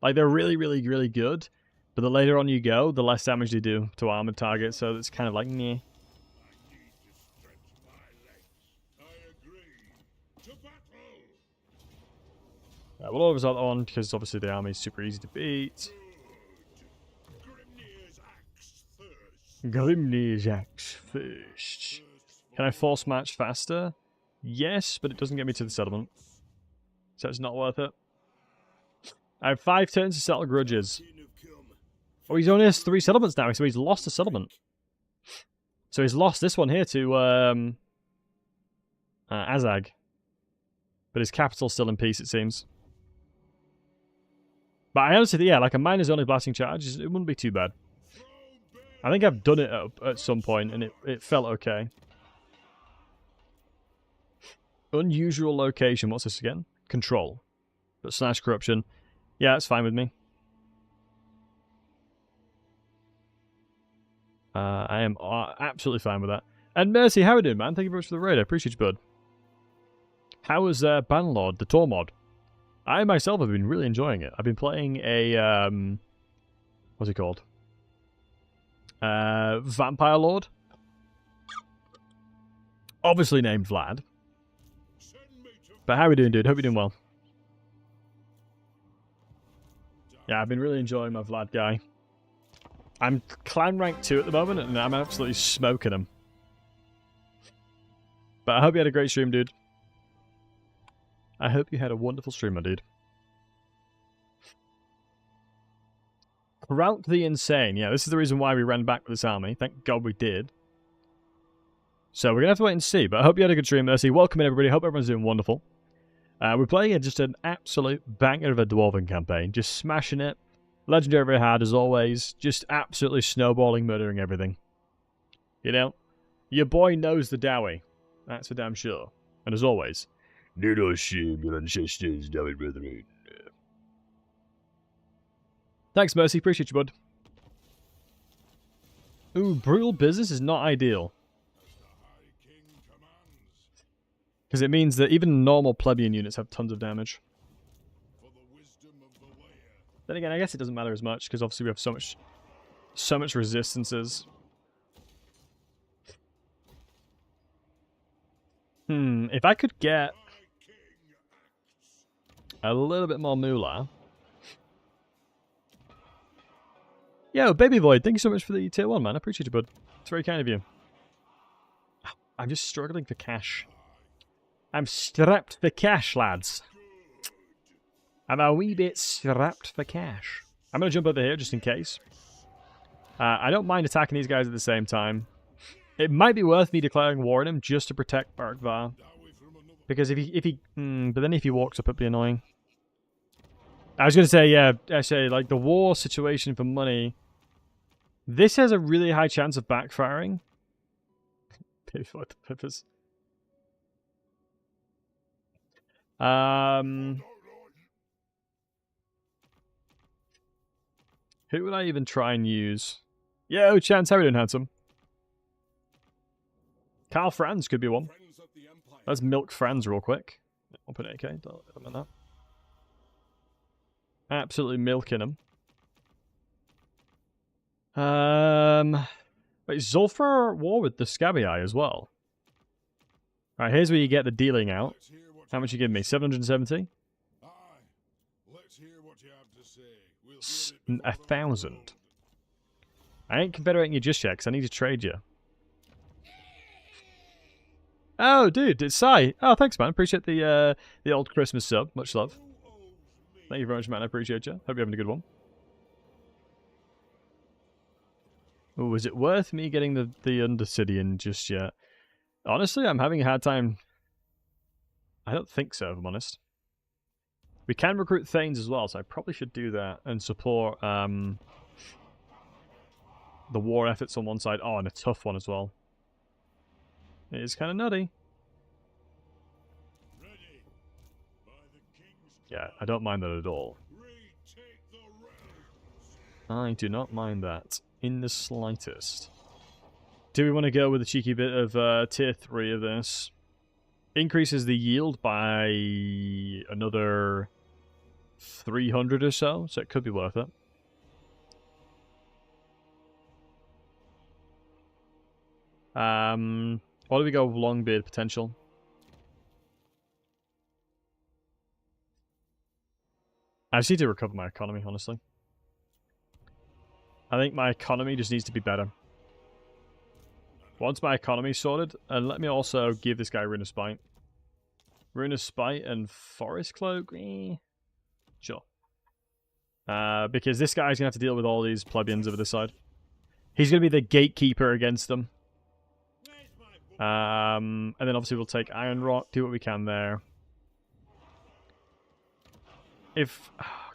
Like, they're really, really, really good. But the later on you go, the less damage they do to armored targets. So it's kind of like, meh. We'll always that on, because obviously the army is super easy to beat. Grimnir's axe first. Can I force match faster? Yes, but it doesn't get me to the settlement. So it's not worth it. I have 5 turns to settle grudges. Oh, he's only has 3 settlements now, so he's lost a settlement. So he's lost this one here to Azag. But his capital's still in peace, it seems. But I honestly, yeah, like a miner's only blasting charge, it wouldn't be too bad. I think I've done it at some point, and it felt okay. Unusual location, what's this again? Control. But / corruption. Yeah, that's fine with me. I am absolutely fine with that. And Mercy, how are you doing, man? Thank you very much for the raid. I appreciate you, bud. How was Banlord, the Tor mod? I myself have been really enjoying it. I've been playing a what's it called? Vampire Lord. Obviously named Vlad. But how are we doing, dude? Hope you're doing well. Yeah, I've been really enjoying my Vlad guy. I'm clan rank 2 at the moment, and I'm absolutely smoking him. But I hope you had a great stream, dude. I hope you had a wonderful stream, my dude. Kraut the Insane. Yeah, this is the reason why we ran back with this army. Thank God we did. So we're going to have to wait and see. But I hope you had a good stream, Mercy. Welcome in, everybody. Hope everyone's doing wonderful. We're playing just an absolute banger of a Dwarven campaign. Just smashing it. Legendary very hard, as always. Just absolutely snowballing, murdering everything. You know? Your boy knows the Dowie. That's for damn sure. And as always... Do not shame your ancestors, Dowie brethren. Thanks, Mercy. Appreciate you, bud. Ooh, brutal business is not ideal. Because it means that even normal plebeian units have tons of damage. Then again, I guess it doesn't matter as much, because obviously we have so much resistances. If I could get a little bit more moolah. Yo, Baby Void, thank you so much for the tier 1, man. I appreciate you, bud. It's very kind of you. I'm just struggling for cash. I'm strapped for cash, lads. I'm a wee bit strapped for cash. I'm going to jump over here just in case. I don't mind attacking these guys at the same time. It might be worth me declaring war on him just to protect Barkvar. Because if he but then if he walks up, it'd be annoying. I was going to say, yeah, actually, like the war situation for money, this has a really high chance of backfiring. For the purpose. Who would I even try and use? Yo, Chance, how are you doing, handsome? Carl Franz could be one. Let's milk Franz real quick. Open AK, don't mind that. Absolutely milking him. Wait, Zulfar war with the Scabby Eye as well. Alright, here's where you get the dealing out. How much you give me? 770? 1,000. I ain't confederating you just yet, because I need to trade you. Oh, dude, it's Sai. Oh, thanks, man. Appreciate the old Christmas sub. Much love. Thank you very much, man. I appreciate you. Hope you're having a good one. Oh, is it worth me getting the Undercidian just yet? Honestly, I'm having a hard time. I don't think so, if I'm honest. We can recruit Thanes as well, so I probably should do that and support the war efforts on one side. Oh, and a tough one as well. It is kind of nutty. Yeah, I don't mind that at all. I do not mind that in the slightest. Do we want to go with a cheeky bit of tier 3 of this? Increases the yield by another 300 or so it could be worth it. Why do we go with Longbeard potential? I just need to recover my economy, honestly. I think my economy just needs to be better. Once my economy's sorted, and let me also give this guy Rune of Spite. Rune of Spite and Forest Cloak? Sure. Because this guy's going to have to deal with all these plebeians over this side. He's going to be the gatekeeper against them. And then obviously we'll take Iron Rock, do what we can there. If...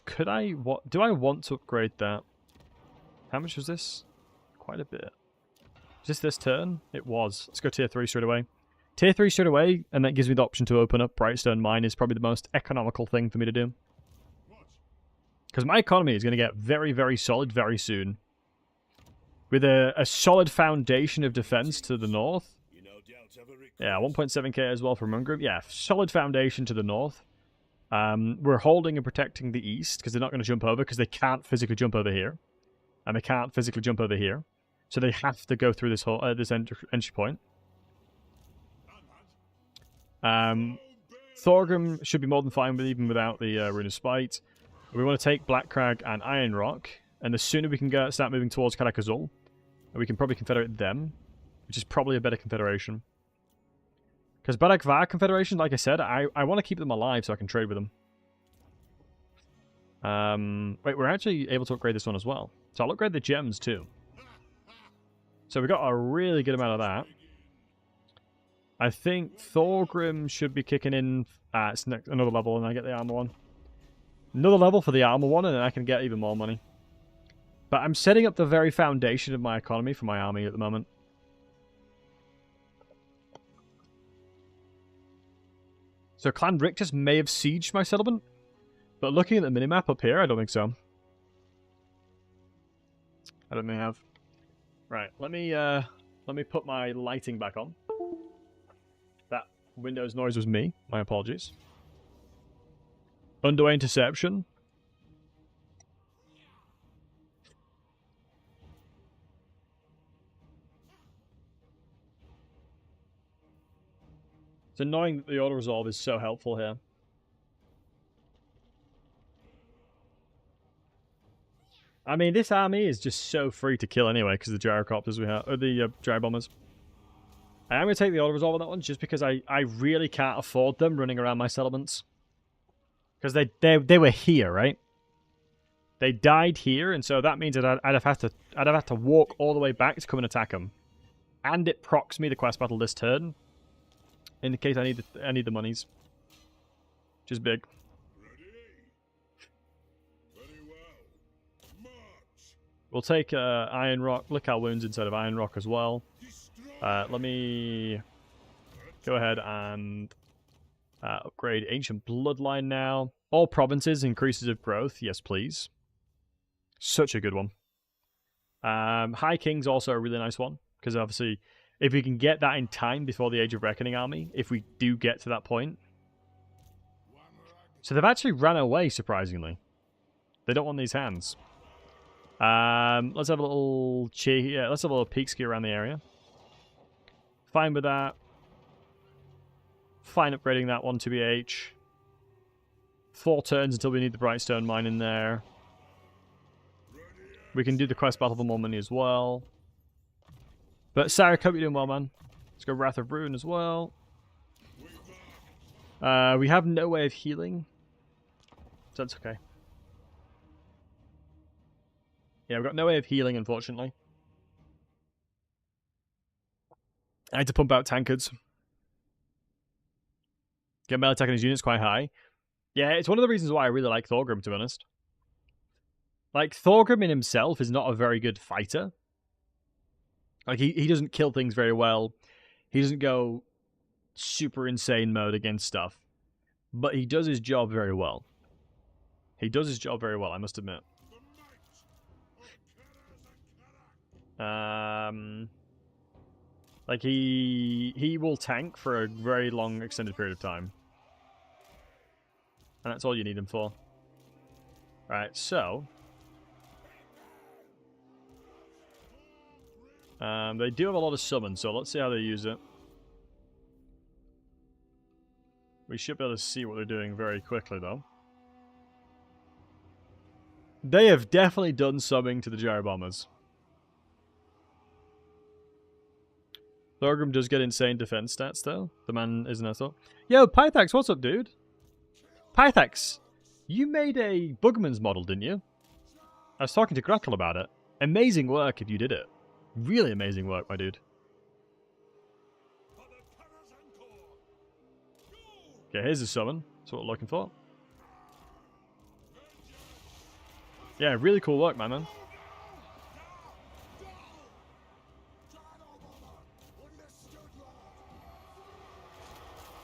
Could I... What do I want to upgrade that? How much was this? Quite a bit. Is this turn? It was. Let's go tier 3 straight away. Tier 3 straight away, and that gives me the option to open up Brightstone Mine is probably the most economical thing for me to do. Because my economy is going to get very, very solid very soon. With a solid foundation of defense to the north. Yeah, 1.7k as well from Ungroup. Yeah, solid foundation to the north. We're holding and protecting the east, because they're not going to jump over, because they can't physically jump over here. And they can't physically jump over here. So they have to go through this whole this entry point. Thorgrim should be more than fine with even without the Rune of Spite. We want to take Black Crag and Iron Rock, and the sooner we can start moving towards Karak Azul, we can probably confederate them, which is probably a better confederation. Because Barak Var Confederation, like I said, I want to keep them alive so I can trade with them. Wait, we're actually able to upgrade this one as well. So I'll upgrade the gems too. So we got a really good amount of that. I think Thorgrim should be kicking in it's another level and I get the armor one. Another level for the armor one and then I can get even more money. But I'm setting up the very foundation of my economy for my army at the moment. So Clan Rictus may have sieged my settlement. But looking at the minimap up here, I don't think so. I don't think I have. Right, let me put my lighting back on. That Windows noise was me. My apologies. Underway interception. It's annoying that the auto-resolve is so helpful here. I mean, this army is just so free to kill anyway, because the gyrocopters we have, or the dry bombers. I am going to take the auto-resolve on that one, just because I really can't afford them running around my settlements. Because they were here, right? They died here, and so that means that I'd have had to walk all the way back to come and attack them. And it procs me the quest battle this turn, in the case I need the monies, which is big. We'll take Iron Rock, lick our wounds instead of Iron Rock as well. Let me go ahead and upgrade Ancient Bloodline now. All provinces, increases of growth. Yes, please. Such a good one. High King's also a really nice one. Because obviously, if we can get that in time before the Age of Reckoning army, if we do get to that point. So they've actually ran away, surprisingly. They don't want these hands. Let's have a little let's have a little peek ski around the area. Fine with that. Fine upgrading that one to BH. 4 turns until we need the Brightstone Mine in there. We can do the quest battle for more money as well. But Sarah, hope you're doing well, man. Let's go Wrath of Ruin as well. We have no way of healing, so that's okay. Yeah, we've got no way of healing, unfortunately. I had to pump out tankards. Get melee attack on his units quite high. Yeah, it's one of the reasons why I really like Thorgrim, to be honest. Like, Thorgrim in himself is not a very good fighter. Like, he doesn't kill things very well. He doesn't go super insane mode against stuff. But he does his job very well. He does his job very well, I must admit. Like, he will tank for a very long, extended period of time. And that's all you need him for. Right, so... they do have a lot of summons, so let's see how they use it. We should be able to see what they're doing very quickly, though. They have definitely done summing to the gyro bombers. Thorgrim does get insane defense stats, though. The man isn't a thought. Yo, Pythax, what's up, dude? Pythax, you made a Bugman's model, didn't you? I was talking to Gretel about it. Amazing work if you did it. Really amazing work, my dude. Okay, here's the summon. That's what we're looking for. Yeah, really cool work, my man.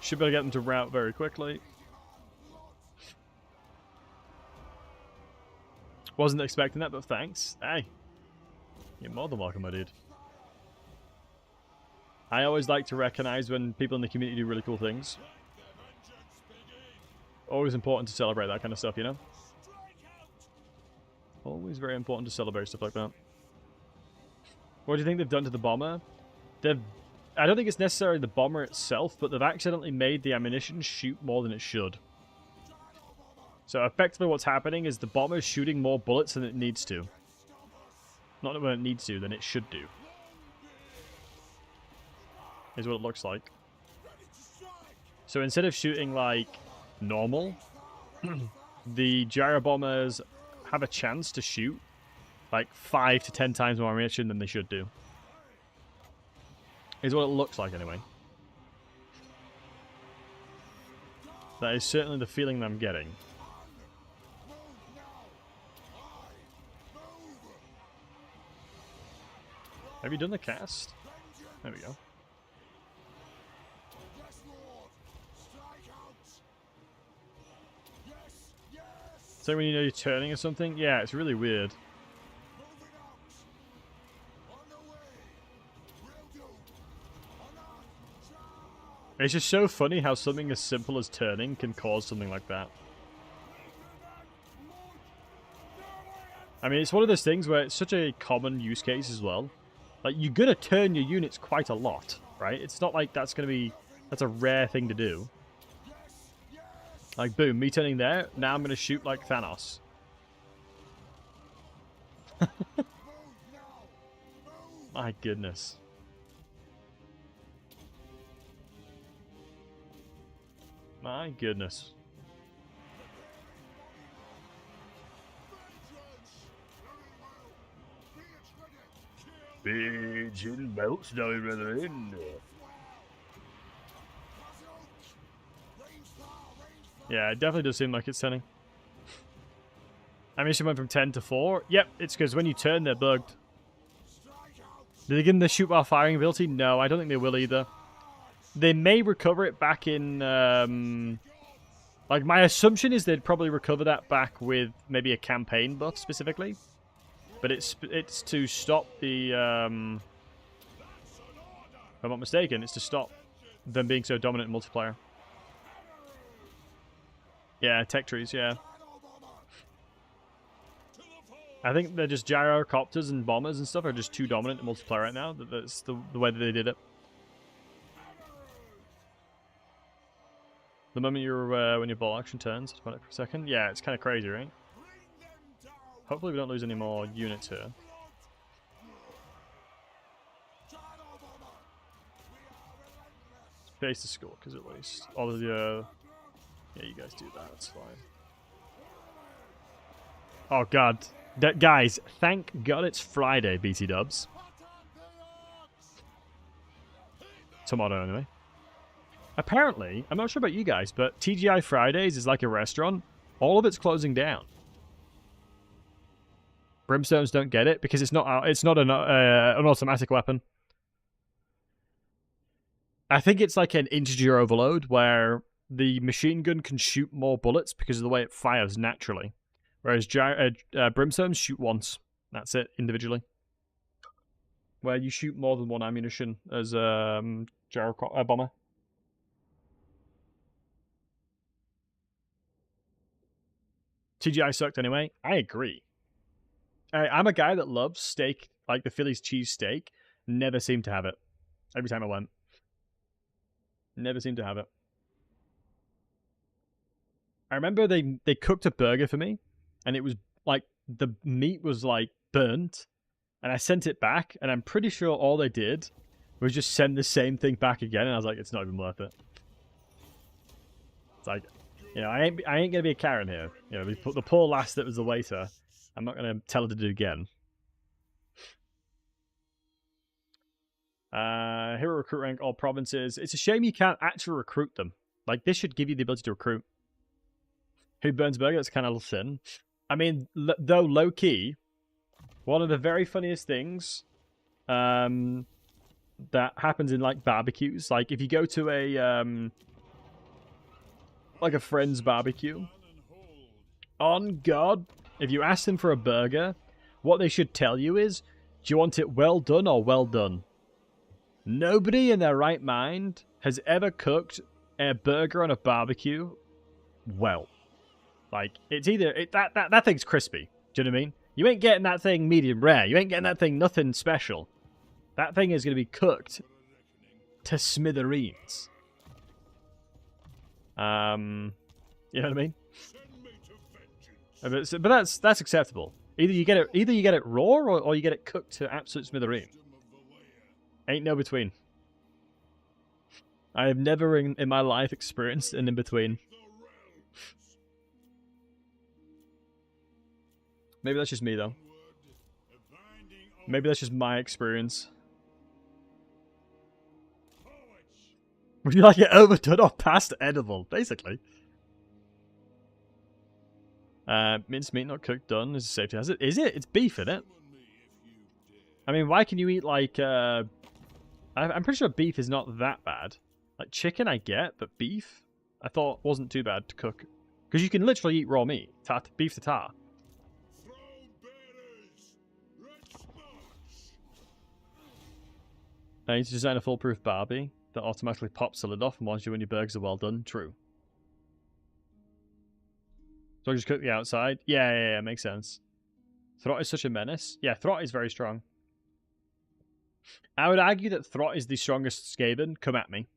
Should be able to get them to route very quickly. Wasn't expecting that, but thanks. Hey. You're more than welcome, my dude. I always like to recognize when people in the community do really cool things. Always important to celebrate that kind of stuff, you know? Always very important to celebrate stuff like that. What do you think they've done to the bomber? I don't think it's necessarily the bomber itself, but they've accidentally made the ammunition shoot more than it should. So effectively what's happening is the bomber's shooting more bullets than it needs to. Not when it needs to, than it should do. Is what it looks like. So instead of shooting like normal, the gyro bombers have a chance to shoot like 5 to 10 times more ammunition than they should do. Is what it looks like anyway. That is certainly the feeling that I'm getting. Have you done the cast? There we go. So when you know you're turning or something? Yeah, it's really weird. It's just so funny how something as simple as turning can cause something like that. I mean, it's one of those things where it's such a common use case as well. Like, you're going to turn your units quite a lot, right? It's not like that's going to be... That's a rare thing to do. Like, boom, me turning there. Now I'm going to shoot like Thanos. My goodness. My goodness. Pigeon belts down, brethren. Yeah, it definitely does seem like it's turning. Ammunition went from 10 to 4. Yep, it's because when you turn, they're bugged. Did they give them the shoot while firing ability? No, I don't think they will either. They may recover it back in... like, my assumption is they'd probably recover that back with maybe a campaign buff specifically. But it's to stop the... if I'm not mistaken, it's to stop them being so dominant in multiplayer. Yeah, tech trees, yeah. I think they're just gyrocopters and bombers and stuff are just too dominant in multiplayer right now. That's the way that they did it. The moment you're when your ball action turns, just run it for a second. Yeah, it's kind of crazy, right? Hopefully we don't lose any more units here. Face the score, because at least all of the yeah, you guys do that. It's fine. Oh god, guys! Thank God it's Friday, BT Dubs. Tomorrow, anyway. Apparently, I'm not sure about you guys, but TGI Fridays is like a restaurant. All of it's closing down. Brimstones don't get it because it's not an automatic weapon. I think it's like an integer overload where the machine gun can shoot more bullets because of the way it fires naturally, whereas brimstones shoot once. That's it individually. Where you shoot more than one ammunition as a bomber. TGI sucked anyway. I agree. I'm a guy that loves steak, like the Philly's cheese steak. Never seemed to have it. Every time I went. Never seemed to have it. I remember they cooked a burger for me, and it was like the meat was like burnt, and I sent it back, and I'm pretty sure all they did was just send the same thing back again, and I was like, it's not even worth it. It's like, you know, I ain't gonna be a Karen here. You know, the poor lass that was the waiter, I'm not gonna tell her to do it again. Hero recruit rank all provinces. It's a shame you can't actually recruit them. Like, this should give you the ability to recruit. Who burns burger? That's kind of thin. I mean, though low key, one of the very funniest things that happens in like barbecues, like if you go to a like a friend's barbecue, on God, if you ask them for a burger, what they should tell you is, do you want it well done or well done? Nobody in their right mind has ever cooked a burger on a barbecue well. Like, it's either that thing's crispy. Do you know what I mean? You ain't getting that thing medium rare. You ain't getting that thing nothing special. That thing is going to be cooked to smithereens. You know what I mean? But that's acceptable. Either you get it raw or you get it cooked to absolute smithereen. Ain't no between. I have never in my life experienced an in-between. Maybe that's just me, though. Maybe that's just my experience. Would you like it overdone or past edible? Basically. Minced meat not cooked done is a safety hazard. Is it? It's beef, isn't it? I mean, why can you eat like... I'm pretty sure beef is not that bad. Like chicken I get, but beef I thought wasn't too bad to cook. Because you can literally eat raw meat. Beef tartare. I need to design a foolproof Barbie that automatically pops the lid off and warns you when your burgers are well done. True. So I just cook the outside? Yeah, makes sense. Throt is such a menace. Yeah, Throt is very strong. I would argue that Throt is the strongest Skaven. Come at me.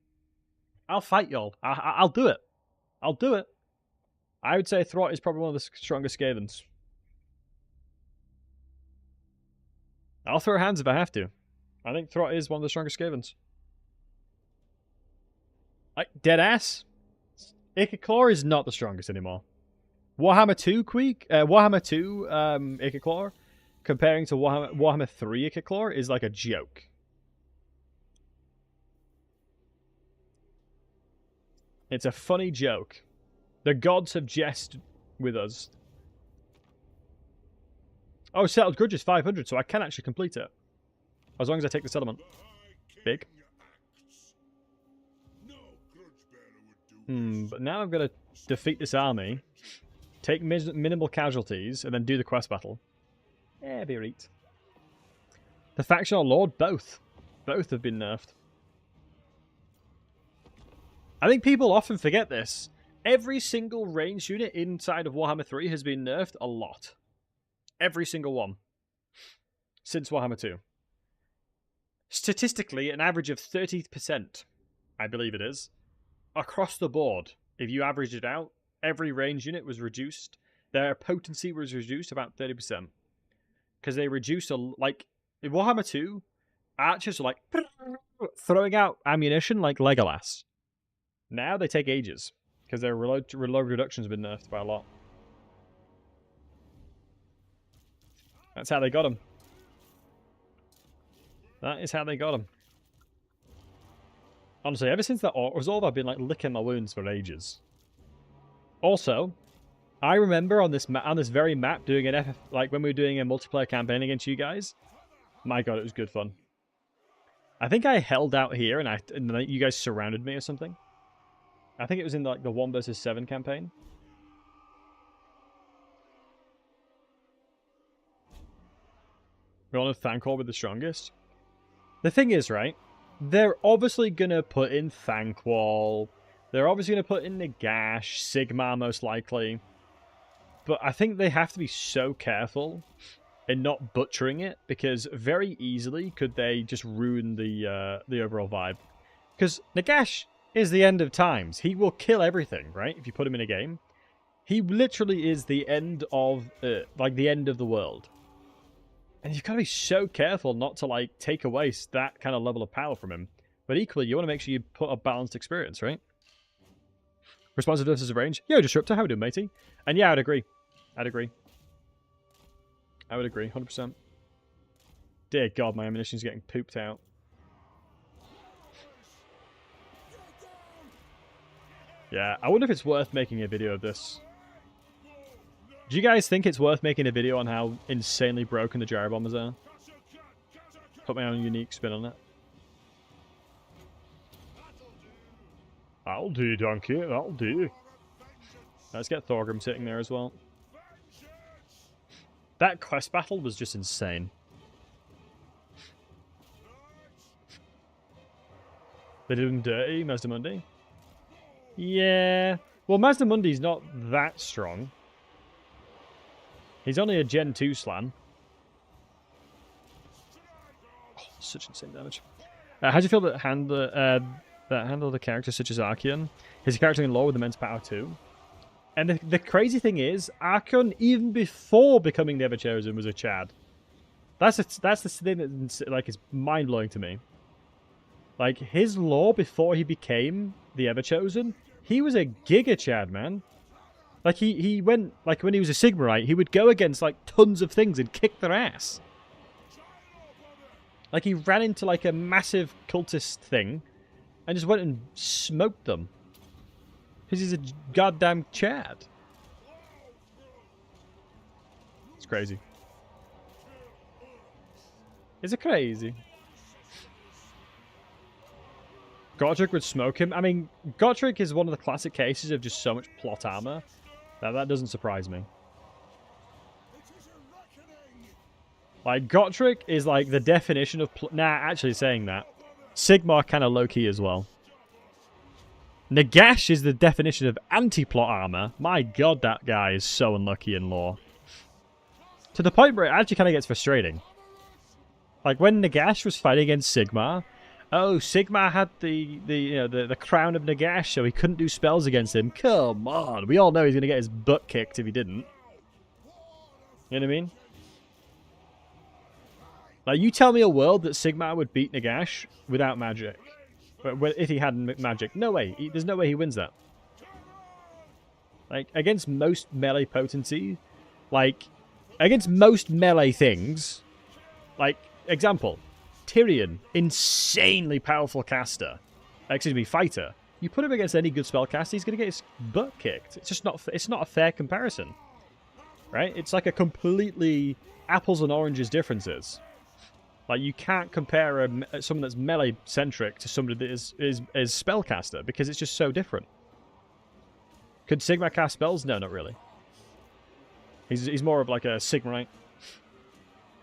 I'll fight y'all. I'll do it. I'll do it. I would say Throt is probably one of the strongest Skavens. I'll throw hands if I have to. I think Throt is one of the strongest Skavens. Like, deadass. Ikiclaw is not the strongest anymore. Warhammer 2 Warhammer 2 Ikiclaw comparing to Warhammer 3 Ikiclaw is like a joke. It's a funny joke. The gods have jested with us. Oh, Settled Grudge is 500, so I can actually complete it. As long as I take the settlement. Big. But now I've got to defeat this army, take minimal casualties, and then do the quest battle. Yeah, be right. The Factional Lord, both. Both have been nerfed. I think people often forget this. Every single ranged unit inside of Warhammer 3 has been nerfed a lot. Every single one. Since Warhammer 2. Statistically, an average of 30%, I believe it is, across the board. If you average it out, every range unit was reduced. Their potency was reduced about 30%. Because they reduced, like, in Warhammer 2, archers are like, throwing out ammunition like Legolas. Now they take ages, because their reload reduction has been nerfed by a lot. That's how they got them. That is how they got them. Honestly, ever since that Orc Resolve, I've been like licking my wounds for ages. Also, I remember on this very map doing an like when we were doing a multiplayer campaign against you guys. My god, it was good fun. I think I held out here and then you guys surrounded me or something. I think it was in like the 1 versus 7 campaign. We're on a Thankor with the strongest. The thing is, right? They're obviously gonna put in Thankwall. They're obviously gonna put in Nagash, Sigmar most likely. But I think they have to be so careful in not butchering it, because very easily could they just ruin the overall vibe. Because Nagash is the end of times. He will kill everything, right? If you put him in a game, he literally is the end of like the end of the world. And you've got to be so careful not to like take away that kind of level of power from him. But equally, you want to make sure you put a balanced experience, right? Responsive versus range. Yo, Disruptor, how we doing, matey? And yeah, I'd agree. I'd agree. I would agree, 100%. Dear God, my ammunition's getting pooped out. Yeah, I wonder if it's worth making a video of this. Do you guys think it's worth making a video on how insanely broken the gyro bombers are? Put my own unique spin on it. That'll do, donkey. That'll do. Let's get Thorgrim sitting there as well. That quest battle was just insane. They did him dirty, Mazdamundi. Yeah. Well, Mazdamundi's not that strong. He's only a Gen 2 slan. Oh, such insane damage. How do you feel that handle the characters such as Archeon? His character in lore with immense power too. And the crazy thing is, Archeon, even before becoming the Everchosen, was a Chad. That's the thing that like is mind blowing to me. Like his lore before he became the Everchosen, he was a Giga Chad, man. Like he went like when he was a Sigmarite, he would go against like tons of things and kick their ass. Like he ran into like a massive cultist thing and just went and smoked them. Because he's a goddamn Chad. It's crazy. Is it crazy? Gotrek would smoke him. I mean, Gotrek is one of the classic cases of just so much plot armor. That doesn't surprise me. Like, Gotrek is like the definition of... Nah, actually saying that. Sigmar kind of low-key as well. Nagash is the definition of anti-plot armor. My god, that guy is so unlucky in lore. To the point where it actually kind of gets frustrating. Like, when Nagash was fighting against Sigmar... Oh, Sigmar had the crown of Nagash, so he couldn't do spells against him. Come on. We all know he's going to get his butt kicked if he didn't. You know what I mean? Like, you tell me a world that Sigmar would beat Nagash without magic. If he had magic. No way. There's no way he wins that. Like, against most melee potency, like, against most melee things, like, example, Tyrion, insanely powerful caster, fighter. You put him against any good spellcaster, he's going to get his butt kicked. It's just not, it's not a fair comparison. Right? It's like a completely apples and oranges differences. Like, you can't compare someone that's melee-centric to somebody that is spellcaster, because it's just so different. Could Sigmar cast spells? No, not really. He's more of like a Sigmarite.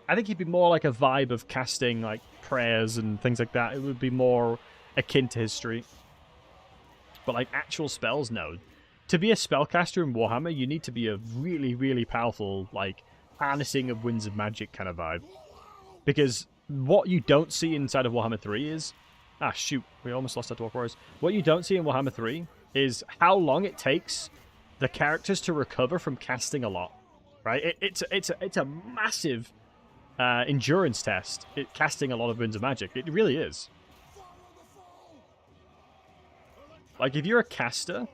I think he'd be more like a vibe of casting like prayers and things like that. It would be more akin to his street. But like actual spells, no. To be a spellcaster in Warhammer, you need to be a really, really powerful, like, harnessing of winds of magic kind of vibe. Because what you don't see inside of Warhammer 3 is... Ah, shoot. We almost lost our Dwarf Warriors. What you don't see in Warhammer 3 is how long it takes the characters to recover from casting a lot. Right? It's a massive endurance test. Casting a lot of winds of magic. It really is. Like, if you're a caster,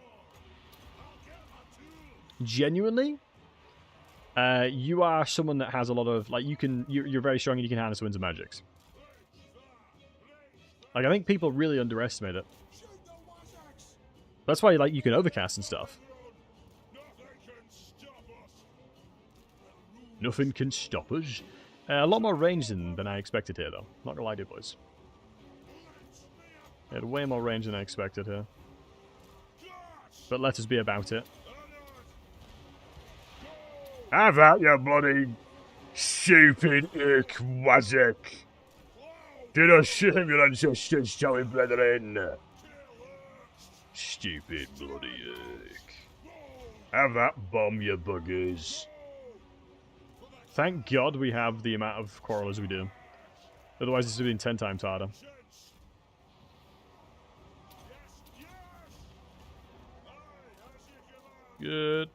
genuinely, you are someone that has a lot of, like, you're very strong and you can harness winds of magics. Like, I think people really underestimate it. That's why, like, you can overcast and stuff. Nothing can stop us. A lot more range than I expected here, though. Not gonna lie to you, boys. It had way more range than I expected here. But let us be about it. Have at you, bloody stupid Wazek. Do not shame your ancestors, shall we, brethren? Stupid bloody Have that bomb, you buggers. Thank God we have the amount of coral as we do. Otherwise, this would have been 10 times harder. Good.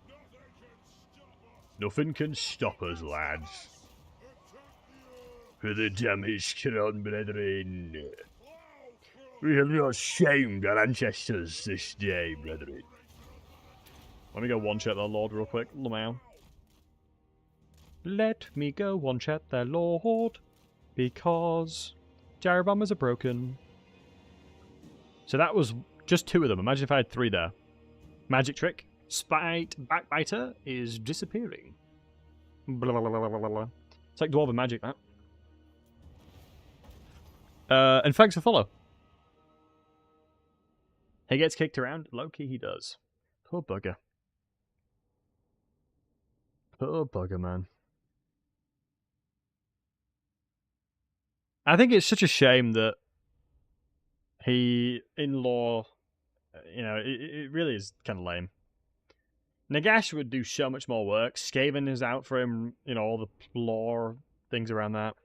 Nothing can stop us, lads. For the damage crown, brethren. We have not shamed our ancestors this day, brethren. Let me go one-shot their lord real quick. Lamau. Let me go one-shot their lord. Because gyrobombers are broken. So that was just 2 of them. Imagine if I had 3 there. Magic trick. Spite Backbiter is disappearing. Blah, blah, blah, blah, blah, blah. It's like Dwarven magic, that. And thanks for follow. He gets kicked around. Low-key, he does. Poor bugger. Poor bugger, man. I think it's such a shame that he, in lore, you know, it really is kind of lame. Nagash would do so much more work. Skaven is out for him, you know, all the lore things around that.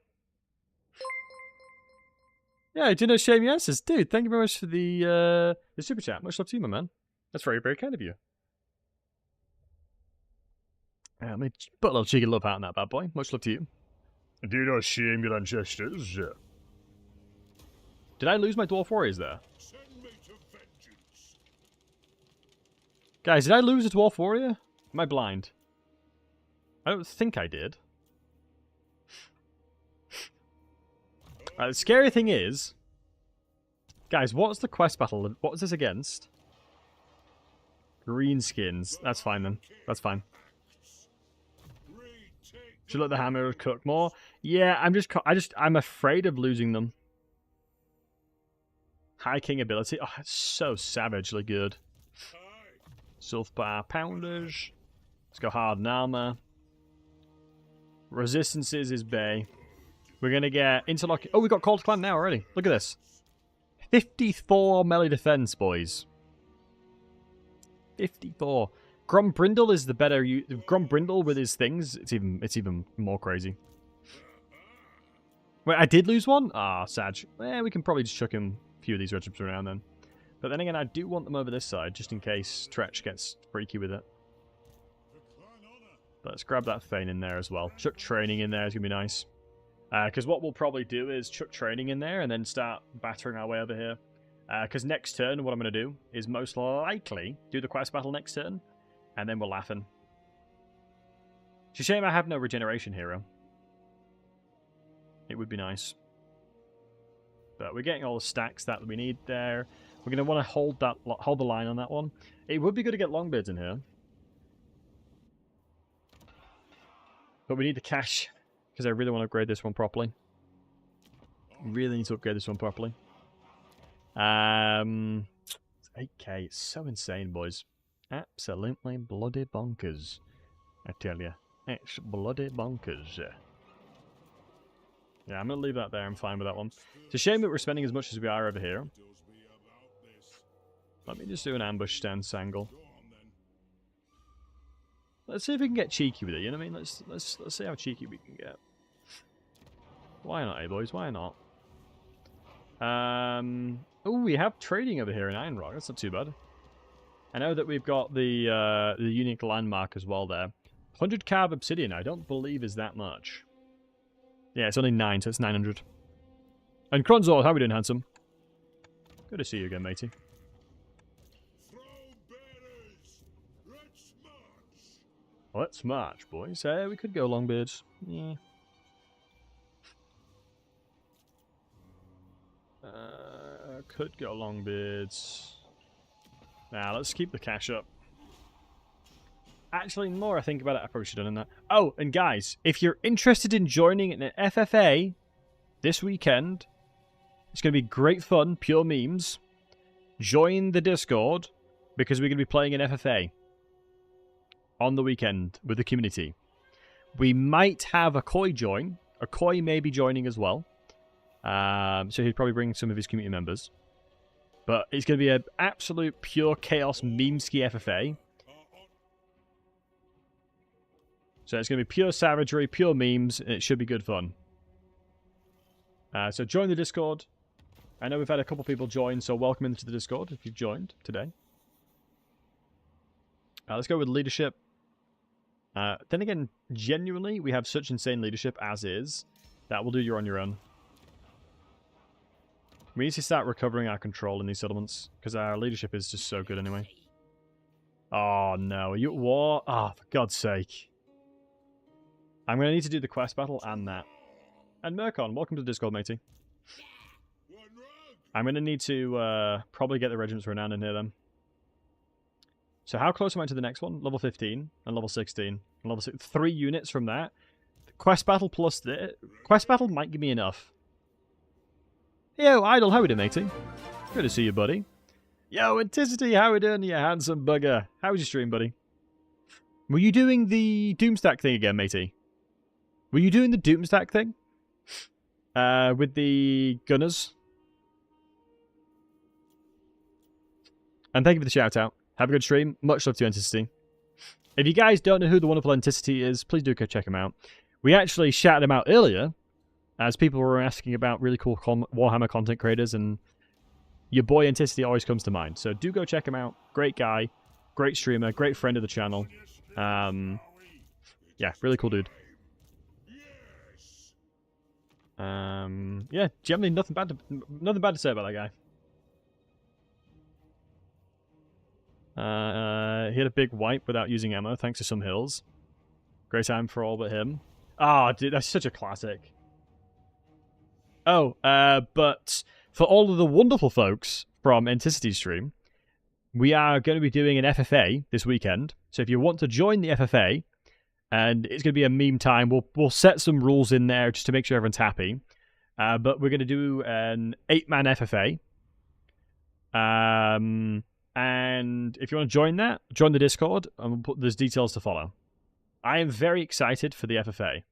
Yeah, do not shame yes. Dude, thank you very much for the super chat. Much love to you, my man. That's very, very kind of you. Let me put a little cheeky love out on that bad boy. Much love to you. Do not shame your ancestors. Did I lose my dwarf warriors there? Guys, did I lose a dwarf warrior? Am I blind? I don't think I did. The scary thing is... Guys, what's the quest battle? What is this against? Greenskins. That's fine then. That's fine. Should let the hammer cook more. Yeah, I'm afraid of losing them. High King ability. Oh, it's so savagely good. Sulfur pounders. Let's go hard and armor. Resistances is bay. We're gonna get interlock. Oh, we got Call to Clan now already. Look at this. 54 melee defense, boys. 54. Grombrindle is the better. Grombrindle with his things. It's even more crazy. Wait, I did lose one. Ah, Sag. We can probably just chuck him a few of these regiments around then. But then again, I do want them over this side, just in case Tretch gets freaky with it. But let's grab that Thane in there as well. Chuck training in there is going to be nice. Because what we'll probably do is chuck training in there and then start battering our way over here. Because next turn, what I'm going to do is most likely do the quest battle next turn. And then we're laughing. It's a shame I have no regeneration hero. It would be nice. But we're getting all the stacks that we need there. We're going to want to hold the line on that one. It would be good to get longbeards in here. But we need the cash. Because I really want to upgrade this one properly. Really need to upgrade this one properly. It's 8k. It's so insane, boys. Absolutely bloody bonkers. I tell you. It's bloody bonkers. Yeah, I'm going to leave that there. I'm fine with that one. It's a shame that we're spending as much as we are over here. Let me just do an ambush stance angle. Let's see if we can get cheeky with it, you know what I mean? Let's see how cheeky we can get. Why not, eh, boys? Why not? Oh, we have trading over here in Iron Rock. That's not too bad. I know that we've got the unique landmark as well there. 100 carb obsidian, I don't believe is that much. Yeah, it's only 9, so it's 900. And Kronzor, how are we doing, handsome? Good to see you again, matey. Let's march, boys. We could go longbeards. Yeah. Could go Longbeards. Nah, let's keep the cash up. Actually, the more I think about it, I probably should have done that. Oh, and guys, if you're interested in joining an FFA this weekend, it's going to be great fun, pure memes. Join the Discord, because we're going to be playing an FFA on the weekend with the community. We might have a Koi join. A Koi may be joining as well. So he'd probably bring some of his community members. But it's going to be an absolute pure chaos meme-ski FFA. So it's going to be pure savagery, pure memes, and it should be good fun. So join the Discord. I know we've had a couple people join, so welcome into the Discord if you've joined today. Let's go with leadership. Then again, genuinely, we have such insane leadership as is that will do you on your own. We need to start recovering our control in these settlements because our leadership is just so good anyway. Oh no, are you at war? Oh, for God's sake. I'm going to need to do the quest battle and that. And Mercon, welcome to the Discord, matey. I'm going to need to probably get the regiments renowned in here then. So how close am I to the next one? Level 15 and level 16. And level 6, 3 units from that. The quest battle plus the... Quest battle might give me enough. Yo, Idle, how we doing, matey? Good to see you, buddy. Yo, Anticity, how we doing, you handsome bugger? How was your stream, buddy? Were you doing the Doomstack thing again, matey? Were you doing the Doomstack thing? With the gunners? And thank you for the shout out. Have a good stream. Much love to Anticity. If you guys don't know who the wonderful Anticity is, please do go check him out. We actually shouted him out earlier, as people were asking about really cool Warhammer content creators, and your boy Anticity always comes to mind. So do go check him out. Great guy, great streamer, great friend of the channel. Yeah, really cool dude. Yeah, generally nothing bad to say about that guy. He had a big wipe without using ammo, thanks to some hills. Great time for all but him. Ah, dude, that's such a classic. Oh, but for all of the wonderful folks from Anticity stream, we are going to be doing an FFA this weekend. So if you want to join the FFA, and it's going to be a meme time, we'll set some rules in there just to make sure everyone's happy. But we're going to do an 8-man FFA. And if you want to join that, join the Discord, and there's details to follow. I am very excited for the FFA.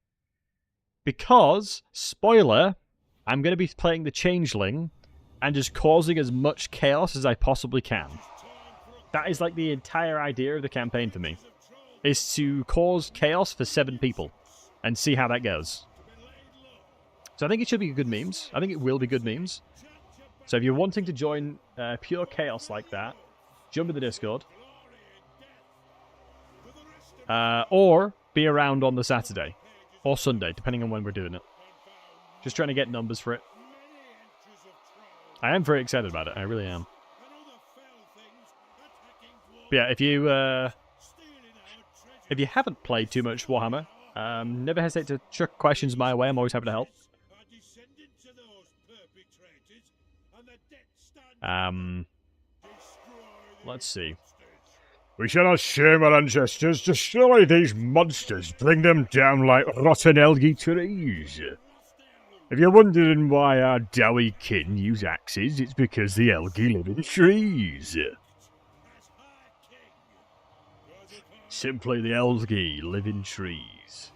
Because, spoiler, I'm going to be playing the Changeling and just causing as much chaos as I possibly can. That is like the entire idea of the campaign for me. Is to cause chaos for 7 people and see how that goes. So I think it should be good memes. I think it will be good memes. So if you're wanting to join pure chaos like that, jump in the Discord. Or be around on the Saturday. Or Sunday, depending on when we're doing it. Just trying to get numbers for it. I am very excited about it. I really am. But yeah, if you haven't played too much Warhammer, never hesitate to chuck questions my way. I'm always happy to help. Let's see. We shall not shame our ancestors. Destroy these monsters. Bring them down like rotten algae trees. If you're wondering why our doughy kin use axes, it's because the algae live in trees. Simply the algae live in trees.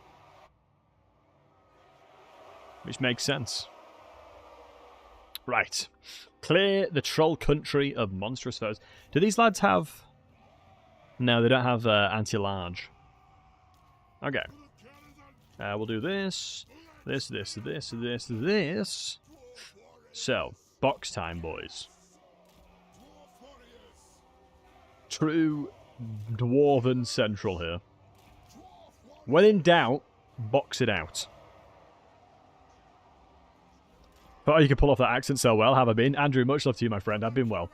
Which makes sense. Right. Clear the troll country of monstrous foes. Do these lads have... No, they don't have anti-large. Okay. We'll do this. This. So, box time, boys. True Dwarven Central here. When in doubt, box it out. Thought you could pull off that accent so well, have I been? Andrew, much love to you, my friend. I've been well.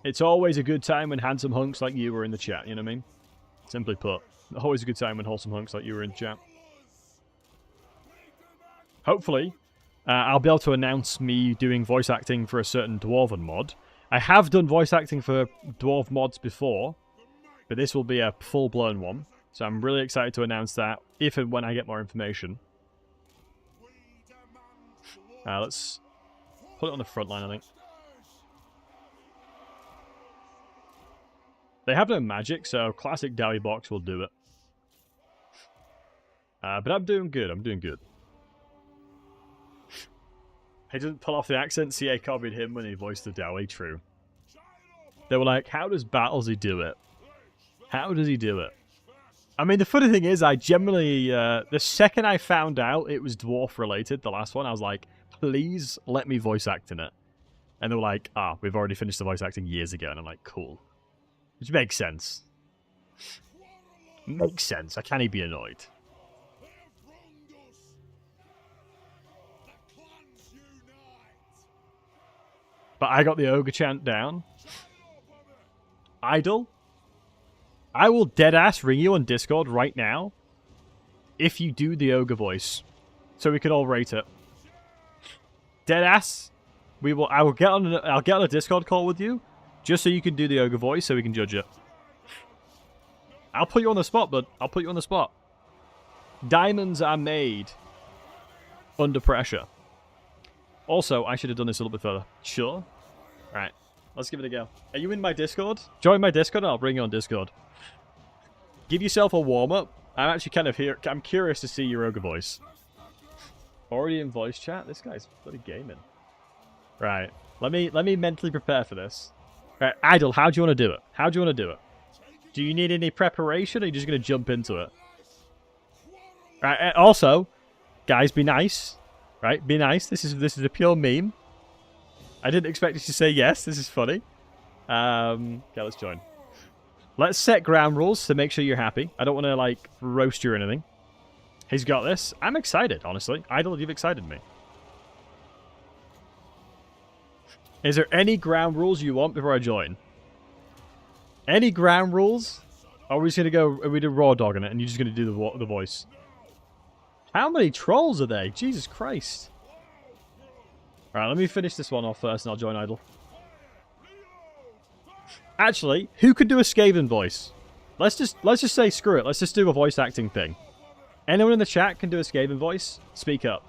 It's always a good time when handsome hunks like you were in the chat, you know what I mean? Simply put. Always a good time when wholesome hunks like you were in the chat. Hopefully, I'll be able to announce me doing voice acting for a certain Dwarven mod. I have done voice acting for Dwarf mods before, but this will be a full-blown one. So I'm really excited to announce that if and when I get more information. Let's put it on the front line, I think. They have no magic, so classic Dowie box will do it. But I'm doing good, I'm doing good. He didn't pull off the accent, CA copied him when he voiced the Dowie, true. They were like, how does Battlesey do it? How does he do it? I mean, the funny thing is, I generally, the second I found out it was Dwarf related, the last one, I was like, please let me voice act in it. And they were like, we've already finished the voice acting years ago. And I'm like, cool. Which makes sense. Makes sense. I can't be annoyed. But I got the ogre chant down. Idle. I will deadass ring you on Discord right now if you do the ogre voice, so we can all rate it. Deadass. I'll get on a Discord call with you, just so you can do the ogre voice, so we can judge it. I'll put you on the spot, bud. I'll put you on the spot. Diamonds are made under pressure. Also, I should have done this a little bit further. Sure. Alright, let's give it a go. Are you in my Discord? Join my Discord and I'll bring you on Discord. Give yourself a warm-up. I'm actually kind of here. I'm curious to see your ogre voice. Already in voice chat? This guy's bloody gaming. Right. Let me mentally prepare for this. Right, Idle, how do you want to do it? How do you want to do it? Do you need any preparation, or are you just going to jump into it? Right, also, guys, be nice. Right, be nice. This is a pure meme. I didn't expect you to say yes. This is funny. Okay, let's join. Let's set ground rules to make sure you're happy. I don't want to, like, roast you or anything. He's got this. I'm excited, honestly. Idle, you've excited me. Is there any ground rules you want before I join? Any ground rules? Or are we just going to go... Are we do raw dogging it and you're just going to do the voice? How many trolls are there? Jesus Christ. Alright, let me finish this one off first and I'll join Idle. Actually, who could do a Skaven voice? Let's just say screw it. Let's just do a voice acting thing. Anyone in the chat can do a Skaven voice? Speak up.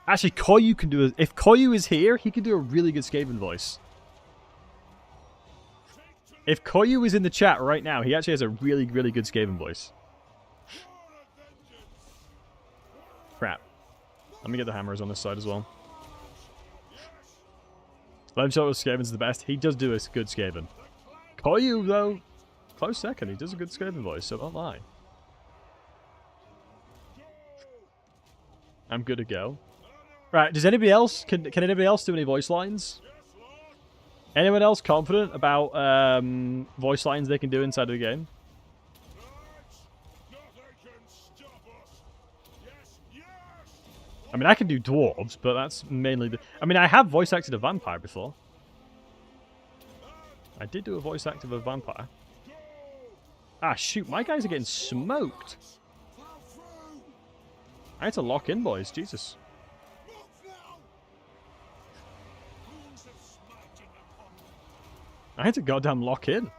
Actually, Koyu can do if Koyu is here, he can do a really good Skaven voice. If Koyu is in the chat right now, he actually has a really, really good Skaven voice. Crap. Let me get the hammers on this side as well. Let him show us Skaven's the best. He does do a good Skaven. Koyu, though, close second. He does a good Skaven voice, so don't lie. I'm good to go. Right, does anybody else... Can anybody else do any voice lines? Anyone else confident about voice lines they can do inside of the game? I mean, I can do dwarves, but that's mainly the... I mean, I have voice acted a vampire before. I did do a voice act of a vampire. Ah, shoot, my guys are getting smoked. I had to lock in, boys. Jesus. I had to goddamn lock in.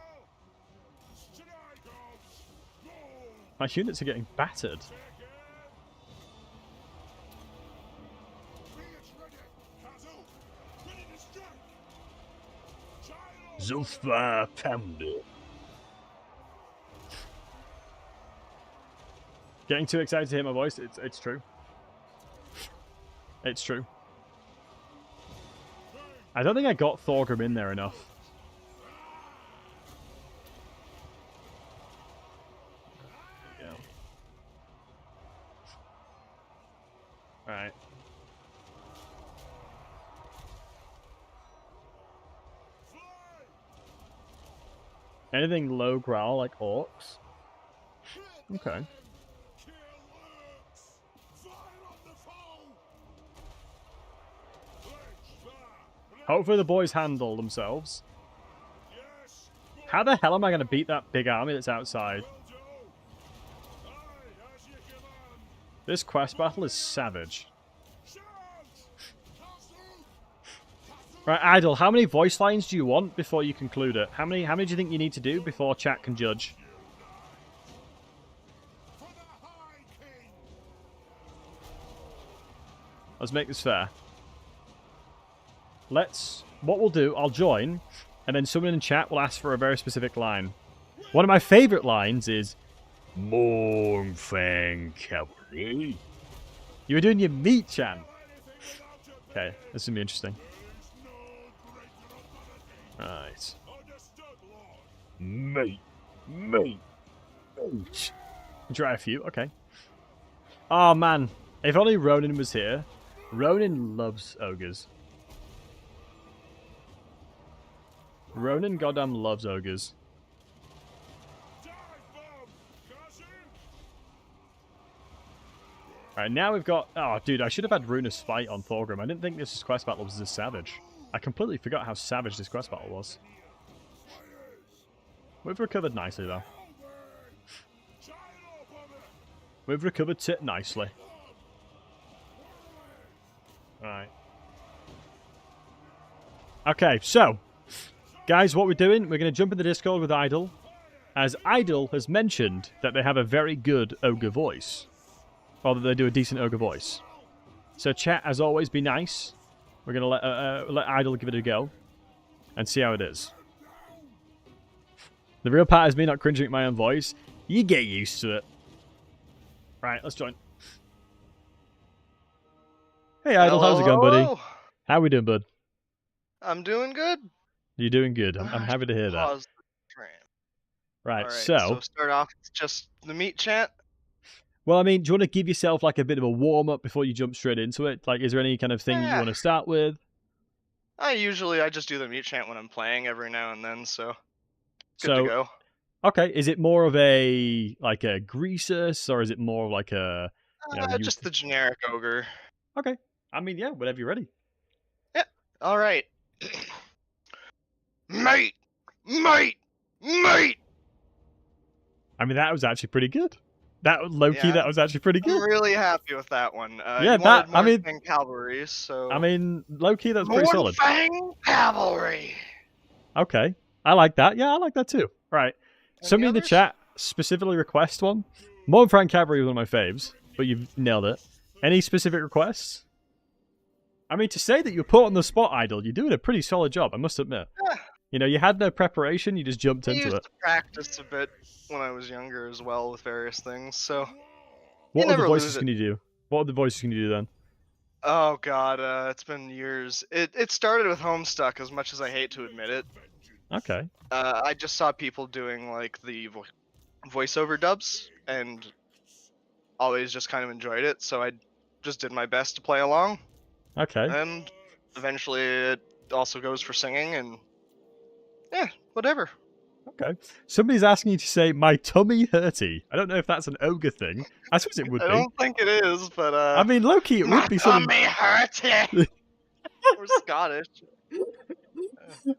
My units are getting battered. Zulfa Pounder. Getting too excited to hear my voice. It's true. It's true. I don't think I got Thorgrim in there enough. Yeah. Alright. Anything low growl like orcs? Okay. Hopefully the boys handle themselves. How the hell am I going to beat that big army that's outside? This quest battle is savage. Right, Idle, how many voice lines do you want before you conclude it? How many do you think you need to do before chat can judge? Let's make this fair. What we'll do, I'll join, and then someone in chat will ask for a very specific line. One of my favourite lines is, Mournfang Cavalry. You were doing your meat, Chan. Okay, this is going to be interesting. Right. Mate. Try a few, okay. Oh, man. If only Ronan was here. Ronan loves ogres. Ronan goddamn loves ogres. Alright, now we've got... Oh, dude, I should have had Runa's Fight on Thorgrim. I didn't think this quest battle was this savage. I completely forgot how savage this quest battle was. We've recovered nicely, though. We've recovered it nicely. Alright. Okay, so... Guys, what we're doing, we're going to jump in the Discord with Idle. As Idle has mentioned that they have a very good ogre voice. Or that they do a decent ogre voice. So chat, as always, be nice. We're going to let Idle give it a go. And see how it is. The real part is me not cringing at my own voice. You get used to it. Right, let's join. Hey Idle, how's it going, buddy? How we doing, bud? I'm doing good. You're doing good. I'm happy to hear that. Pause the train. Right, All so start off with just the meat chant. Well, I mean, do you want to give yourself like a bit of a warm-up before you jump straight into it? Like, is there any kind of thing you want to start with? I just do the meat chant when I'm playing every now and then, so good to go. Okay, is it more of a like a Greasus, or is it more like a just the generic ogre? Okay, I mean, yeah, whenever you're ready. Yeah. All right. Mate. I mean, that was actually pretty good. That low-key, that was actually pretty good. I'm really happy with that one. Mournfang Cavalry, so... I mean, low-key, that's pretty solid. Mournfang Cavalry! Okay, I like that. Yeah, I like that too. Right. Somebody in the chat specifically request one. Mournfang Cavalry was one of my faves, but you've nailed it. Any specific requests? I mean, to say that you're put on the spot, Idle, you're doing a pretty solid job, I must admit. Yeah. You know, you had no preparation, you just jumped into it. I used to practice a bit when I was younger as well with various things, so... What other voices can you do? What other voices can you do then? Oh god, it's been years. It started with Homestuck, as much as I hate to admit it. Okay. I just saw people doing, like, the voiceover dubs, and always just kind of enjoyed it, so I just did my best to play along. Okay. And eventually it also goes for singing, and yeah, whatever. Okay. Somebody's asking you to say, my tummy hurty. I don't know if that's an ogre thing. I suppose it would be. I don't think it is, but I mean, low-key, it would be something... My tummy hurty! We're Scottish.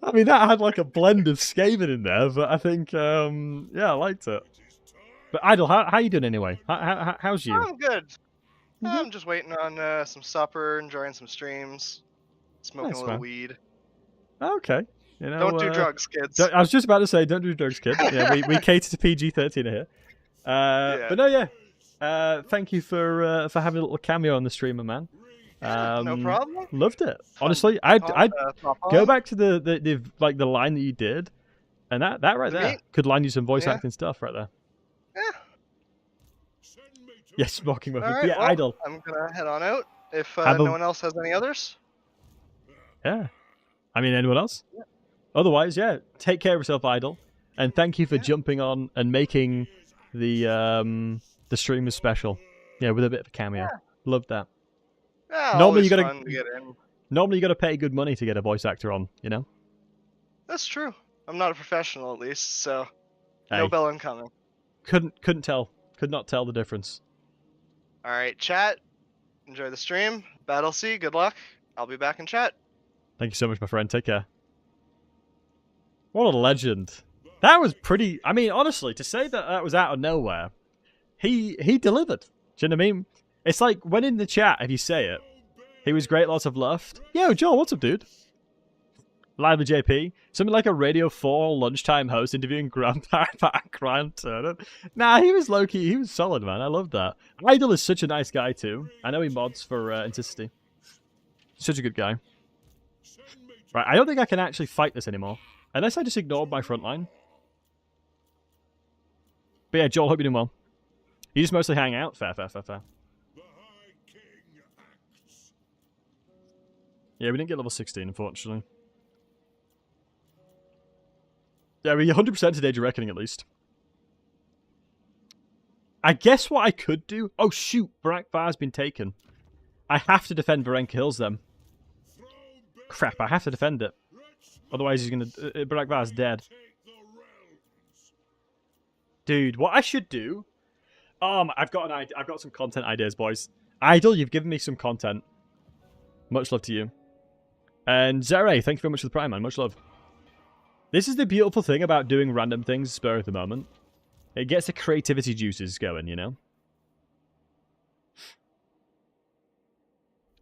I mean, that had like a blend of Skaven in there, but I think, yeah, I liked it. But Idle, how you doing anyway? How's you? I'm good. I'm just waiting on some supper, enjoying some streams, smoking a little weed. Okay. You know, don't do drugs, kids. I was just about to say, don't do drugs, kid. Yeah, we cater to PG-13 here. But no, yeah. Thank you for having a little cameo on the streamer, man. No problem. Loved it. Honestly, I'd go back to the line that you did, and that right there could line you some voice acting stuff right there. Yeah. Yes, mocking muffin. Right, Yeah, well, Idle. I'm gonna head on out. If no one else has any others. Yeah. I mean, anyone else? Yeah. Otherwise, yeah. Take care of yourself, Idle, and thank you for jumping on and making the stream special. Yeah, with a bit of a cameo. Yeah. Loved that. Yeah, normally you gotta pay good money to get a voice actor on, you know? That's true. I'm not a professional at least, so no bell incoming. Could not tell the difference. Alright, chat. Enjoy the stream. Battlesey, good luck. I'll be back in chat. Thank you so much, my friend. Take care. What a legend. That was pretty... I mean, honestly, to say that was out of nowhere, he delivered. Do you know what I mean? It's like when in the chat, if you say it, he was great, lots of love. Yo, Joel, what's up, dude? Lively JP. Something like a Radio 4 lunchtime host interviewing Grandpa Grant Turner. Nah, he was low-key. He was solid, man. I love that. Idol is such a nice guy, too. I know he mods for Intisity. Such a good guy. Right, I don't think I can actually fight this anymore. Unless I just ignored my front line. But yeah, Joel, hope you're doing well. You just mostly hang out? Fair. Yeah, we didn't get level 16, unfortunately. Yeah, we 100% today, do reckoning at least. I guess what I could do... Oh, shoot. Barak Var's been taken. I have to defend Varenka Hills, then. Crap, I have to defend it. Otherwise, he's going to... Barak Var's dead. Dude, what I should do... I've got an idea. I've got some content ideas, boys. Idol, you've given me some content. Much love to you. And Zere, thank you very much for the Prime, man. Much love. This is the beautiful thing about doing random things spur of the moment. It gets the creativity juices going, you know?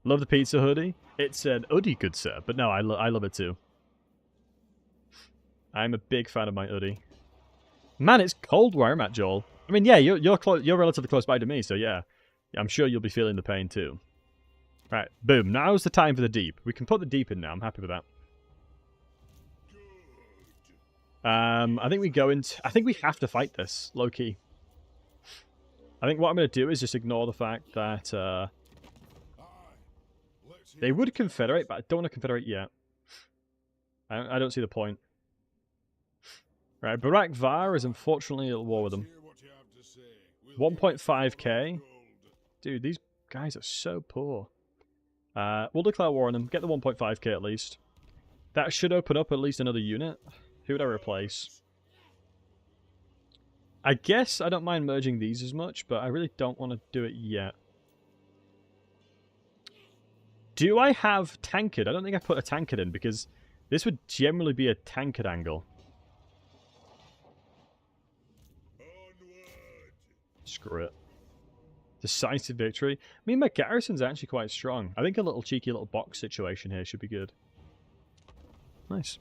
Love the pizza hoodie. It's an hoodie, good sir. But no, I love it too. I'm a big fan of my hoodie. Man, it's cold where I'm at, Joel. I mean, yeah, you're relatively close by to me, so yeah. I'm sure you'll be feeling the pain too. Right, boom. Now's the time for the deep. We can put the deep in now. I'm happy with that. I think we go into... I think we have to fight this, low-key. I think what I'm going to do is just ignore the fact that they would confederate, but I don't want to confederate yet. I don't see the point. Right, Barak Var is unfortunately at war with them. 1.5k. Dude, these guys are so poor. We'll declare war on them. Get the 1.5k at least. That should open up at least another unit. Who would I replace? I guess I don't mind merging these as much, but I really don't want to do it yet. Do I have tankard? I don't think I put a tankard in because this would generally be a tankard angle. Screw it. Decisive victory. I mean, my garrison's actually quite strong. I think a little cheeky little box situation here should be good. Nice.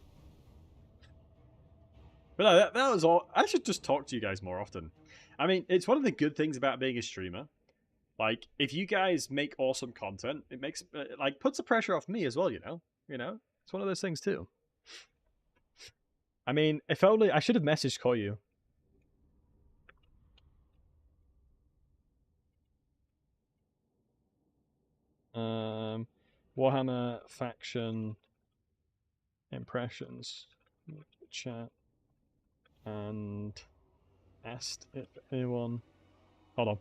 But no, that was all. I should just talk to you guys more often. I mean, it's one of the good things about being a streamer. Like, if you guys make awesome content, it makes, like, puts the pressure off me as well, you know? You know? It's one of those things, too. I mean, if only... I should have messaged Koyu. Warhammer faction impressions. Chat. And asked if anyone... Hold on.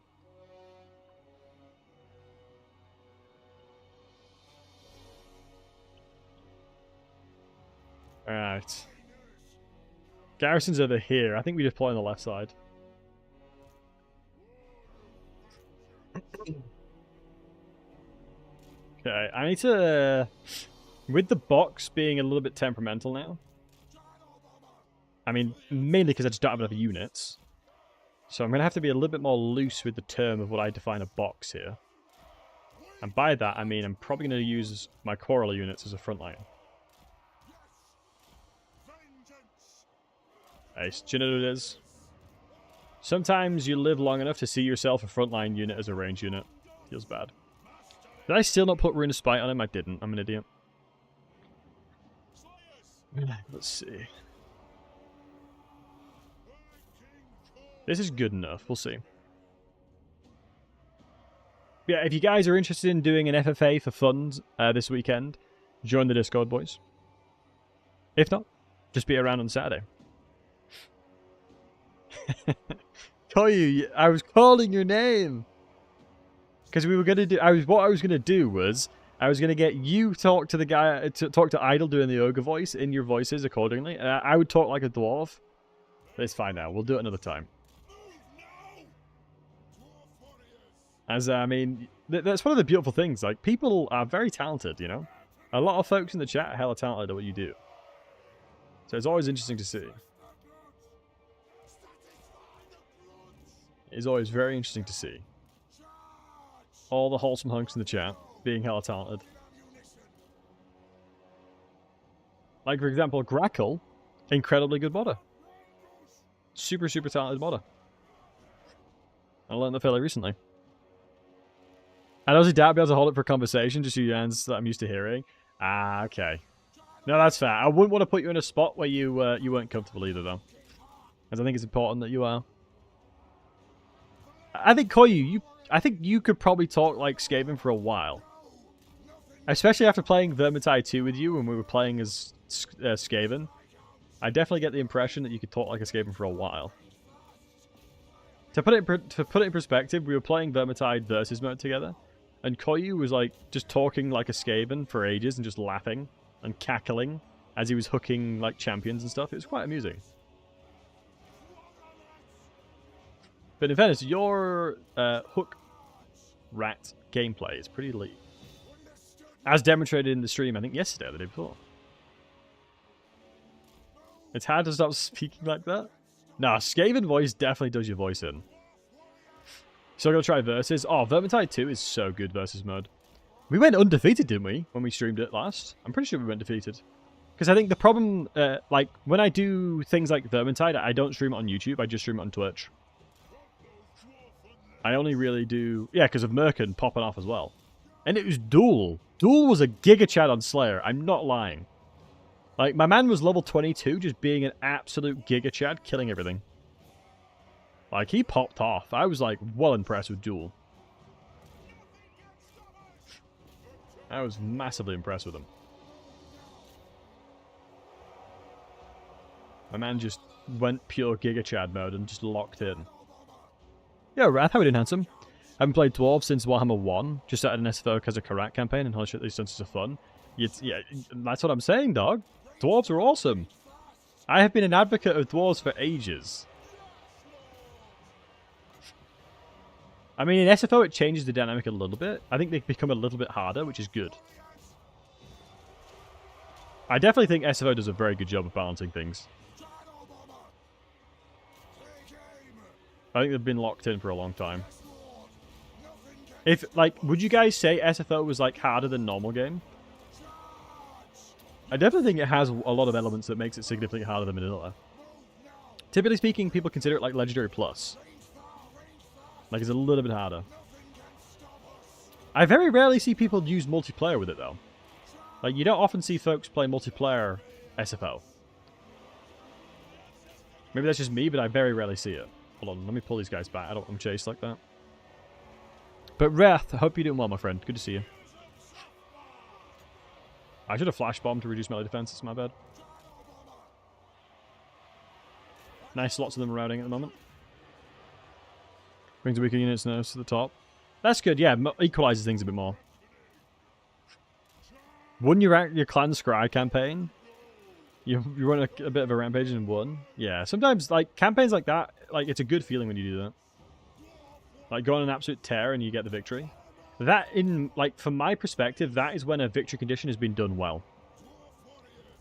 Alright. Garrison's over here. I think we deploy on the left side. Okay, I need to... with the box being a little bit temperamental now. I mean, mainly because I just don't have enough units. So I'm going to have to be a little bit more loose with the term of what I define a box here. And by that, I mean I'm probably going to use my Coral units as a front line. Nice. Do you know what it is? Sometimes you live long enough to see yourself a frontline unit as a range unit. Feels bad. Did I still not put Rune of Spite on him? I didn't. I'm an idiot. Let's see. This is good enough. We'll see. Yeah, if you guys are interested in doing an FFA for funds this weekend, join the Discord, boys. If not, just be around on Saturday. Koyu, I was calling your name because we were gonna do. What I was gonna do was I was gonna get you talk to the guy to talk to Idol doing the ogre voice in your voices accordingly. I would talk like a dwarf. But it's fine now. We'll do it another time. As I mean, that's one of the beautiful things. Like, people are very talented, you know. A lot of folks in the chat are hella talented at what you do. So it's always interesting to see. It's always very interesting to see. All the wholesome hunks in the chat being hella talented. Like, for example, Grackle, incredibly good modder. Super, super talented modder. I learned that fairly recently. I honestly doubt I'll be able to hold it for conversation, just your hands that I'm used to hearing. Ah, okay. No, that's fair. I wouldn't want to put you in a spot where you weren't comfortable either, though. Because I think it's important that you are. I think, Koyu, I think you could probably talk like Skaven for a while. Especially after playing Vermintide 2 with you when we were playing as Skaven. I definitely get the impression that you could talk like a Skaven for a while. To put it in perspective, we were playing Vermintide versus mode together. And Koyu was like just talking like a Skaven for ages and just laughing and cackling as he was hooking like champions and stuff. It was quite amusing. But in fairness, your hook rat gameplay is pretty elite. As demonstrated in the stream, I think yesterday or the day before. It's hard to stop speaking like that. Nah, Skaven voice definitely does your voice in. So I'm going to try versus. Oh, Vermintide 2 is so good versus mode. We went undefeated, didn't we, when we streamed it last? I'm pretty sure we went defeated. Because I think the problem, like, when I do things like Vermintide, I don't stream it on YouTube, I just stream it on Twitch. I only really do... Yeah, because of Merkin popping off as well. And it was Duel. Duel was a Giga Chad on Slayer, I'm not lying. Like, my man was level 22, just being an absolute Giga Chad, killing everything. Like, he popped off. I was, like, well impressed with Duel. I was massively impressed with him. My man just went pure Giga Chad mode and just locked in. Yo, Wrath, how we doing, handsome? I haven't played Dwarf since Warhammer 1. Just started an SFO because of Karat campaign, and holy shit, these senses are fun. Yeah, that's what I'm saying, dog. Dwarves are awesome. I have been an advocate of dwarves for ages. I mean, in SFO, it changes the dynamic a little bit. I think they become a little bit harder, which is good. I definitely think SFO does a very good job of balancing things. I think they've been locked in for a long time. If, like, would you guys say SFO was, like, harder than normal game? I definitely think it has a lot of elements that makes it significantly harder than vanilla. Typically speaking, people consider it, like, Legendary Plus. Like, it's a little bit harder. I very rarely see people use multiplayer with it, though. Like, you don't often see folks play multiplayer SFO. Maybe that's just me, but I very rarely see it. Hold on, let me pull these guys back. I don't want them chased like that. But Wrath, I hope you're doing well, my friend. Good to see you. I should have flash bombed to reduce melee defense. It's my bad. Nice, lots of them routing at the moment. Brings weaker units nerves to the top. That's good, yeah. Equalizes things a bit more. Won your clan scry campaign? You run a bit of a rampage and won? Yeah, sometimes, like, campaigns like that, like, it's a good feeling when you do that. Like, go on an absolute tear and you get the victory. That, like, from my perspective, that is when a victory condition has been done well.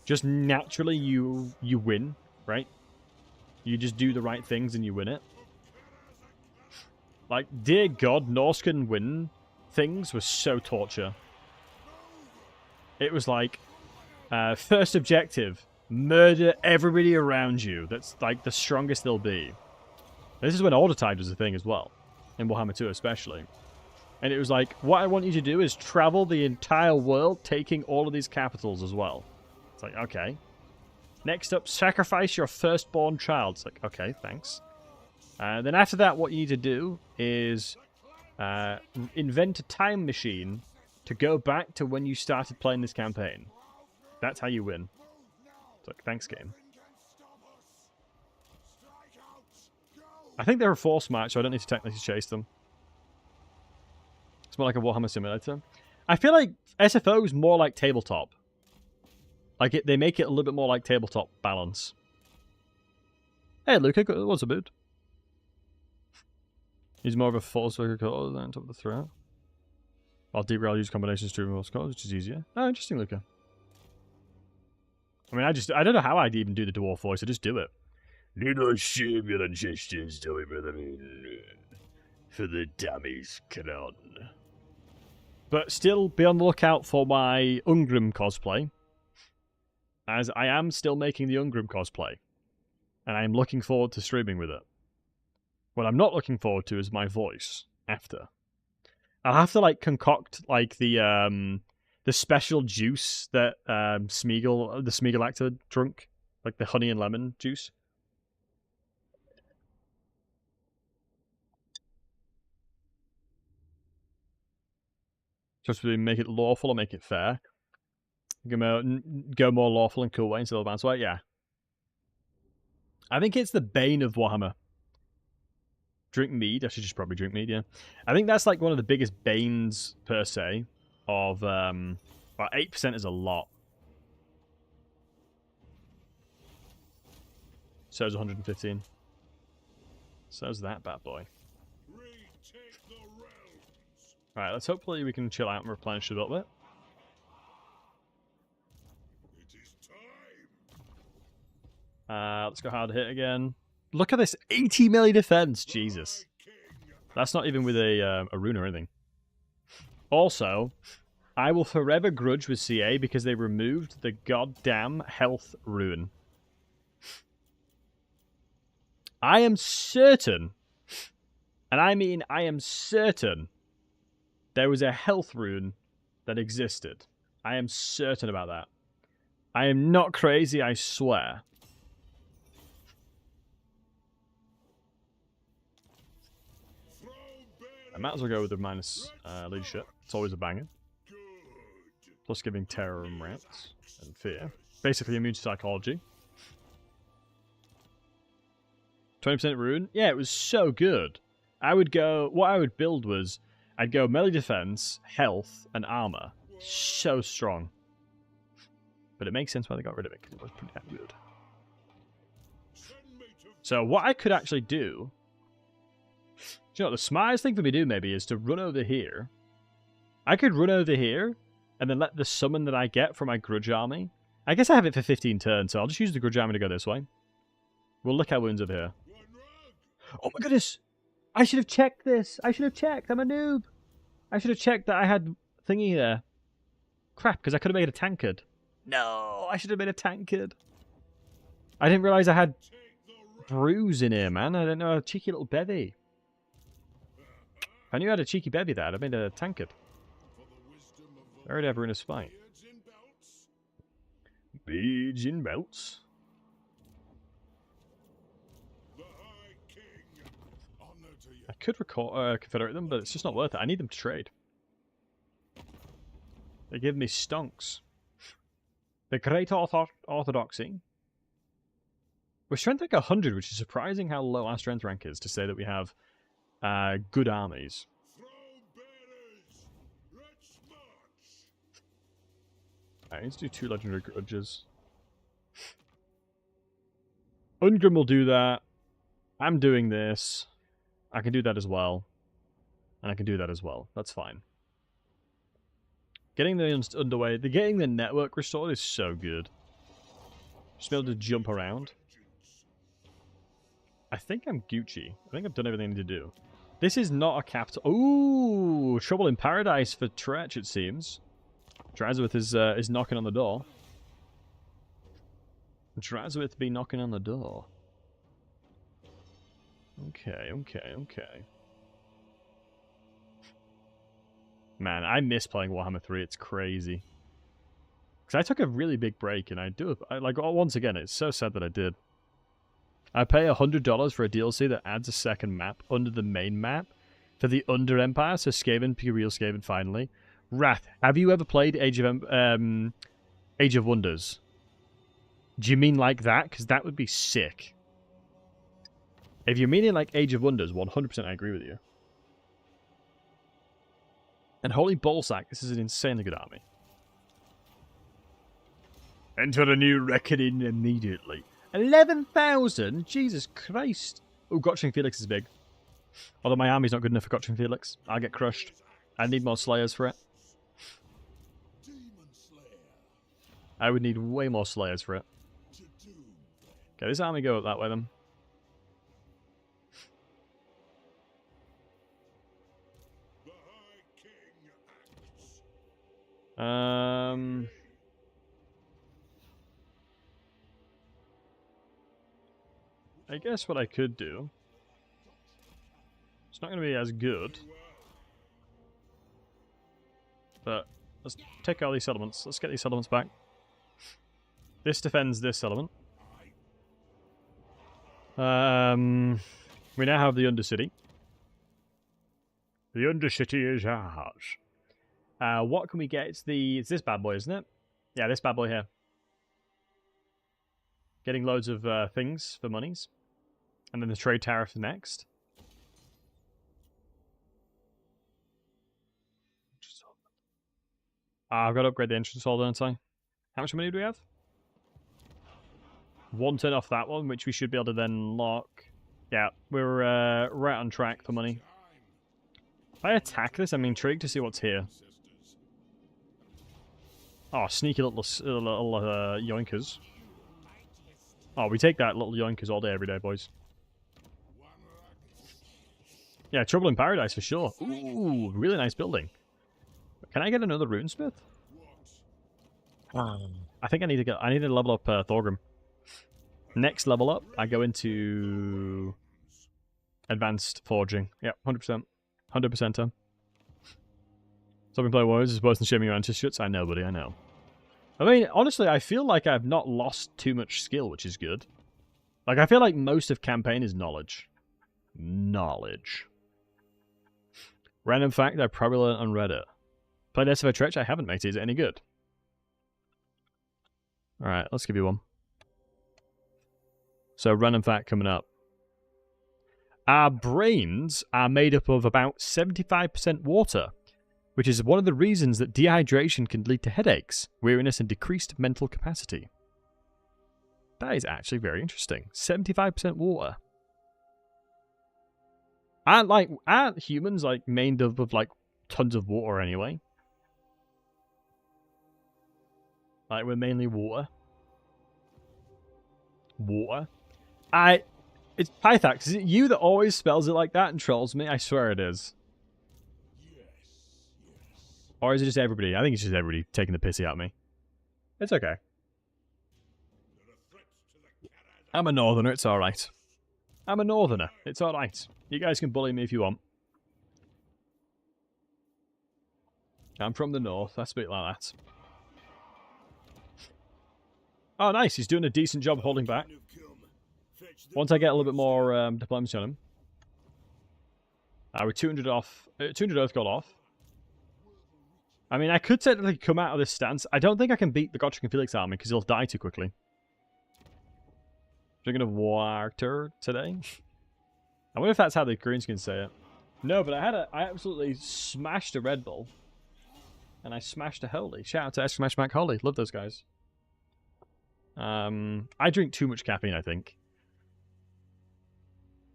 Just naturally you win, right? You just do the right things and you win it. Like, dear God, Norscan win things was so torture. It was like, first objective, murder everybody around you. That's, like, the strongest they'll be. This is when Order Tide was a thing as well. In Warhammer 2 especially. And it was like, what I want you to do is travel the entire world, taking all of these capitals as well. It's like, okay. Next up, sacrifice your firstborn child. It's like, okay, thanks. Then after that, what you need to do is invent a time machine to go back to when you started playing this campaign. That's how you win. It's like, thanks, game. I think they're a force match, so I don't need to technically chase them. It's more like a Warhammer simulator. I feel like SFO is more like tabletop. Like, they make it a little bit more like tabletop balance. Hey, Luca, what's up, dude? He's more of a force worker than on top of the threat. While deep rail use combinations to remove scores, which is easier. Oh, interesting, Luca. I mean, I don't know how I'd even do the dwarf voice, I just do it. Do not shame your ancestors, do we, brethren? For the dammy's crown. But still, be on the lookout for my Ungrim cosplay. as I am still making the Ungrim cosplay, and I am looking forward to streaming with it. What I'm not looking forward to is my voice after. I'll have to like concoct like the special juice that the Smeagol actor drunk, like the honey and lemon juice. Just to make it lawful or make it fair. Go more lawful and cool way instead of bounce way. Yeah. I think it's the bane of Warhammer. Drink mead. I should just probably drink mead, yeah. I think that's like one of the biggest banes, per se, of... well, 8% is a lot. So is 115. So's that bad boy. Right, let's hopefully we can chill out and replenish a little bit. Let's go hard hit again. Look at this 80 melee defense, Jesus. That's not even with a rune or anything. Also, I will forever grudge with CA because they removed the goddamn health rune. I am certain, and I mean I am certain, there was a health rune that existed. I am certain about that. I am not crazy, I swear. I might as well go with the minus leadership. It's always a banger. Plus giving terror and rats and fear. Basically immune to psychology. 20% rune? Yeah, it was so good. I would go... What I would build was... I'd go melee defense, health, and armor. So strong. But it makes sense why they got rid of it, because it was pretty damn good. So what I could actually do... Do you know what, the smartest thing for me to do, maybe, is to run over here. I could run over here, and then let the summon that I get from my Grudge Army... I guess I have it for 15 turns, so I'll just use the Grudge Army to go this way. We'll lick our wounds over here. Oh my goodness! I should have checked this! I should have checked! I'm a noob! I should have checked that I had thingy there. Crap, because I could have made a tankard. No! I should have made a tankard. I didn't realise I had brews in here, man. I didn't know I had a cheeky little bevy. If I knew I had a cheeky bevy there, I'd have made a tankard. Buried ever in a spite. Beads in belts. I could confederate them, but it's just not worth it. I need them to trade. They give me stonks. The Great Orthodoxy. We're strength rank 100, which is surprising how low our strength rank is to say that we have good armies. I need to do 2 legendary grudges. Ungrim will do that. I'm doing this. I can do that as well. And I can do that as well. That's fine. Getting the underway, getting the network restored is so good. Just be able to jump around. I think I'm Gucci. I think I've done everything I need to do. This is not a capital. Ooh, trouble in paradise for Tretch, it seems. Drazowith is knocking on the door. Drazowith be knocking on the door. Okay. Man, I miss playing Warhammer 3. It's crazy. Because I took a really big break, and once again, it's so sad that I did. I pay $100 for a DLC that adds a second map under the main map for the Under Empire, so Skaven, real Skaven finally. Wrath, have you ever played Age of Wonders? Do you mean like that? Because that would be sick. If you're meaning like Age of Wonders, 100% I agree with you. And Holy Ballsack, this is an insanely good army. Enter a new reckoning immediately. 11,000? Jesus Christ. Oh, Gotching Felix is big. Although my army's not good enough for Gotching Felix. I'll get crushed. I need more Slayers for it. I would need way more Slayers for it. Okay, this army go up that way then. I guess what I could do... It's not going to be as good. But let's take all these settlements. Let's get these settlements back. This defends this settlement. We now have the Undercity. The Undercity is ours. What can we get? It's this bad boy, isn't it? Yeah, this bad boy here. Getting loads of things for monies. And then the trade tariff next. I've got to upgrade the entrance hall, don't I? How much money do we have? 1 turn off that one, which we should be able to then lock. Yeah, we're right on track for money. If I attack this, I'm intrigued to see what's here. Oh, sneaky little yoinkers. Oh, we take that little yoinkers all day, every day, boys. Yeah, Trouble in Paradise for sure. Ooh, really nice building. Can I get another runesmith? I think I need to level up Thorgrim. Next level up, I go into advanced forging. Yep, 100%. 100%. So I've been playing Warriors is worse than shaming your anti-shoots. I know, buddy, I know. I mean, honestly, I feel like I've not lost too much skill, which is good. Like, I feel like most of campaign is knowledge. Knowledge. Random fact I probably learned on Reddit. Played S of a Tretch? I haven't, mate. Is it any good? Alright, let's give you one. So, random fact coming up. Our brains are made up of about 75% water, which is one of the reasons that dehydration can lead to headaches, weariness, and decreased mental capacity. That is actually very interesting. 75% water. Aren't humans like made up of like tons of water anyway? Like we're mainly water. Water. It's Pythax. Is it you that always spells it like that and trolls me? I swear it is. Or is it just everybody? I think it's just everybody taking the pissy at me. It's okay. I'm a northerner, it's alright. I'm a northerner, it's alright. You guys can bully me if you want. I'm from the north, I speak like that. Oh nice, he's doing a decent job holding back. Once I get a little bit more diplomacy on him. We're 200 off. 200 Earth Gold off. I mean, I could technically come out of this stance. I don't think I can beat the Gotrek and Felix army because he'll die too quickly. Drinking of water today. I wonder if that's how the Greenskins say it. No, but I absolutely smashed a Red Bull. And I smashed a Holy. Shout out to Smash Mac Holy. Love those guys. I drink too much caffeine, I think.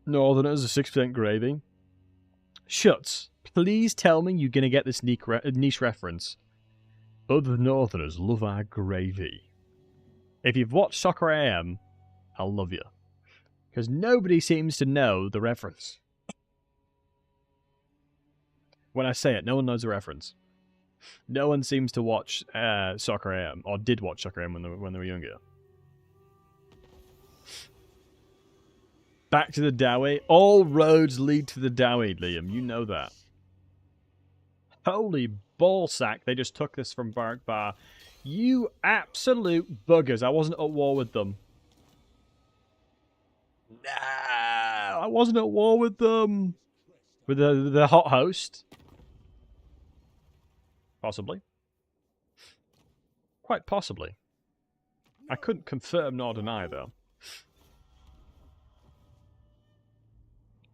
Northerners are 6% gravy. Shuts. Please tell me you're going to get this niche reference. Other Northerners love our gravy. If you've watched Soccer AM, I'll love you. Because nobody seems to know the reference. When I say it, no one knows the reference. No one seems to watch Soccer AM, or did watch Soccer AM when they were younger. Back to the Dowie. All roads lead to the Dowie, Liam. You know that. Holy ballsack, they just took this from Bark Bar. You absolute buggers. I wasn't at war with them. No, I wasn't at war with them. With the hot host. Possibly. Quite possibly. I couldn't confirm nor deny, though.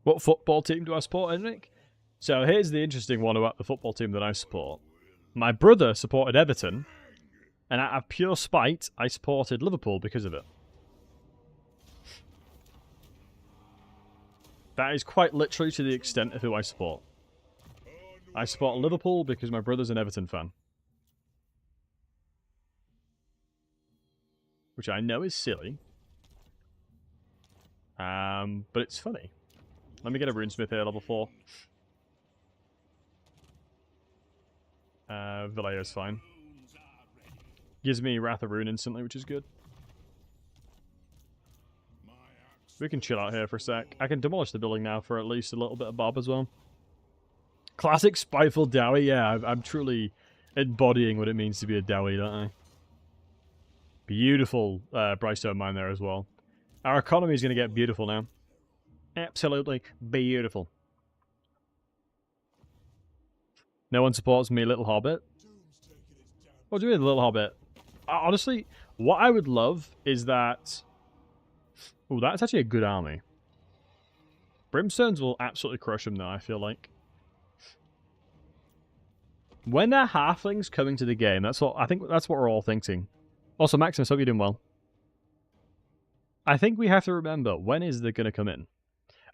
What football team do I support, Henrik? So here's the interesting one about the football team that I support. My brother supported Everton, and out of pure spite, I supported Liverpool because of it. That is quite literally to the extent of who I support. I support Liverpool because my brother's an Everton fan. Which I know is silly. But it's funny. Let me get a runesmith here, level 4. Vallejo's fine. Gives me Wrath of Rune instantly, which is good. We can chill out here for a sec. I can demolish the building now for at least a little bit of bob as well. Classic spiteful Dowie. Yeah, I'm truly embodying what it means to be a Dowie, don't I? Beautiful Brightstone mine there as well. Our economy is going to get beautiful now. Absolutely beautiful. No one supports me, Little Hobbit. What do you mean, Little Hobbit? Honestly, what I would love is that... Oh, that's actually a good army. Brimstones will absolutely crush them, though, I feel like. When they're halflings coming to the game, that's what I think. That's what we're all thinking. Also, Maximus, hope you're doing well. I think we have to remember, when is they going to come in?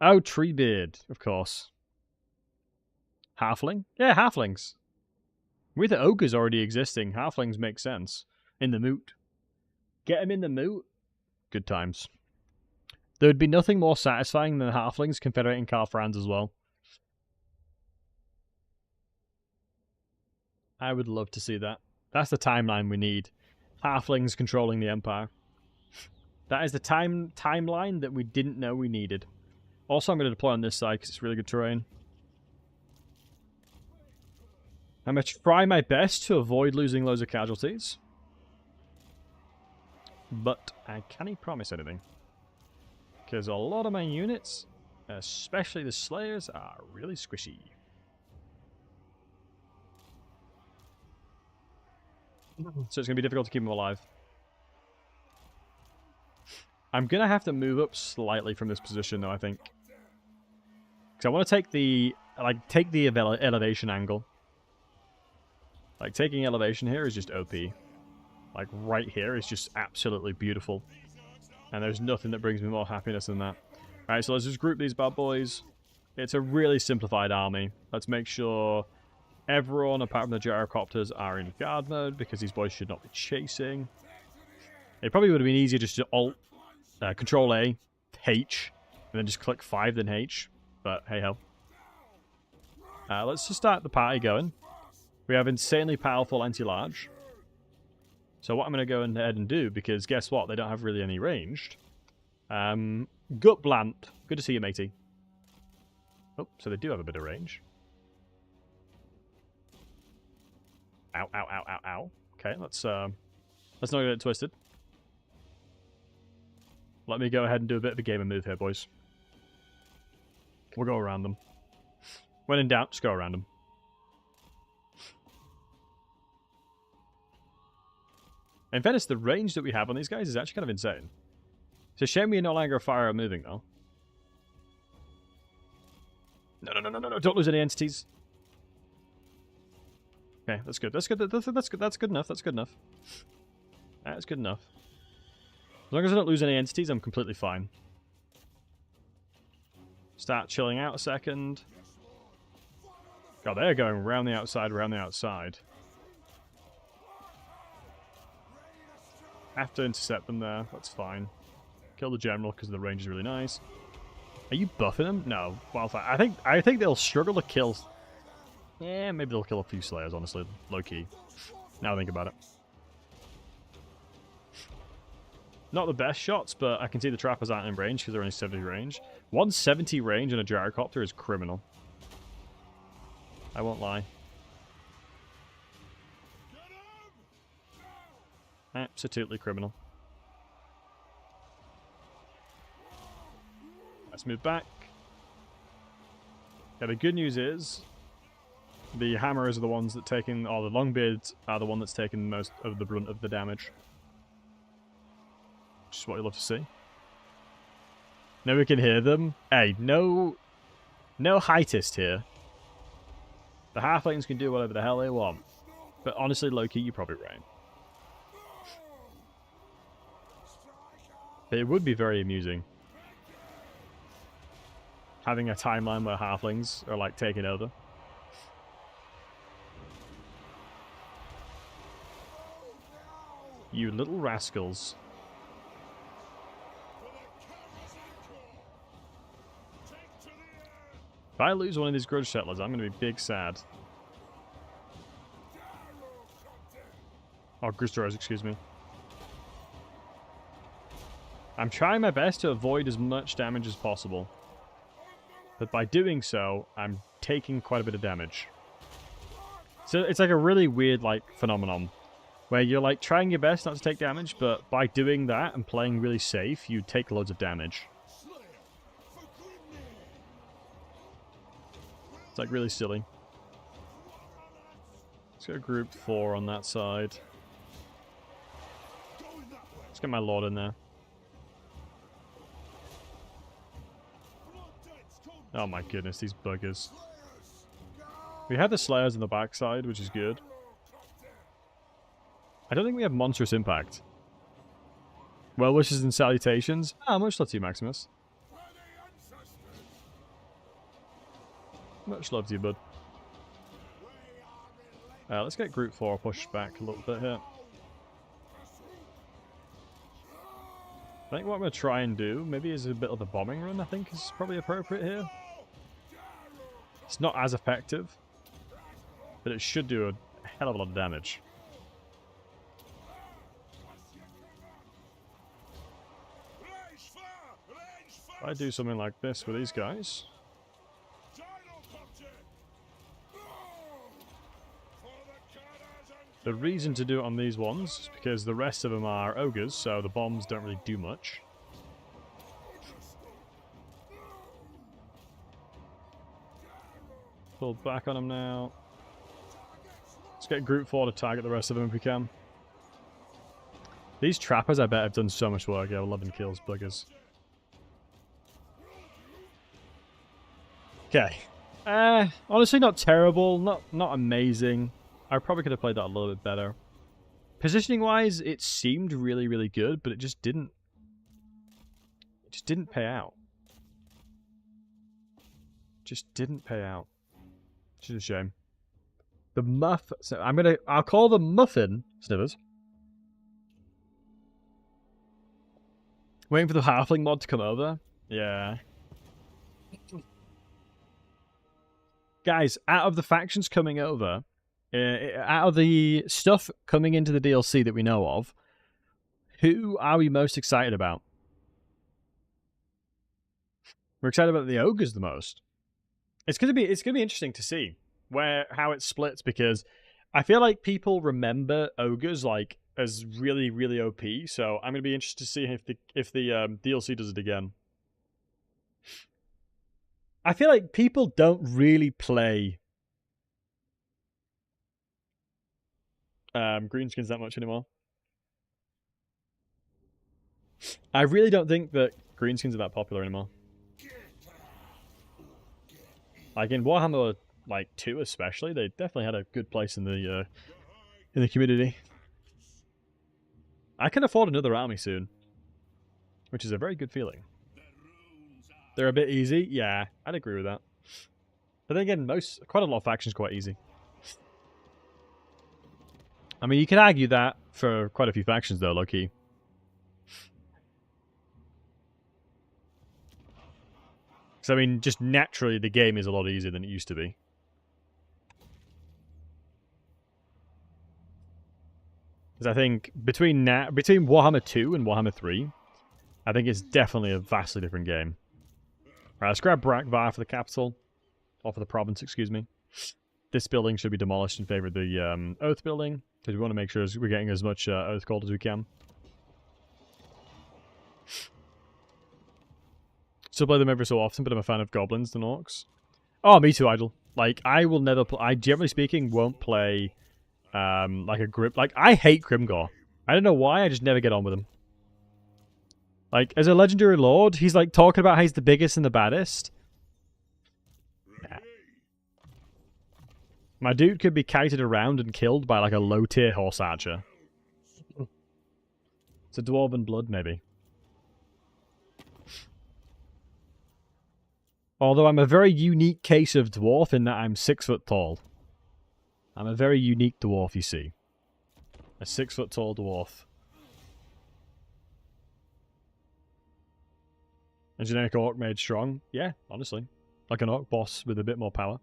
Oh, Treebeard, of course. Halfling? Yeah, halflings. With the ogres already existing, halflings make sense. In the moot. Get them in the moot? Good times. There would be nothing more satisfying than halflings confederating Carl-Franz as well. I would love to see that. That's the timeline we need. Halflings controlling the Empire. That is the timeline that we didn't know we needed. Also, I'm going to deploy on this side because it's really good terrain. I'm going to try my best to avoid losing loads of casualties. But I can't promise anything. Because a lot of my units, especially the Slayers, are really squishy. So it's going to be difficult to keep them alive. I'm going to have to move up slightly from this position, though, I think. Because I want to take the elevation angle. Like, taking elevation here is just OP. Like, right here is just absolutely beautiful. And there's nothing that brings me more happiness than that. Alright, so let's just group these bad boys. It's a really simplified army. Let's make sure everyone, apart from the gyrocopters, are in guard mode, because these boys should not be chasing. It probably would have been easier just to Control A, H, and then just click 5, then H. But hey ho. Let's just start the party going. We have insanely powerful anti-large. So what I'm going to go ahead and do, because guess what? They don't have really any ranged. Gutblant. Good to see you, matey. Oh, so they do have a bit of range. Ow, ow, ow, ow, ow. Okay, let's not get it twisted. Let me go ahead and do a bit of a gamer move here, boys. We'll go around them. When in doubt, just go around them. In fairness, the range that we have on these guys is actually kind of insane. It's a shame we no longer fire moving, though. No, don't lose any entities. Okay, that's good. That's good. That's good enough. That's good enough. That's good enough. As long as I don't lose any entities, I'm completely fine. Start chilling out a second. God, they're going around the outside, around the outside. Have to intercept them there. That's fine. Kill the general because the range is really nice. Are you buffing them? No. Wildfire. I think they'll struggle to kill. Yeah, maybe they'll kill a few Slayers, honestly. Low key. Now I think about it. Not the best shots, but I can see the trappers aren't in range because they're only 70 range. 170 range on a gyrocopter is criminal. I won't lie. Absolutely criminal. Let's move back. Yeah, the good news is the hammerers are the ones that taking, or the longbeards are the one that's taking most of the brunt of the damage. Which is what you love to see. Now we can hear them. Hey, no heightist here. The halflings can do whatever the hell they want. But honestly, low-key, you're probably right. It would be very amusing. Having a timeline where halflings are, like, taking over. You little rascals. If I lose one of these grudge settlers, I'm going to be big sad. Oh, Grudge Destroyers, excuse me. I'm trying my best to avoid as much damage as possible. But by doing so, I'm taking quite a bit of damage. So it's like a really weird like phenomenon. Where you're like trying your best not to take damage, but by doing that and playing really safe, you take loads of damage. It's like really silly. Let's go group 4 on that side. Let's get my lord in there. Oh my goodness, these buggers. We have the Slayers on the backside, which is good. I don't think we have Monstrous Impact. Well wishes and salutations. Ah, much love to you, Maximus. Much love to you, bud. Let's get group 4 pushed back a little bit here. I think what I'm going to try and do, maybe is a bit of a bombing run, I think is probably appropriate here. It's not as effective, but it should do a hell of a lot of damage. If I do something like this with these guys... The reason to do it on these ones is because the rest of them are ogres, so the bombs don't really do much. Pull back on them now. Let's get group 4 to target the rest of them if we can. These trappers, I bet, have done so much work. Yeah, 11 kills, buggers. Okay. Honestly, not terrible. Not amazing. I probably could have played that a little bit better. Positioning-wise, it seemed really, really good, but it just didn't... It just didn't pay out. Just didn't pay out. Which is a shame. The muff... So I'll call the muffin... Snivers. Waiting for the halfling mod to come over. Yeah. Guys, out of the factions coming over... out of the stuff coming into the DLC that we know of, who are we most excited about? We're excited about the ogres the most. It's gonna be interesting to see how it splits, because I feel like people remember ogres like as really, really OP. So I'm gonna be interested to see if the DLC does it again. I feel like people don't really play greenskins that much anymore. I really don't think that greenskins are that popular anymore. Like in Warhammer like 2 especially, they definitely had a good place in the community. I can afford another army soon, which is a very good feeling. They're a bit easy, yeah, I'd agree with that. But then again, quite a lot of factions are quite easy. I mean, you can argue that for quite a few factions, though, low-key. Because, I mean, just naturally, the game is a lot easier than it used to be. Because I think between Warhammer 2 and Warhammer 3, I think it's definitely a vastly different game. Right, let's grab Brakvar for the capital. Or for the province, excuse me. This building should be demolished in favor of the Oath building, because we want to make sure we're getting as much Oath gold as we can. Still play them every so often, but I'm a fan of goblins than orcs. Oh, me too, Idle. Like, I will never play... I, generally speaking, won't play like a grip... Like, I hate Grimgor. I don't know why, I just never get on with him. Like, as a legendary lord, he's like talking about how he's the biggest and the baddest. Nah. My dude could be kited around and killed by like a low-tier horse archer. It's a dwarven blood, maybe. Although I'm a very unique case of dwarf in that I'm 6 foot tall. I'm a very unique dwarf, you see. A 6 foot tall dwarf. A generic orc made strong? Yeah, honestly. Like an orc boss with a bit more power.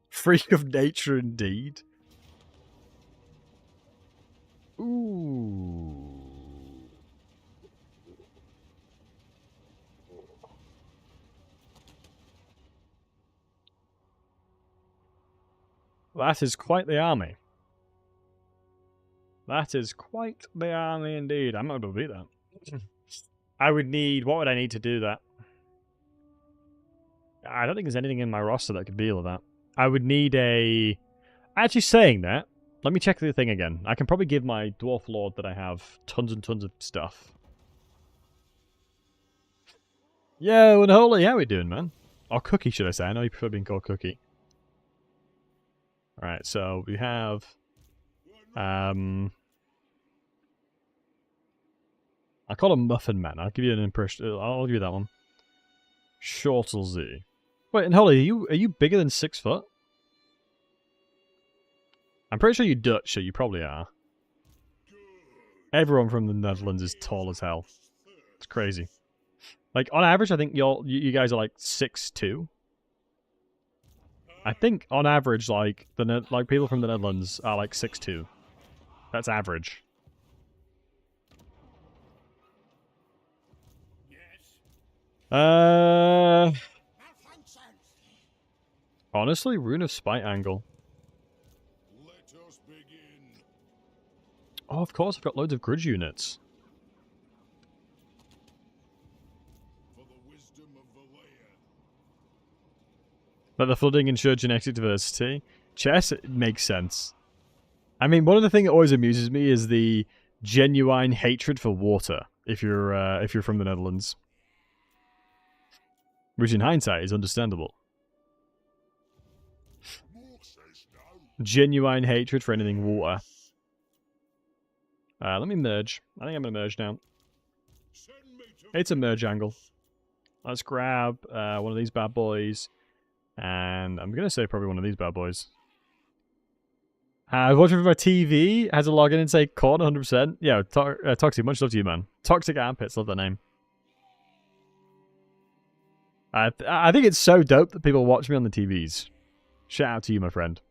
Freak of nature indeed. Ooh. That is quite the army. That is quite the army indeed. I'm not going to beat that. I would need... What would I need to do that? I don't think there's anything in my roster that could deal with that. I would need a... Actually, saying that, let me check the thing again. I can probably give my Dwarf Lord that I have tons and tons of stuff. Yo, Unholy, how we doing, man? Or Cookie, should I say. I know you prefer being called Cookie. Alright, so we have... I call him Muffin Man. I'll give you an impression. I'll give you that one. Shortlesey. Wait, Unholy, are you bigger than 6 foot? I'm pretty sure you're Dutch, so you probably are. Everyone from the Netherlands is tall as hell. It's crazy. Like, on average, I think you guys are like 6'2". I think, on average, like, people from the Netherlands are like 6'2". That's average. Honestly, Rune of Spite Angle. Oh, of course, I've got loads of grudge units. But the flooding ensured genetic diversity. Chess, it makes sense. I mean, one of the things that always amuses me is the genuine hatred for water. If you're from the Netherlands, which in hindsight is understandable. Genuine hatred for anything water. Let me merge. I think I'm gonna merge now. It's a merge angle. Let's grab one of these bad boys. And I'm going to say probably one of these bad boys. I was watching from my TV. Has a login and say corn 100%. Yeah, Toxic. Much love to you, man. Toxic Armpits. Love that name. I think it's so dope that people watch me on the TVs. Shout out to you, my friend.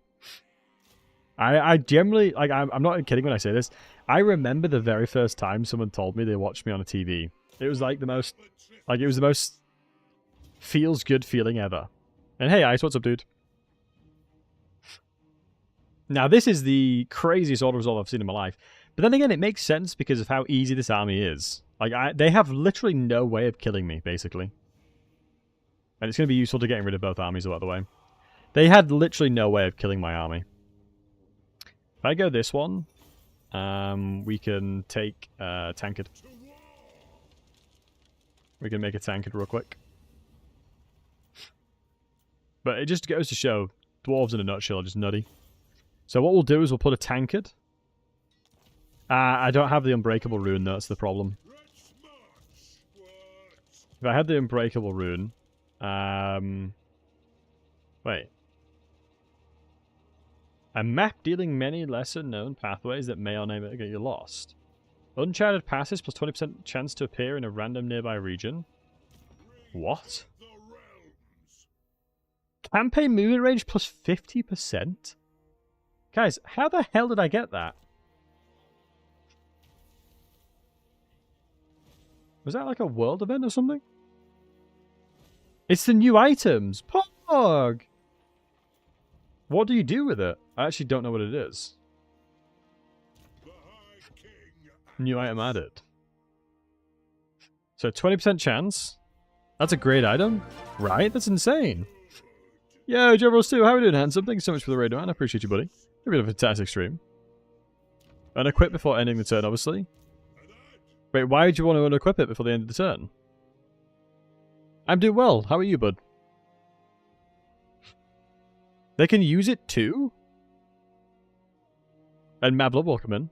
I generally, like, I'm not kidding when I say this. I remember the very first time someone told me they watched me on a TV. It was like the most, it was the most feels good feeling ever. And hey, Ice, what's up, dude? Now, this is the craziest auto resolve I've seen in my life. But then again, it makes sense because of how easy this army is. Like, they have literally no way of killing me, basically. And it's going to be useful to getting rid of both armies, by the way. They had literally no way of killing my army. If I go this one, we can take Tankard. We can make a Tankard real quick. But it just goes to show, dwarves in a nutshell are just nutty. So what we'll do is we'll put a Tankard. I don't have the Unbreakable Rune, though, that's the problem. If I had the Unbreakable Rune... wait. A map dealing many lesser-known pathways that may or may not get you lost. Uncharted passes plus 20% chance to appear in a random nearby region. What? Campaign movement range plus 50%? Guys, how the hell did I get that? Was that like a world event or something? It's the new items! Pog! What do you do with it? I actually don't know what it is. New item added. So 20% chance. That's a great item. Right? That's insane. Yo, Jebros 2, how are we doing, handsome? Thank you so much for the raid, man. I appreciate you, buddy. You've been a fantastic stream. Unequip before ending the turn, obviously. Wait, why would you want to unequip it before the end of the turn? I'm doing well. How are you, bud? They can use it too? And Mad Blood will come in.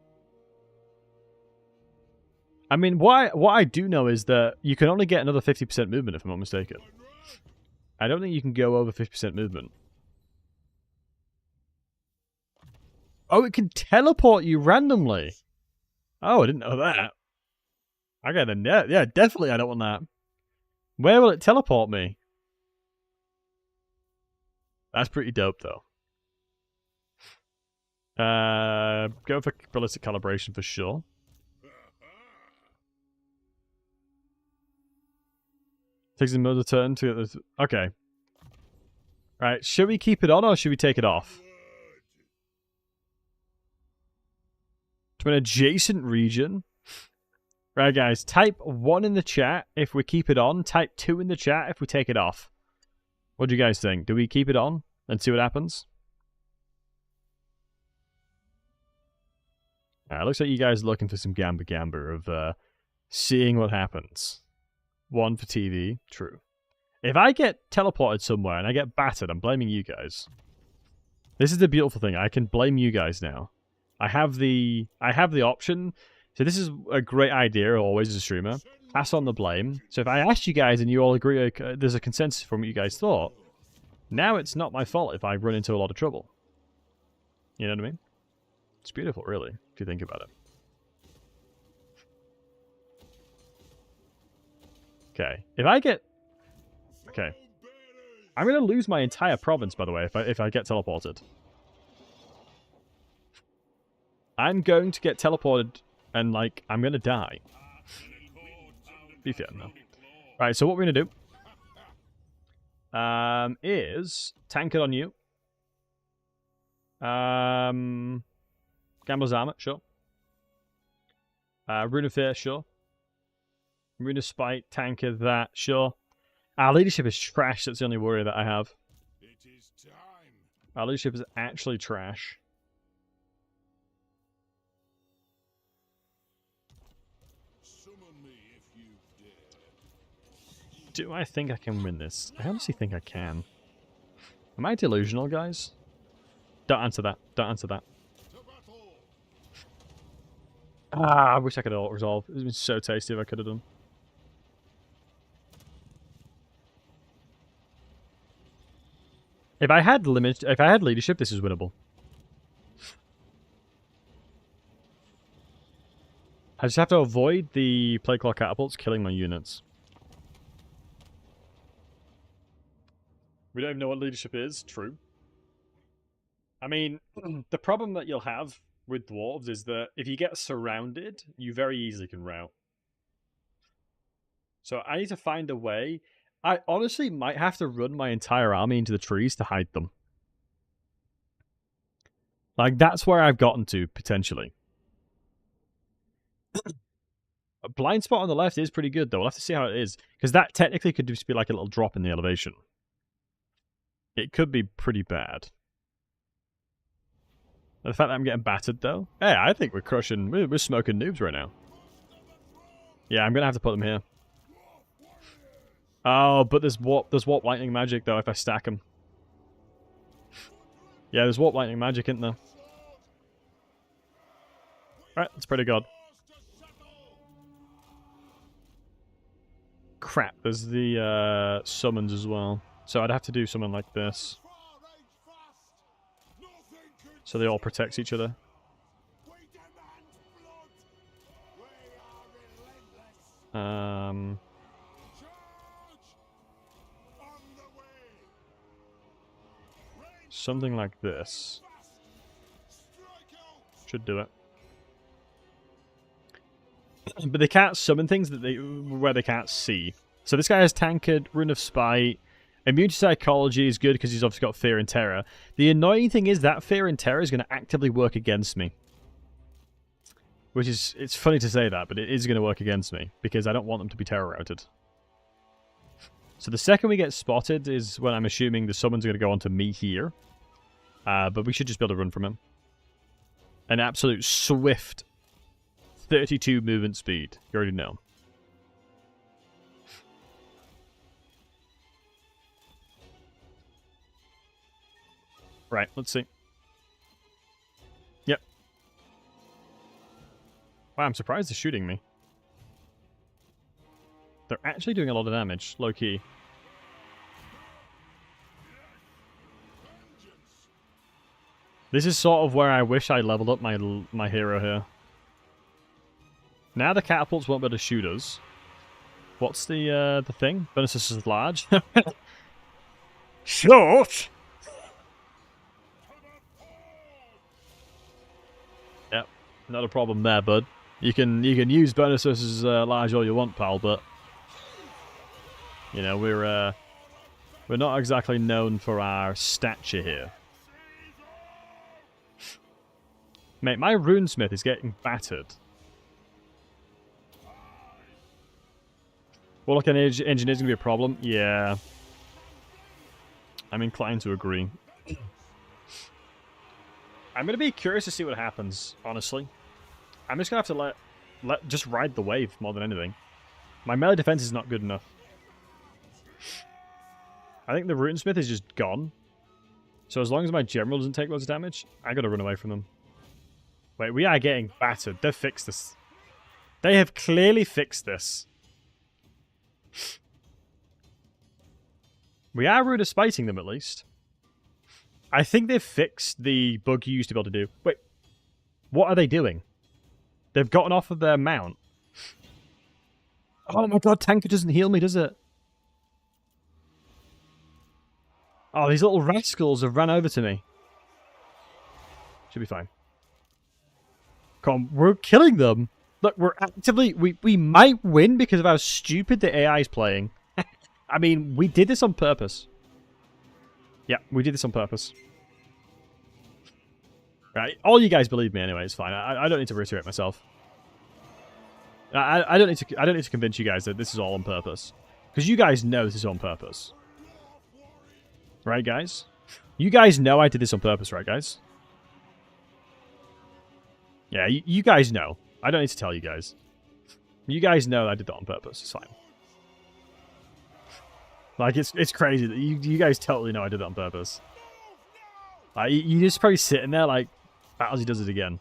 I mean, what I do know is that you can only get another 50% movement, if I'm not mistaken. I don't think you can go over 50% movement. Oh, it can teleport you randomly. Oh, I didn't know that. Okay, then, yeah, definitely I don't want that. Where will it teleport me? That's pretty dope, though. Go for ballistic calibration for sure. Takes another turn to get this. Okay. Right, should we keep it on or should we take it off? to an adjacent region. Right, guys, type 1 in the chat if we keep it on. Type 2 in the chat if we take it off. What do you guys think? Do we keep it on and see what happens? Looks like you guys are looking for some gamba of seeing what happens. 1 for TV. True. If I get teleported somewhere and I get battered, I'm blaming you guys. This is the beautiful thing. I can blame you guys now. I have the option. So this is a great idea always as a streamer. Pass on the blame. So if I asked you guys and you all agree there's a consensus from what you guys thought, now it's not my fault if I run into a lot of trouble. You know what I mean? It's beautiful, really, if you think about it. Okay, if I get... Okay. I'm going to lose my entire province, by the way, if I get teleported. I'm going to get teleported, and, like, I'm going to die. Be fair, no. Right, so what we're going to do is tank it on you. Gambler's Armor, sure. Rune of Fear, sure. Rune of Spite, tanker that, sure. Our leadership is trash, that's the only worry that I have. Our leadership is actually trash. Do I think I can win this? I honestly think I can. Am I delusional, guys? Don't answer that. Don't answer that. I wish I could auto-resolve. It would have been so tasty if I could have done. If I had leadership, this is winnable. I just have to avoid the plague claw catapults killing my units. We don't even know what leadership is. True. I mean, the problem that you'll have with dwarves is that if you get surrounded, you very easily can rout. So I need to find a way. I honestly might have to run my entire army into the trees to hide them. Like, that's where I've gotten to, potentially. A blind spot on the left is pretty good, though. We'll have to see how it is. Because that technically could just be like a little drop in the elevation. It could be pretty bad. The fact that I'm getting battered, though. Hey, I think we're crushing... We're smoking noobs right now. Yeah, I'm going to have to put them here. Oh, but there's warp lightning magic, though, if I stack them. Yeah, there's warp lightning magic, isn't there? Alright, that's pretty good. Crap, there's the summons as well. So I'd have to do something like this. So they all protect each other. Something like this. Should do it. But they can't summon things where they can't see. So this guy has tankard, Rune of Spite. Immune to Psychology is good because he's obviously got Fear and Terror. The annoying thing is that Fear and Terror is going to actively work against me. Which is, it's funny to say that, but it is going to work against me. Because I don't want them to be terror routed. So the second we get spotted is when I'm assuming the summons are going to go onto me here. But we should just be able to run from him. An absolute swift 32 movement speed. You already know. Right, let's see. Yep. Wow, I'm surprised they're shooting me. They're actually doing a lot of damage, low-key. This is sort of where I wish I leveled up my hero here. Now the catapults won't be able to shoot us. What's the thing? Bonus is large. Short? Yep, not a problem there, bud. You can use bonuses as large all you want, pal, but you know we're not exactly known for our stature here. Mate, my runesmith is getting battered. Well, look, an engineer's going to be a problem. Yeah. I'm inclined to agree. I'm going to be curious to see what happens, honestly. I'm just going to have to just ride the wave more than anything. My melee defense is not good enough. I think the Rutensmith is just gone. So as long as my general doesn't take loads of damage, I got to run away from them. Wait, we are getting battered. They've fixed this. They have clearly fixed this. We are rude at spiting them, at least. I think they've fixed the bug you used to be able to do. Wait, what are they doing? They've gotten off of their mount. Oh my god, Tanker doesn't heal me, does it? Oh, these little rascals have ran over to me. Should be fine. Come on, we're killing them. Look, we're actively... We might win because of how stupid the AI is playing. I mean, we did this on purpose. Yeah, we did this on purpose. Right, all you guys believe me anyway, it's fine. I don't need to reiterate myself. I don't need to convince you guys that this is all on purpose. Because you guys know this is on purpose. Right, guys? You guys know I did this on purpose, right, guys? Yeah, you guys know. I don't need to tell you guys. You guys know I did that on purpose. It's fine. Like, it's crazy that you guys totally know I did that on purpose. Like, you just probably sitting there like, Battlesey does it again.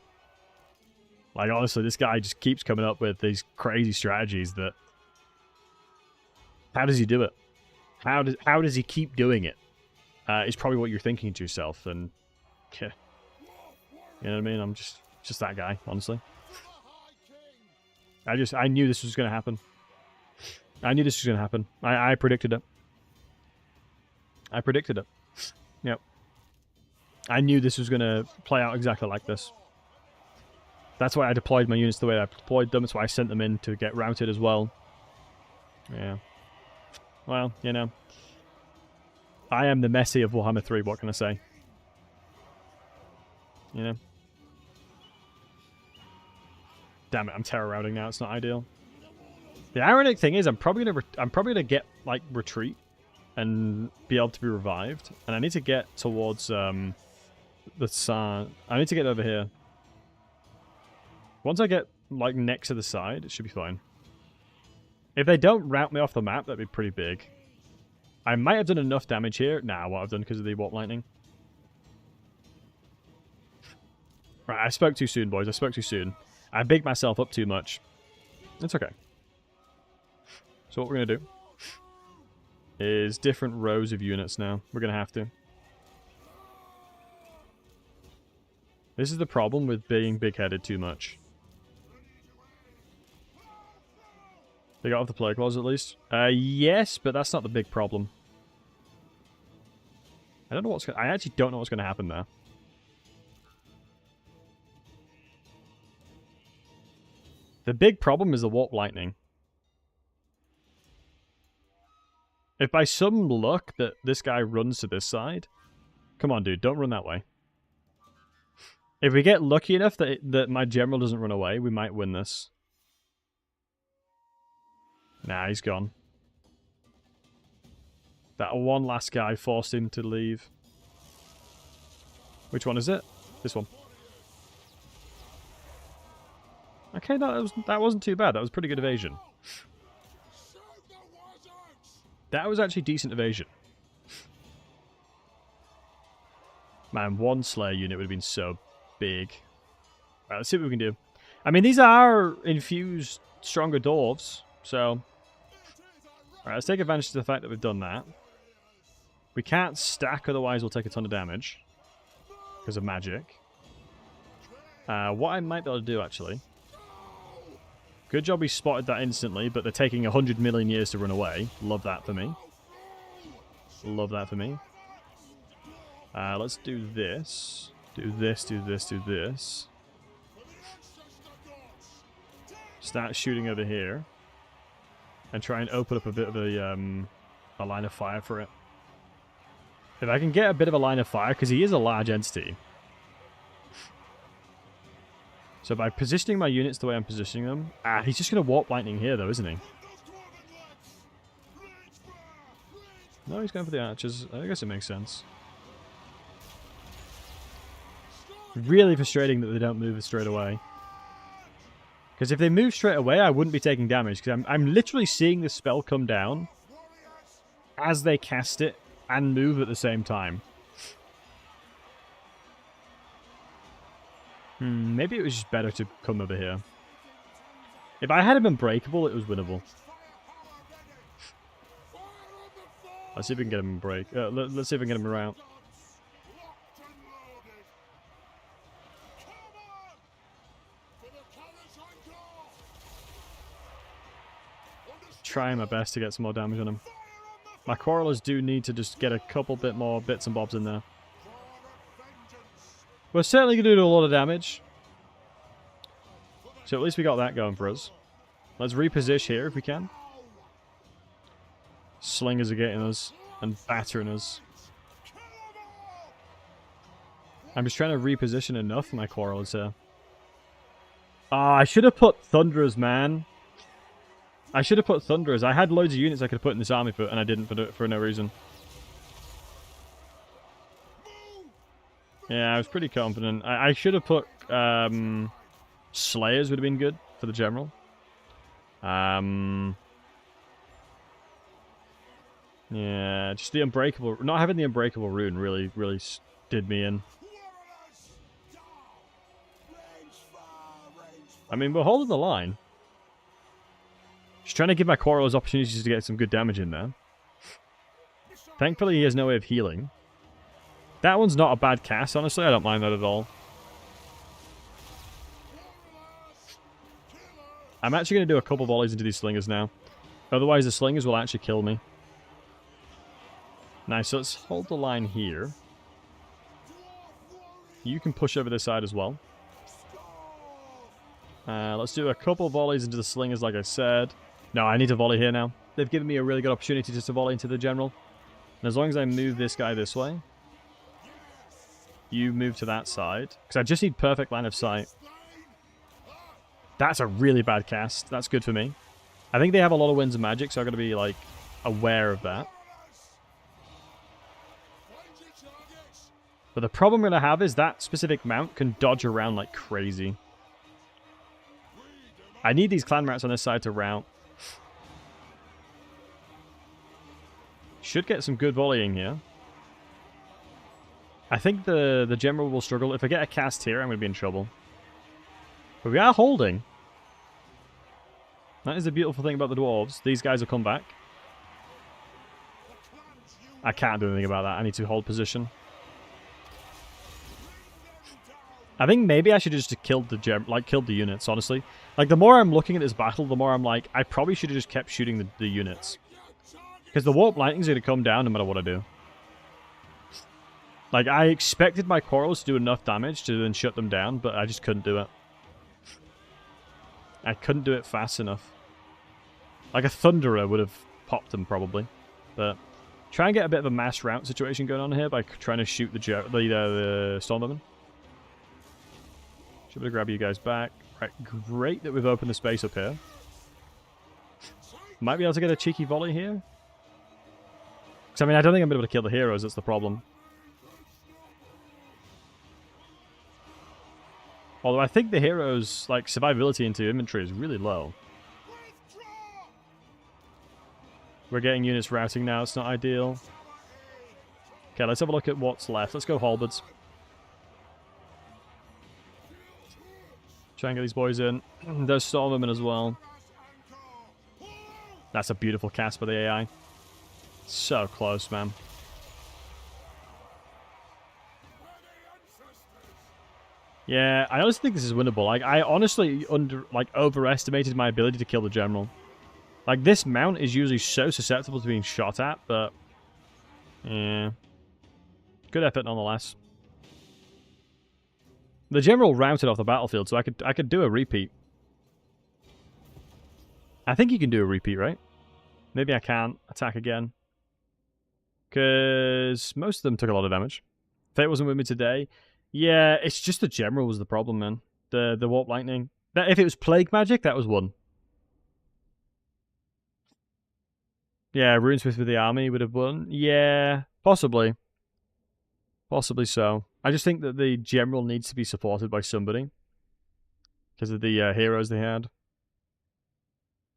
Like, honestly, this guy just keeps coming up with these crazy strategies that... How does he do it? How does he keep doing it? Is probably what you're thinking to yourself, and... Yeah. You know what I mean? I'm just that guy, honestly. I knew this was going to happen. I knew this was going to happen. I predicted it. I predicted it. Yep. I knew this was going to play out exactly like this. That's why I deployed my units the way I deployed them. That's why I sent them in to get routed as well. Yeah. Well, you know. I am the Messi of Warhammer 3, what can I say? You know? Damn it, I'm terror routing now, it's not ideal. The ironic thing is, I'm probably gonna get, like, retreat and be able to be revived. And I need to get towards, the sun. I need to get over here. Once I get, like, next to the side, it should be fine. If they don't route me off the map, that'd be pretty big. I might have done enough damage here. Nah, what I've done because of the warp lightning. Right, I spoke too soon, boys. I spoke too soon. I bigged myself up too much. It's okay. So what we're going to do is different rows of units now. We're going to have to. This is the problem with being big-headed too much. They got off the plague clause at least? Yes, but that's not the big problem. I don't know what's I actually don't know what's going to happen there. The big problem is the warp lightning. If by some luck that this guy runs to this side... Come on, dude, don't run that way. If we get lucky enough that my general doesn't run away, we might win this. Nah, he's gone. That one last guy forced him to leave. Which one is it? This one. Okay, that wasn't too bad. That was pretty good evasion. That was actually decent evasion. Man, one Slayer unit would have been so big. Right, let's see what we can do. I mean, these are infused stronger dwarves, so... Alright, let's take advantage of the fact that we've done that. We can't stack, otherwise we'll take a ton of damage. Because of magic. What I might be able to do, actually... Good job we spotted that instantly, but they're taking 100 million years to run away. Love that for me. Love that for me. Let's do this. Do this, do this, do this. Start shooting over here. And try and open up a bit of a line of fire for it. If I can get a bit of a line of fire, because he is a large entity. So by positioning my units the way I'm positioning them... Ah, he's just going to warp lightning here, though, isn't he? No, he's going for the archers. I guess it makes sense. Really frustrating that they don't move straight away. Because if they move straight away, I wouldn't be taking damage. Because I'm literally seeing the spell come down as they cast it and move at the same time. Maybe it was just better to come over here. If I had him unbreakable, it was winnable. Let's see if we can get him break. Let's see if we can get him around. Trying my best to get some more damage on him. My quarrelers do need to just get a couple bit more bits and bobs in there. We're certainly going to do a lot of damage. So at least we got that going for us. Let's reposition here if we can. Slingers are getting us and battering us. I'm just trying to reposition enough for my quarrelers here. Ah, I should have put Thunderers, man. I should have put Thunderers. I had loads of units I could have put in this army, and I didn't for no reason. Yeah, I was pretty confident. I should have put Slayers would have been good for the general. Yeah, just the Unbreakable... Not having the Unbreakable rune really did me in. I mean, we're holding the line. Just trying to give my quarrelers opportunities to get some good damage in there. Thankfully, he has no way of healing. That one's not a bad cast, honestly. I don't mind that at all. I'm actually going to do a couple volleys into these slingers now. Otherwise, the slingers will actually kill me. Nice, so let's hold the line here. You can push over this side as well. Let's do a couple volleys into the slingers, like I said. No, I need to volley here now. They've given me a really good opportunity just to volley into the general. And as long as I move this guy this way, you move to that side. Because I just need perfect line of sight. That's a really bad cast. That's good for me. I think they have a lot of winds of magic, so I've got to be, like, aware of that. But the problem we're going to have is that specific mount can dodge around like crazy. I need these clan rats on this side to rout. Should get some good volleying here. I think the general will struggle. If I get a cast here, I'm going to be in trouble. But we are holding. That is the beautiful thing about the dwarves. These guys will come back. I can't do anything about that. I need to hold position. I think maybe I should have just killed the units, honestly. Like, the more I'm looking at this battle, the more I'm like, I probably should have just kept shooting the units. Because the warp lightning's going to come down no matter what I do. Like, I expected my quarrels to do enough damage to then shut them down, but I just couldn't do it. I couldn't do it fast enough. Like, a Thunderer would have popped them, probably. But try and get a bit of a mass rout situation going on here by trying to shoot the Stormwoman. Should be able to grab you guys back. Right, great that we've opened the space up here. Might be able to get a cheeky volley here. Because, I mean, I don't think I'm able to kill the heroes, that's the problem. Although I think the heroes' like survivability into inventory is really low. We're getting units routing now, it's not ideal. Okay, let's have a look at what's left. Let's go halberds. Try and get these boys in. There's Stormwomen as well. That's a beautiful cast by the AI. So close, man. Yeah, I honestly think this is winnable. Like, I honestly overestimated my ability to kill the general. Like, this mount is usually so susceptible to being shot at, but yeah, good effort nonetheless. The general routed off the battlefield, so I could do a repeat. I think you can do a repeat, right? Maybe I can't attack again. Because most of them took a lot of damage. Fate wasn't with me today. Yeah, it's just the general was the problem, man. The warp lightning. That, if it was plague magic, that was 1. Yeah, Runesmith with the army would have won. Yeah, possibly. Possibly so. I just think that the general needs to be supported by somebody. Because of the heroes they had.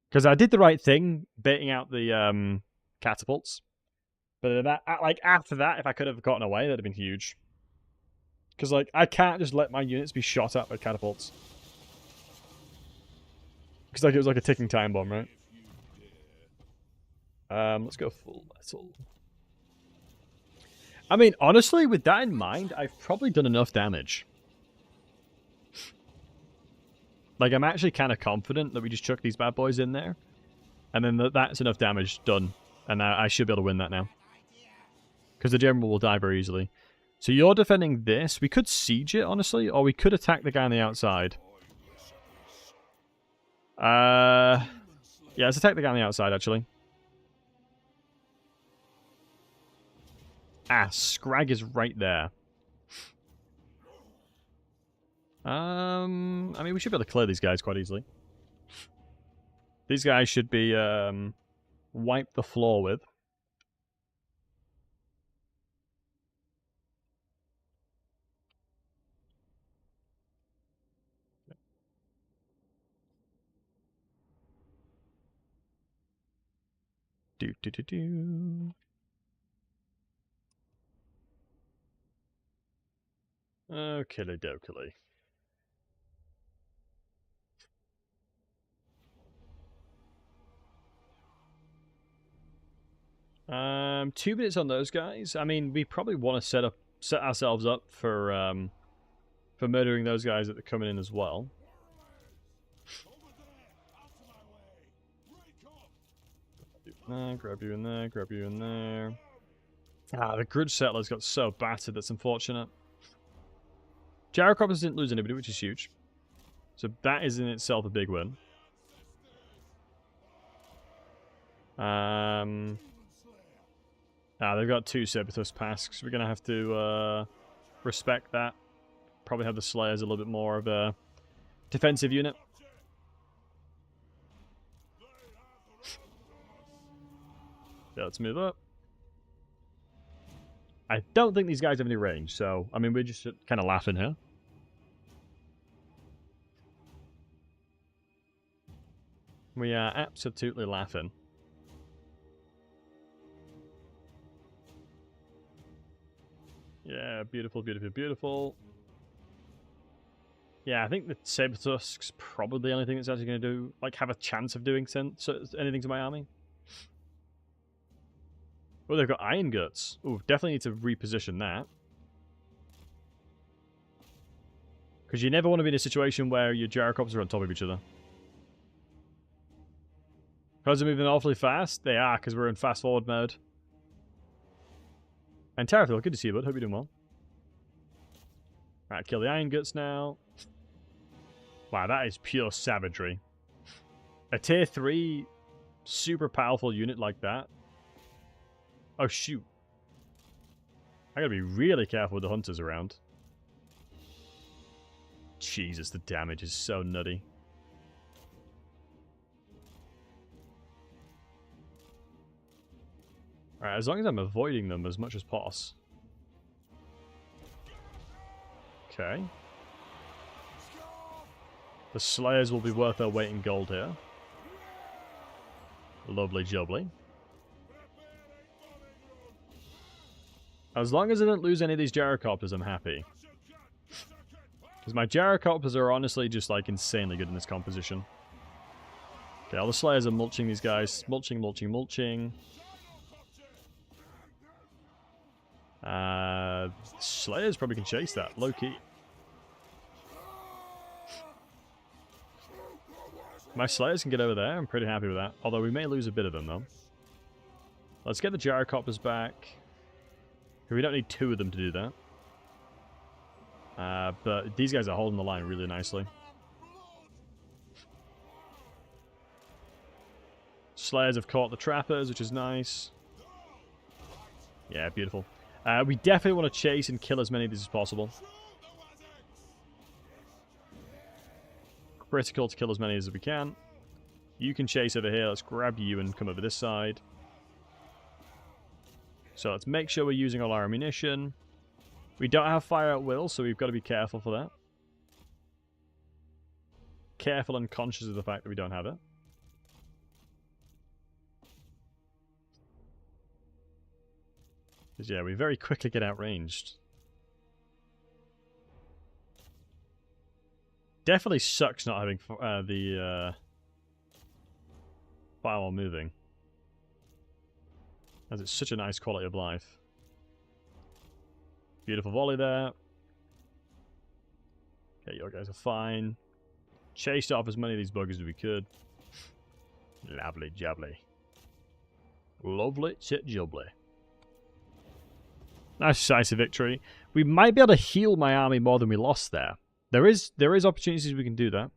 Because I did the right thing, baiting out the catapults. But that, like, after that, if I could have gotten away, that'd have been huge. Because, like, I can't just let my units be shot at by catapults. Because, like, it was like a ticking time bomb, right? Let's go full metal. I mean, honestly, with that in mind, I've probably done enough damage. Like, I'm actually kind of confident that we just chuck these bad boys in there. And then that's enough damage done. And I should be able to win that now. Because the general will die very easily. So you're defending this. We could siege it, honestly. Or we could attack the guy on the outside. Yeah, let's attack the guy on the outside, actually. Ah, Scrag is right there. I mean, we should be able to clear these guys quite easily. These guys should be wiped the floor with. Do do do do. Okey dokey. Two minutes on those guys. I mean, we probably want to set ourselves up for murdering those guys that are coming in as well. Grab you in there, grab you in there. Ah, the Grudge Settlers got so battered, that's unfortunate. Gyrocopters didn't lose anybody, which is huge. So that is in itself a big win. They've got 2 Sabertusk Pasks. We're going to have to respect that. Probably have the Slayers a little bit more of a defensive unit. Yeah, let's move up. I don't think these guys have any range, so, I mean, we're just kind of laughing here. We are absolutely laughing. Yeah, beautiful, beautiful, beautiful. Yeah, I think the Sabertusk's probably the only thing that's actually going to do, like, have a chance of doing anything to my army. Oh, they've got Iron Guts. Oh, definitely need to reposition that. Because you never want to be in a situation where your Gyrocopters are on top of each other. Because they're moving awfully fast? They are, because we're in fast forward mode. And Terrafil, good to see you, bud. Hope you're doing well. Right, kill the Iron Guts now. Wow, that is pure savagery. A tier 3 super powerful unit like that. Oh, shoot. I gotta be really careful with the hunters around. Jesus, the damage is so nutty. Alright, as long as I'm avoiding them as much as possible. Okay. The Slayers will be worth their weight in gold here. Lovely jubbly. As long as I don't lose any of these Gyrocopters, I'm happy. Because my Gyrocopters are honestly just, like, insanely good in this composition. Okay, all the Slayers are mulching these guys. Mulching, mulching, mulching. Slayers probably can chase that, low-key. My Slayers can get over there, I'm pretty happy with that. Although we may lose a bit of them, though. Let's get the Gyrocopters back. We don't need 2 of them to do that. But these guys are holding the line really nicely. Slayers have caught the trappers, which is nice. Yeah, beautiful. We definitely want to chase and kill as many of these as possible. critical to kill as many as we can. You can chase over here. Let's grab you and come over this side. So let's make sure we're using all our ammunition. We don't have fire at will, so we've got to be careful for that. Careful and conscious of the fact that we don't have it. Because, yeah, we very quickly get outranged. Definitely sucks not having the firewall moving. As it's such a nice quality of life. Beautiful volley there. Okay, your guys are fine. Chased off as many of these buggers as we could. Lovely jubbly. Lovely chit jubbly. Nice decisive victory. We might be able to heal my army more than we lost there. There is opportunities we can do that.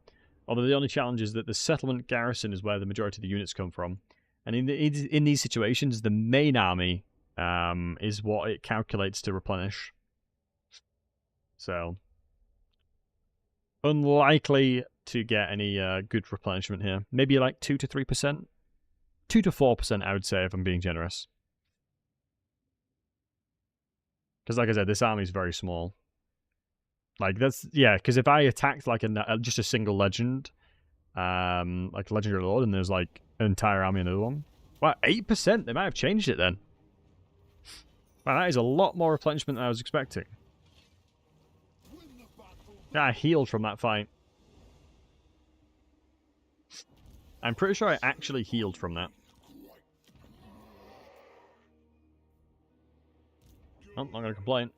Although the only challenge is that the settlement garrison is where the majority of the units come from. And in these situations, the main army is what it calculates to replenish. So, unlikely to get any good replenishment here. Maybe like 2 to 3%. 2 to 4%, I would say, if I'm being generous. Because, like I said, this army is very small. Like, that's... Yeah, because if I attacked, like, just a single legend, like Legendary Lord, and there's, like, an entire army in another one. Wow, 8%? They might have changed it, then. Wow, that is a lot more replenishment than I was expecting. Yeah, I healed from that fight. I'm pretty sure I actually healed from that. Oh, not going to complain.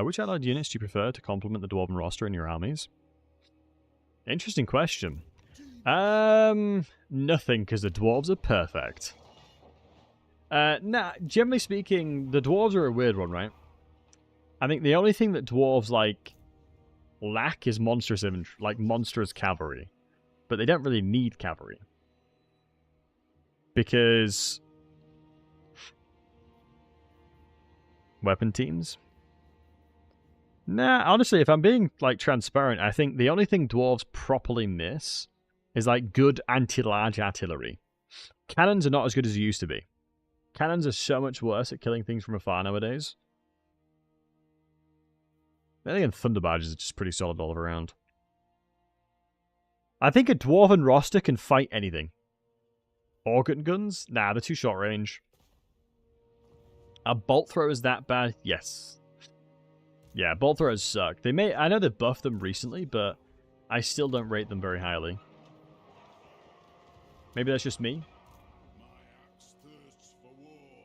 Which allied units do you prefer to complement the Dwarven roster in your armies? Interesting question. Nothing, because the Dwarves are perfect. Nah, generally speaking, the Dwarves are a weird one, right? I think the only thing that Dwarves, like, lack is monstrous infantry, like monstrous cavalry. But they don't really need cavalry. Because... weapon teams? Nah, honestly, if I'm being, like, transparent, I think the only thing Dwarves properly miss is, like, good anti-large artillery. Cannons are not as good as they used to be. Cannons are so much worse at killing things from afar nowadays. I think Thunder Barges are just pretty solid all around. I think a Dwarven roster can fight anything. Organ guns? Nah, they're too short range. Are bolt throwers that bad? Yes. Yeah, bolt throwers suck. I know they've buffed them recently, but I still don't rate them very highly. Maybe that's just me.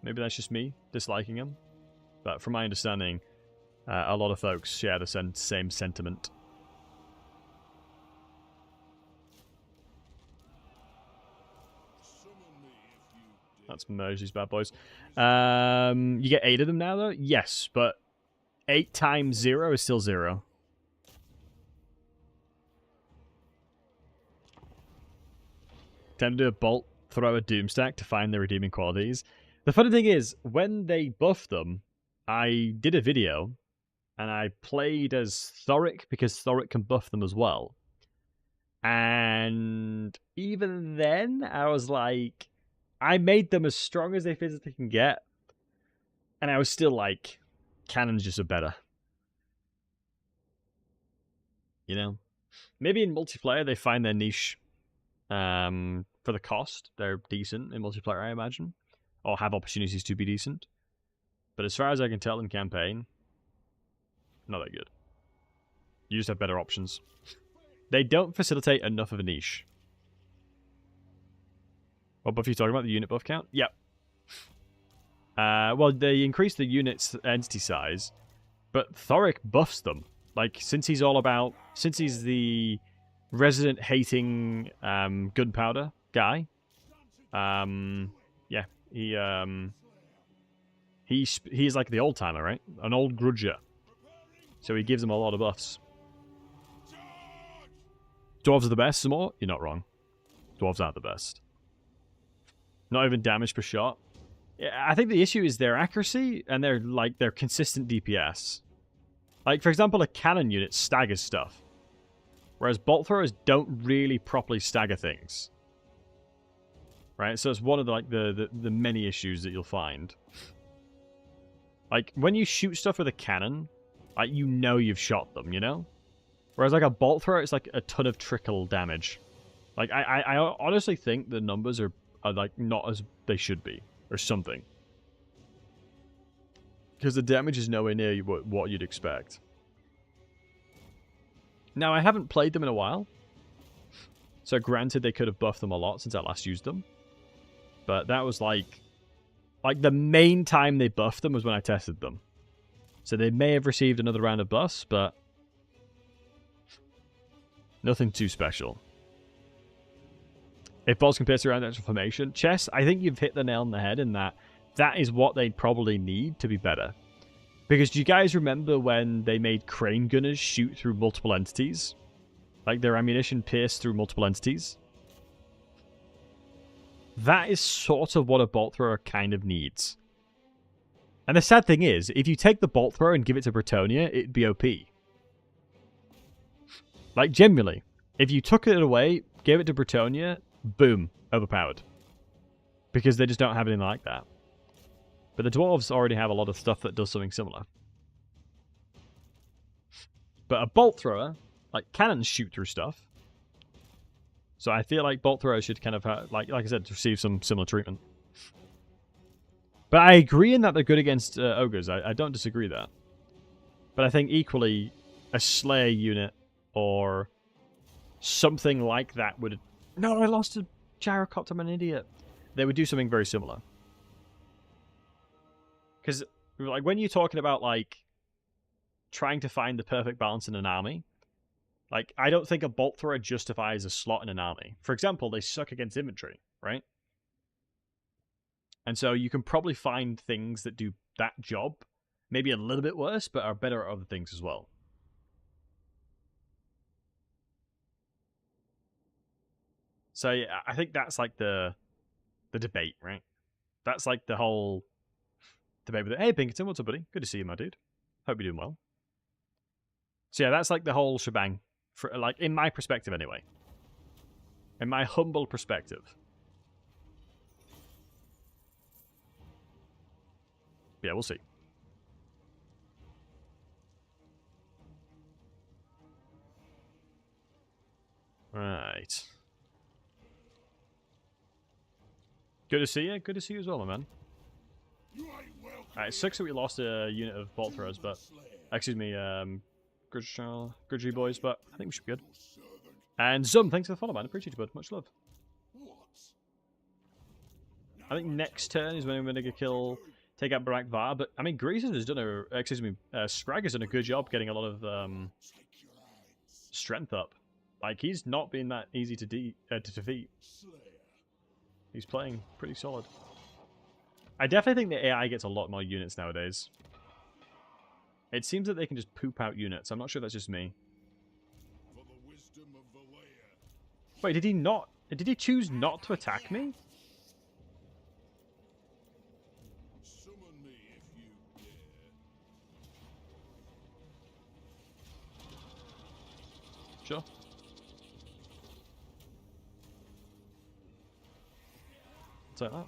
Maybe that's just me disliking them. But from my understanding, a lot of folks share the same sentiment. That's merge these bad boys. You get 8 of them now, though? Yes, but 8 times 0 is still 0. Time to do a bolt, throw a doomstack to find the redeeming qualities. The funny thing is, when they buffed them, I did a video, and I played as Thoric, because Thoric can buff them as well. And even then, I was like... I made them as strong as they physically can get. And I was still like, cannons just are better. You know? Maybe in multiplayer they find their niche for the cost. They're decent in multiplayer, I imagine. Or have opportunities to be decent. But as far as I can tell in campaign, not that good. You just have better options. They don't facilitate enough of a niche. What buff are you talking about? The unit buff count? Yep. Well, they increase the unit's entity size, but Thoric buffs them. Like, since he's the resident hating gunpowder guy, yeah, he's like the old timer, right? An old grudger. So he gives them a lot of buffs. Dwarves are the best, some more? You're not wrong. Dwarves aren't the best. Not even damage per shot. Yeah, I think the issue is their accuracy and their consistent DPS. Like, for example, a cannon unit staggers stuff. Whereas bolt throwers don't really properly stagger things. Right? So it's one of the many issues that you'll find. Like, when you shoot stuff with a cannon, like, you know you've shot them, you know? Whereas, like, a bolt thrower, it's like a ton of trickle damage. Like, I honestly think the numbers are like, not as they should be. Or something. Because the damage is nowhere near what you'd expect. Now, I haven't played them in a while. So, granted, they could have buffed them a lot since I last used them. But that was like the main time they buffed them was when I tested them. So they may have received another round of buffs, but nothing too special. If balls can pierce around extra formation, chess, I think you've hit the nail on the head in that is what they'd probably need to be better. Because do you guys remember when they made crane gunners shoot through multiple entities? Like their ammunition pierced through multiple entities? That is sort of what a bolt thrower kind of needs. And the sad thing is, if you take the bolt thrower and give it to Bretonia, it'd be OP. Like, genuinely. If you took it away, gave it to Bretonia, boom, overpowered. Because they just don't have anything like that. But the dwarves already have a lot of stuff that does something similar. But a bolt thrower, like, cannons shoot through stuff. So I feel like bolt throwers should kind of, like I said, receive some similar treatment. But I agree in that they're good against ogres. I don't disagree there. But I think equally, a Slayer unit or something like that would... No, I lost a gyrocopter, I'm an idiot. They would do something very similar. Because, like, when you're talking about, like, trying to find the perfect balance in an army, like, I don't think a bolt thrower justifies a slot in an army. For example, they suck against infantry, right? And so you can probably find things that do that job, maybe a little bit worse, but are better at other things as well. So yeah, I think that's like the debate, right? That's like the whole debate with it. Hey, Pinkerton, what's up, buddy? Good to see you, my dude. Hope you're doing well. So yeah, that's like the whole shebang. For, like, in my perspective, anyway. In my humble perspective. Yeah, we'll see. Right. Good to see you. Good to see you as well, my man. Alright, it sucks that we lost a unit of bolt throwers, but... Excuse me, Grudgy boys, but I think we should be good. And Zum, thanks for the follow, man. Appreciate you, bud. Much love. I think next turn is when I'm going to take out Barak Var, but I mean, Greaser has done Scrag has done a good job getting a lot of strength up. Like, he's not been that easy to defeat. He's playing pretty solid. I definitely think the AI gets a lot more units nowadays. It seems that they can just poop out units. I'm not sure that's just me. Wait, did he not? Did he choose not to attack me? Sure. Take that.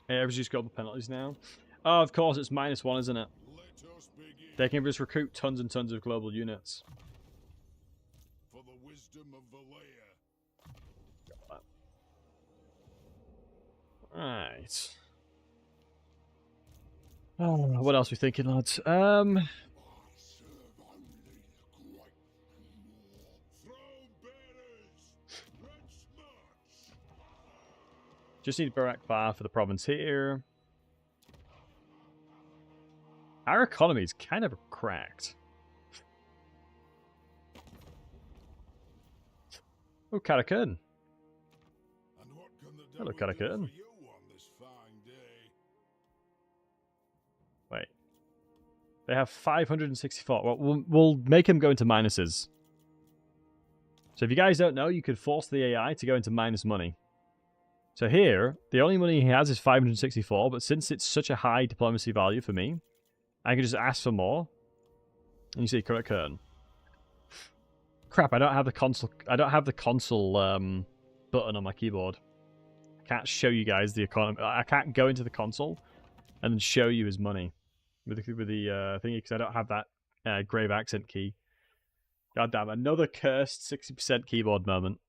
Hey, everybody's got the penalties now. Oh, of course, it's -1, isn't it? They can just recruit tons and tons of global units. For the wisdom of Right. Oh, what else are we thinking, lads? Just need Barak Bar for the province here. Our economy is kind of cracked. Oh, Karakun. Hello, Karakun. Wait. They have 564. Well, we'll make him go into minuses. So if you guys don't know, you could force the AI to go into minus money. So here, the only money he has is 564, but since it's such a high diplomacy value for me, I can just ask for more. And you see correct turn. Crap, I don't have the console. I don't have the console button on my keyboard. I can't show you guys the economy. I can't go into the console and then show you his money with the thingy because I don't have that grave accent key. God damn, another cursed 60% keyboard moment.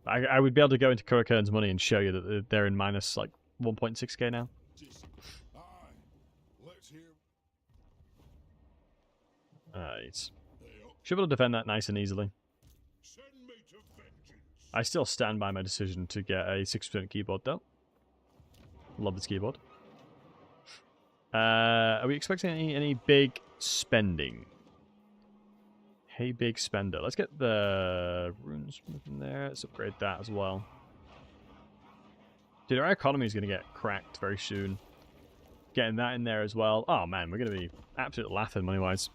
I would be able to go into Kurakern's money and show you that they're in minus like 1.6k now. Alright. Should be able to defend that nice and easily. I still stand by my decision to get a 60% keyboard though. Love this keyboard. Are we expecting any big spending? Hey, big spender. Let's get the runesmith in there. Let's upgrade that as well. Dude, our economy is going to get cracked very soon. Getting that in there as well. Oh man, we're going to be absolutely laughing money-wise.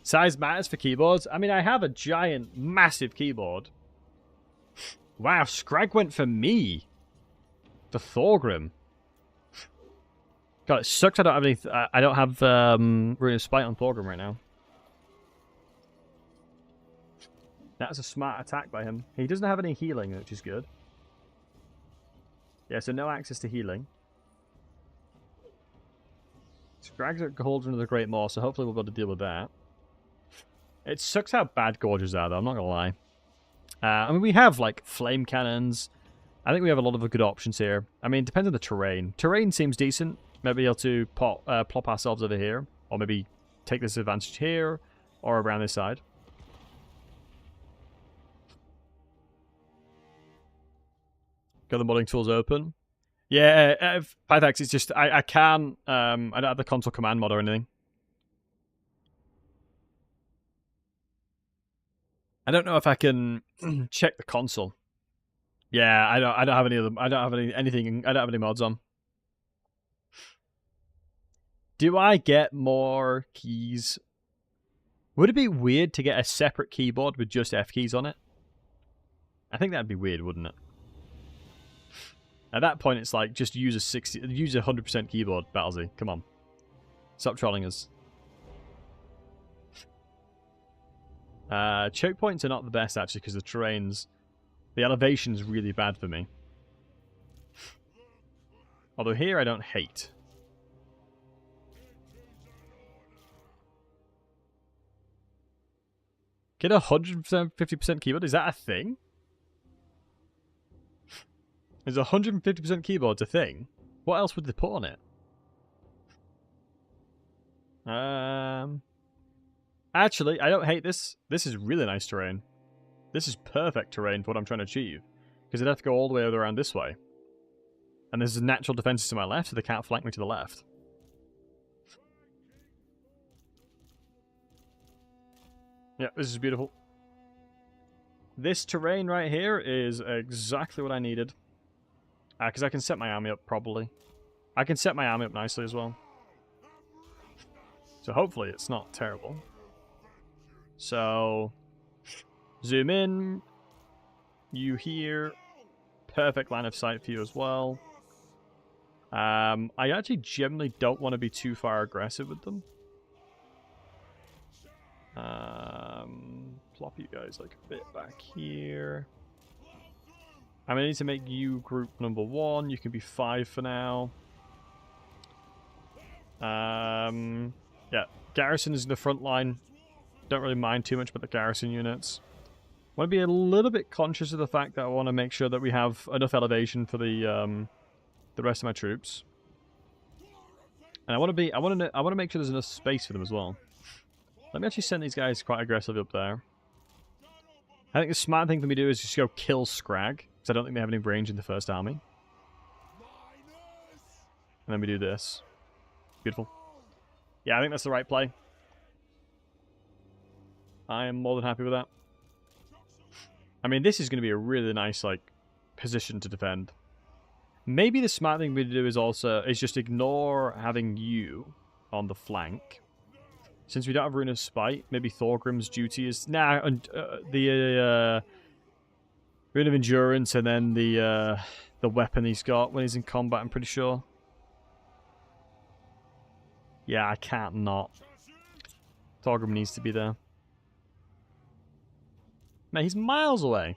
Size matters for keyboards. I mean, I have a giant, massive keyboard. Wow, Scrag went for me. For Thorgrim. God, it sucks I don't have any... I don't have Rune of Spite on Thorgrim right now. That's a smart attack by him. He doesn't have any healing, which is good. Yeah, so no access to healing. Scrag's at Cauldron of the Great Maw, so hopefully we'll be able to deal with that. It sucks how bad Gorges are, though, I'm not going to lie. I mean, we have, like, flame cannons. I think we have a lot of good options here. I mean, it depends on the terrain. Terrain seems decent. Maybe able to plop ourselves over here. Or maybe take this advantage here. Or around this side. Got the modding tools open. Yeah, Pythax, it's just, I can't, I don't have the console command mod or anything. I don't know if I can check the console. Yeah, I don't have any of them. I don't have anything. I don't have any mods on. Do I get more keys? Would it be weird to get a separate keyboard with just F keys on it? I think that'd be weird, wouldn't it? At that point, it's like just use a 100% keyboard, Battlesey. Come on, stop trolling us. Choke points are not the best actually because the terrain's, the elevation's really bad for me. Although here I don't hate. Get 150% keyboard? Is that a thing? Is 150% keyboard a thing? What else would they put on it? Actually, I don't hate this. This is really nice terrain. This is perfect terrain for what I'm trying to achieve. Because I'd have to go all the way around this way. And there's natural defenses to my left, so they can't flank me to the left. Yeah, this is beautiful. This terrain right here is exactly what I needed. Because I can set my army up properly. I can set my army up nicely as well. So hopefully it's not terrible. So, zoom in. You here. Perfect line of sight for you as well. I actually generally don't want to be too far aggressive with them. Plop you guys like a bit back here. I'm going to need to make you group number 1. You can be 5 for now. Yeah, garrison is in the front line. Don't really mind too much about the garrison units. I want to be a little bit conscious of the fact that I want to make sure that we have enough elevation for the rest of my troops. And I want to make sure there's enough space for them as well. Let me actually send these guys quite aggressively up there. I think the smart thing for me to do is just go kill Scrag. Because I don't think they have any range in the first army. And then we do this. Beautiful. Yeah, I think that's the right play. I am more than happy with that. I mean, this is going to be a really nice, like, position to defend. Maybe the smart thing we do is just ignore having you on the flank. Since we don't have Rune of Spite, maybe Thorgrim's duty is... Nah, the Rune of Endurance and then the weapon he's got when he's in combat, I'm pretty sure. Yeah, I can't not. Thorgrim needs to be there. Man, he's miles away.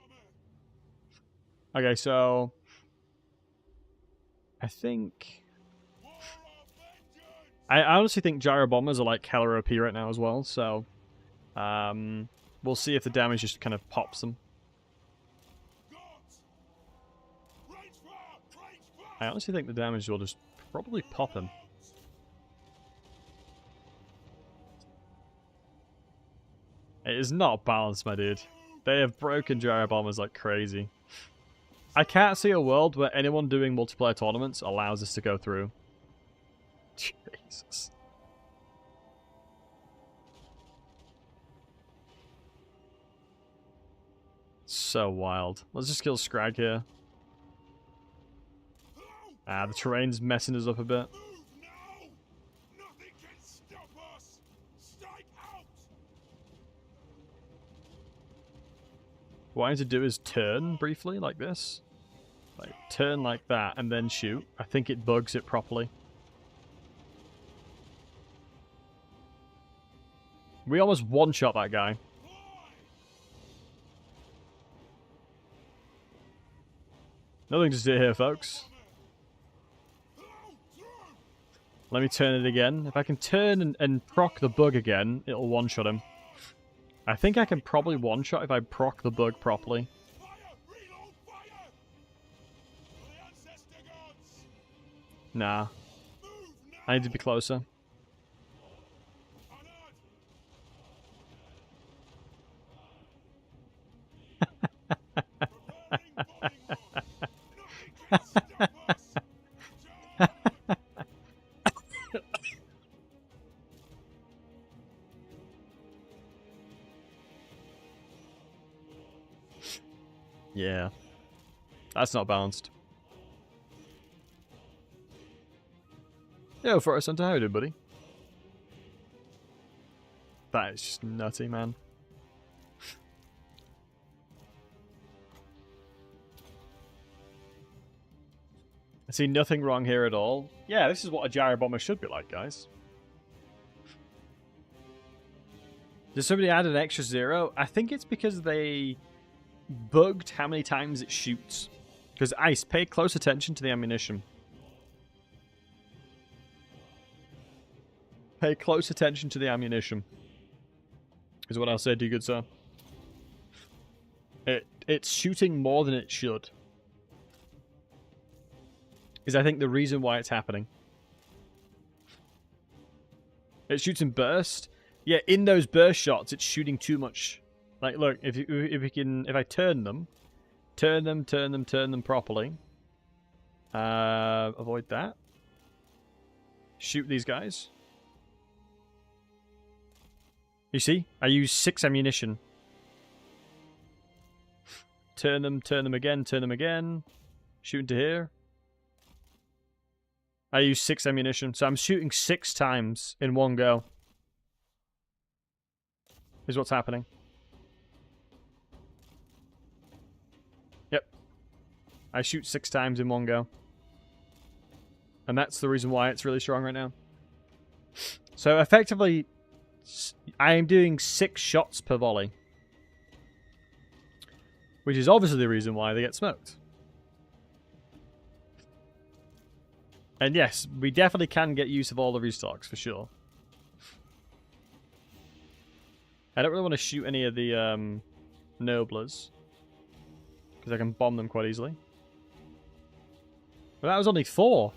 Okay, so I think I honestly think gyro bombers are like hella OP right now as well. So we'll see if the damage just kind of pops them. I honestly think the damage will just probably pop him. It is not balanced, my dude. They have broken gyro bombers like crazy. I can't see a world where anyone doing multiplayer tournaments allows this to go through. Jesus. So wild. Let's just kill Scrag here. Ah, the terrain's messing us up a bit. What I need to do is turn briefly, like this. Like, turn like that, and then shoot. I think it bugs it properly. We almost one-shot that guy. Nothing to do here, folks. Let me turn it again. If I can turn and proc the bug again, it'll one-shot him. I think I can probably one-shot if I proc the bug properly. Nah. I need to be closer. Yeah. That's not balanced. Yo, Forest Hunter, how you doing, buddy? That is just nutty, man. I see nothing wrong here at all. Yeah, this is what a gyro bomber should be like, guys. Does somebody add an extra 0? I think it's because they bugged how many times it shoots. Because Ice, pay close attention to the ammunition. Pay close attention to the ammunition. Is what I'll say to you, good sir. It's shooting more than it should. Is I think the reason why it's happening. It shoots in burst. Yeah, in those burst shots, it's shooting too much. Like, look, if I turn them properly. Avoid that. Shoot these guys. You see? I use 6 ammunition. Turn them again. Shoot into here. I use 6 ammunition, so I'm shooting 6 times in one go. Is what's happening. Yep. I shoot 6 times in one go. And that's the reason why it's really strong right now. So effectively, I am doing 6 shots per volley. Which is obviously the reason why they get smoked. And yes, we definitely can get use of all the restocks, for sure. I don't really want to shoot any of the noblers. Because I can bomb them quite easily. But that was only 4.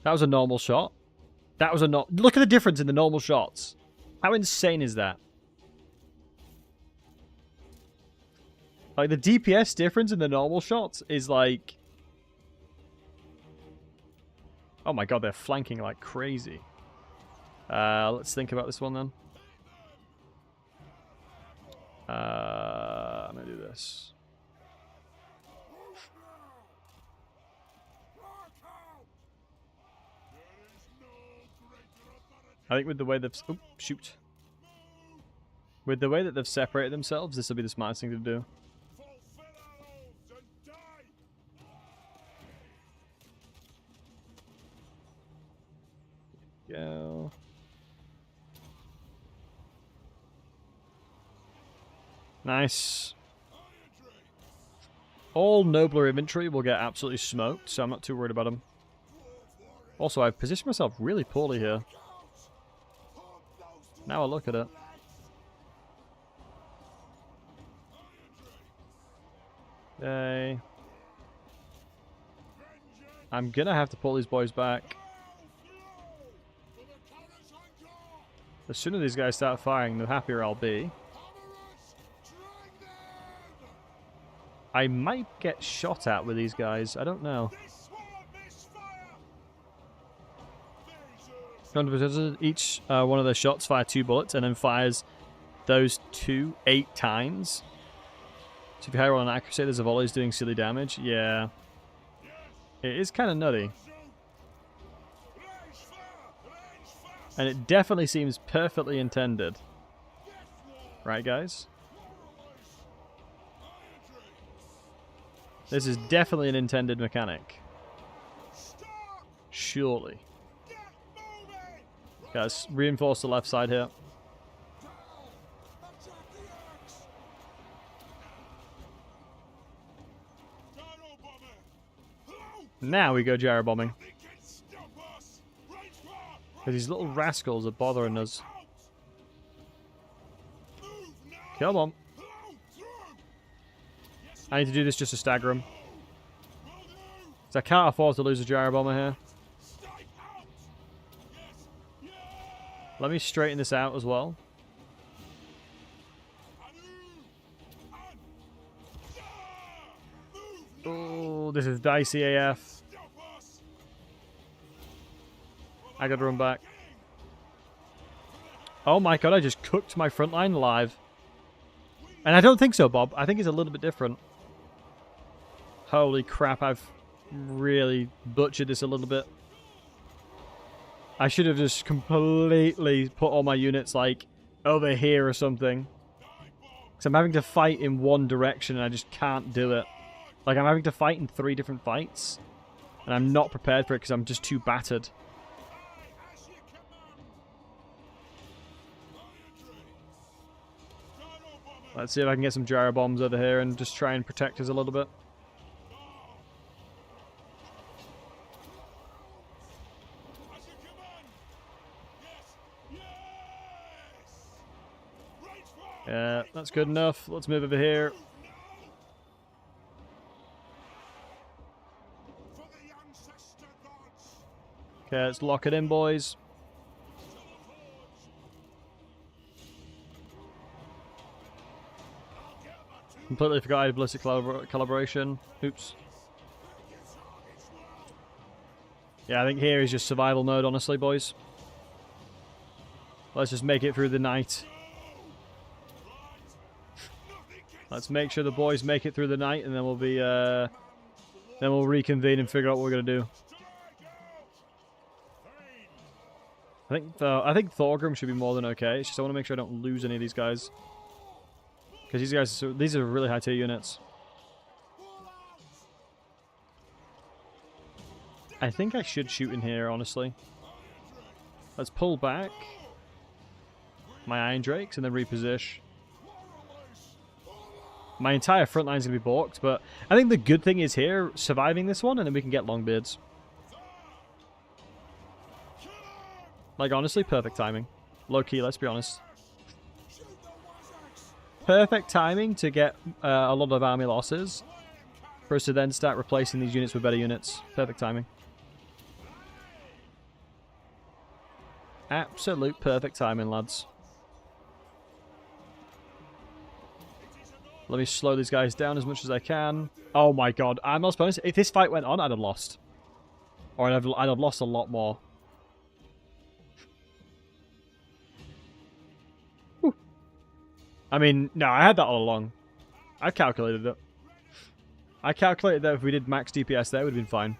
That was a normal shot. That was a look at the difference in the normal shots. How insane is that? Like, the DPS difference in the normal shots is like... Oh my god, they're flanking like crazy. Let's think about this one then. I'm gonna do this. I think with the way they've... Oh, shoot. With the way that they've separated themselves, this will be the smartest thing to do. Go. Nice. All nobler infantry will get absolutely smoked, so I'm not too worried about them. Also, I've positioned myself really poorly here. Now I look at it. Okay. I'm gonna have to pull these boys back. The sooner these guys start firing, the happier I'll be. I might get shot at with these guys. I don't know. Each one of the shots fire 2 bullets and then fires those 2 8 times. So if you hire on accuracy, there's a volleys doing silly damage. Yeah. It is kind of nutty. And it definitely seems perfectly intended. Right, guys? This is definitely an intended mechanic. Surely. Guys, reinforce the left side here. Now we go gyro bombing. Because these little rascals are bothering us. Come on. I need to do this just to stagger them. So I can't afford to lose a gyro bomber here. Let me straighten this out as well. Oh, this is dicey AF. I gotta run back. Oh my god, I just cooked my front line live. And I don't think so, Bob. I think it's a little bit different. Holy crap, I've really butchered this a little bit. I should have just completely put all my units, like, over here or something. Because I'm having to fight in one direction and I just can't do it. Like, I'm having to fight in 3 different fights. And I'm not prepared for it because I'm just too battered. Let's see if I can get some gyro bombs over here and just try and protect us a little bit. Yeah, that's good enough. Let's move over here. Okay, let's lock it in, boys. Completely forgot I had ballistic calibration. Oops. Yeah, I think here is just survival mode, honestly, boys. Let's just make it through the night. Let's make sure the boys make it through the night, and then we'll be, then we'll reconvene and figure out what we're gonna do. I think Thorgrim should be more than okay. It's just I want to make sure I don't lose any of these guys. Because these are really high tier units. I think I should shoot in here, honestly. Let's pull back my Iron Drakes and then reposition. My entire front line's going to be balked, but I think the good thing is here, surviving this one, and then we can get Longbeards. Like, honestly, perfect timing. Low-key, let's be honest. Perfect timing to get a lot of army losses for us to then start replacing these units with better units. Perfect timing. Absolute perfect timing, lads. Let me slow these guys down as much as I can. Oh my god, I'm not supposed to. If this fight went on, I'd have lost. Or I'd have lost a lot more. I mean, no, I had that all along. I calculated it. I calculated that if we did max DPS there, it would have been fine.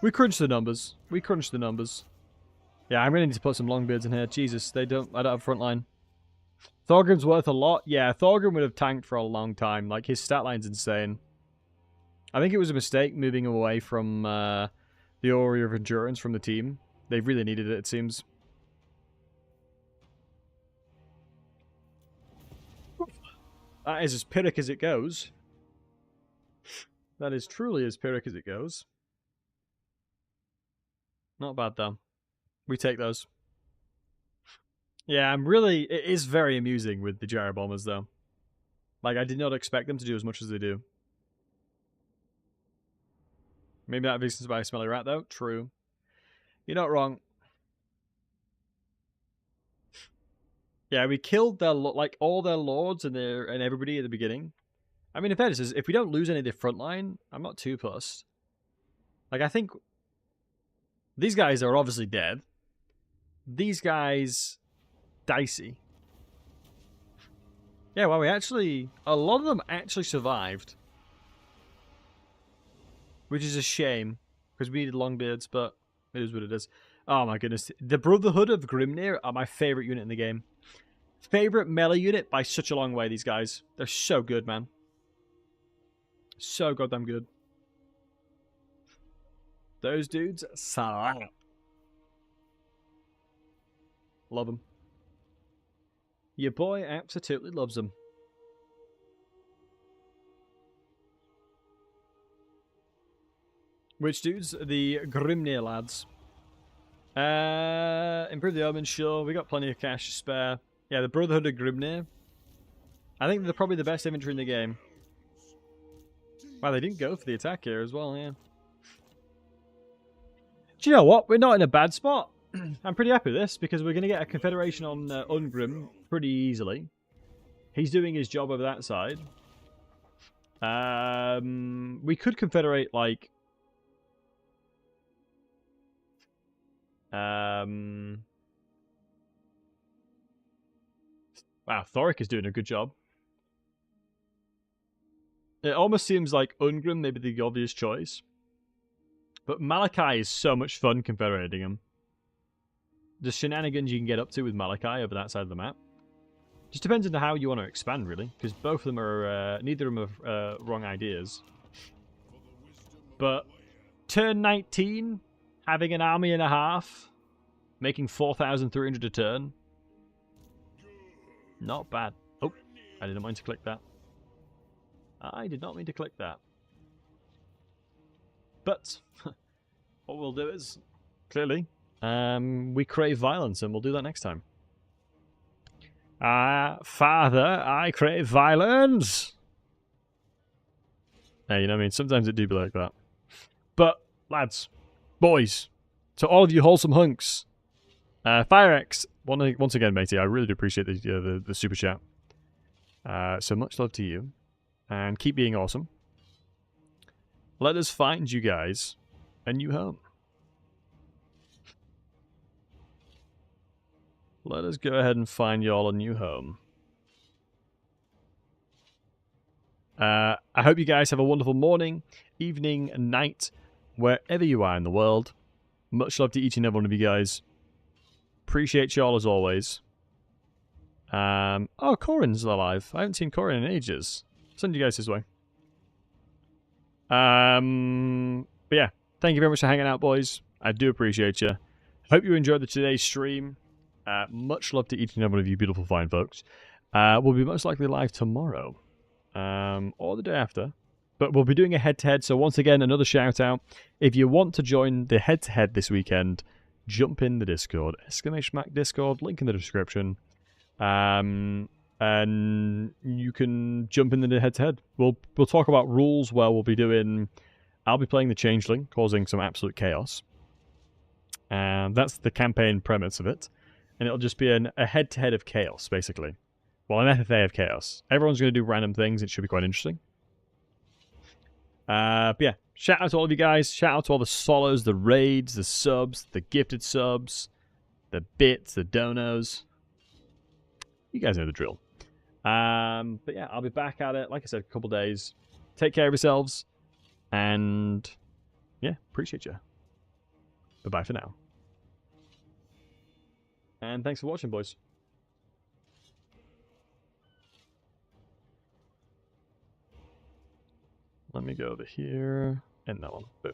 We crunched the numbers. We crunched the numbers. Yeah, I'm going to need to put some Longbeards in here. Jesus, I don't have front line. Thorgrim's worth a lot. Yeah, Thorgrim would have tanked for a long time. Like, his stat line's insane. I think it was a mistake moving away from the Aura of Endurance from the team. They really needed it, it seems. That is as Pyrrhic as it goes. That is truly as Pyrrhic as it goes. Not bad, though. We take those. Yeah, it is very amusing with the gyro bombers, though. Like, I did not expect them to do as much as they do. Maybe that reasons by a smelly rat, though. True. You're not wrong. Yeah, we killed their all their lords and everybody at the beginning. I mean, in fairness, if we don't lose any of the front line, I'm not too fussed. Like, I think these guys are obviously dead. These guys, dicey. Yeah, well, a lot of them actually survived. Which is a shame, because we needed longbeards, but it is what it is. Oh my goodness. The Brotherhood of Grimnir are my favourite unit in the game. Favourite melee unit by such a long way, these guys. They're so good, man. So goddamn good. Those dudes, slap. Love them. Your boy absolutely loves them. Which dudes? The Grimnir lads. Improve the omens, sure. We got plenty of cash to spare. Yeah, the Brotherhood of Grimnir. I think they're probably the best infantry in the game. Wow, they didn't go for the attack here as well, yeah. Do you know what? We're not in a bad spot. I'm pretty happy with this, because we're going to get a confederation on Ungrim pretty easily. He's doing his job over that side. We could confederate, like... Wow, Thoric is doing a good job. It almost seems like Ungrim may be the obvious choice. But Malachi is so much fun confederating him. The shenanigans you can get up to with Malachi over that side of the map. Just depends on how you want to expand, really. Because both of them are... neither of them are wrong ideas. But turn 19... having an army and a half, making 4,300 a turn. Not bad. Oh, I didn't mean to click that. I did not mean to click that. But, what we'll do is, clearly, we crave violence, and we'll do that next time. Father, I crave violence! Hey, you know what I mean? Sometimes it do be like that. But, lads... boys, to all of you wholesome hunks, FireX, once again, matey, I really do appreciate the super chat. So much love to you, and keep being awesome. Let us find you guys a new home. Let us go ahead and find y'all a new home. I hope you guys have a wonderful morning, evening, and night, wherever you are in the world. Much love to each and every one of you guys. Appreciate y'all as always. Oh, Corin's alive. I haven't seen Corin in ages. Send you guys his way. But yeah, thank you very much for hanging out, boys. I do appreciate you. Hope you enjoyed today's stream. Much love to each and every one of you beautiful fine folks. We'll be most likely live tomorrow. Or the day after. But we'll be doing a head-to-head, so once again, another shout-out. If you want to join the head-to-head this weekend, jump in the Discord. !Mark Discord, link in the description. And you can jump in the head-to-head. We'll talk about rules where we'll be doing... I'll be playing the Changeling, causing some absolute chaos. And that's the campaign premise of it. And it'll just be a head-to-head of chaos, basically. Well, an FFA of chaos. Everyone's going to do random things. It should be quite interesting. But yeah, shout out to all of you guys. Shout out to all the solos, the raids, the subs, the gifted subs, the bits, the donos. You guys know the drill. But yeah, I'll be back at it, like I said, a couple days. Take care of yourselves. And yeah, appreciate you. Bye-bye for now. And thanks for watching, boys. Let me go over here. And that one. Boom.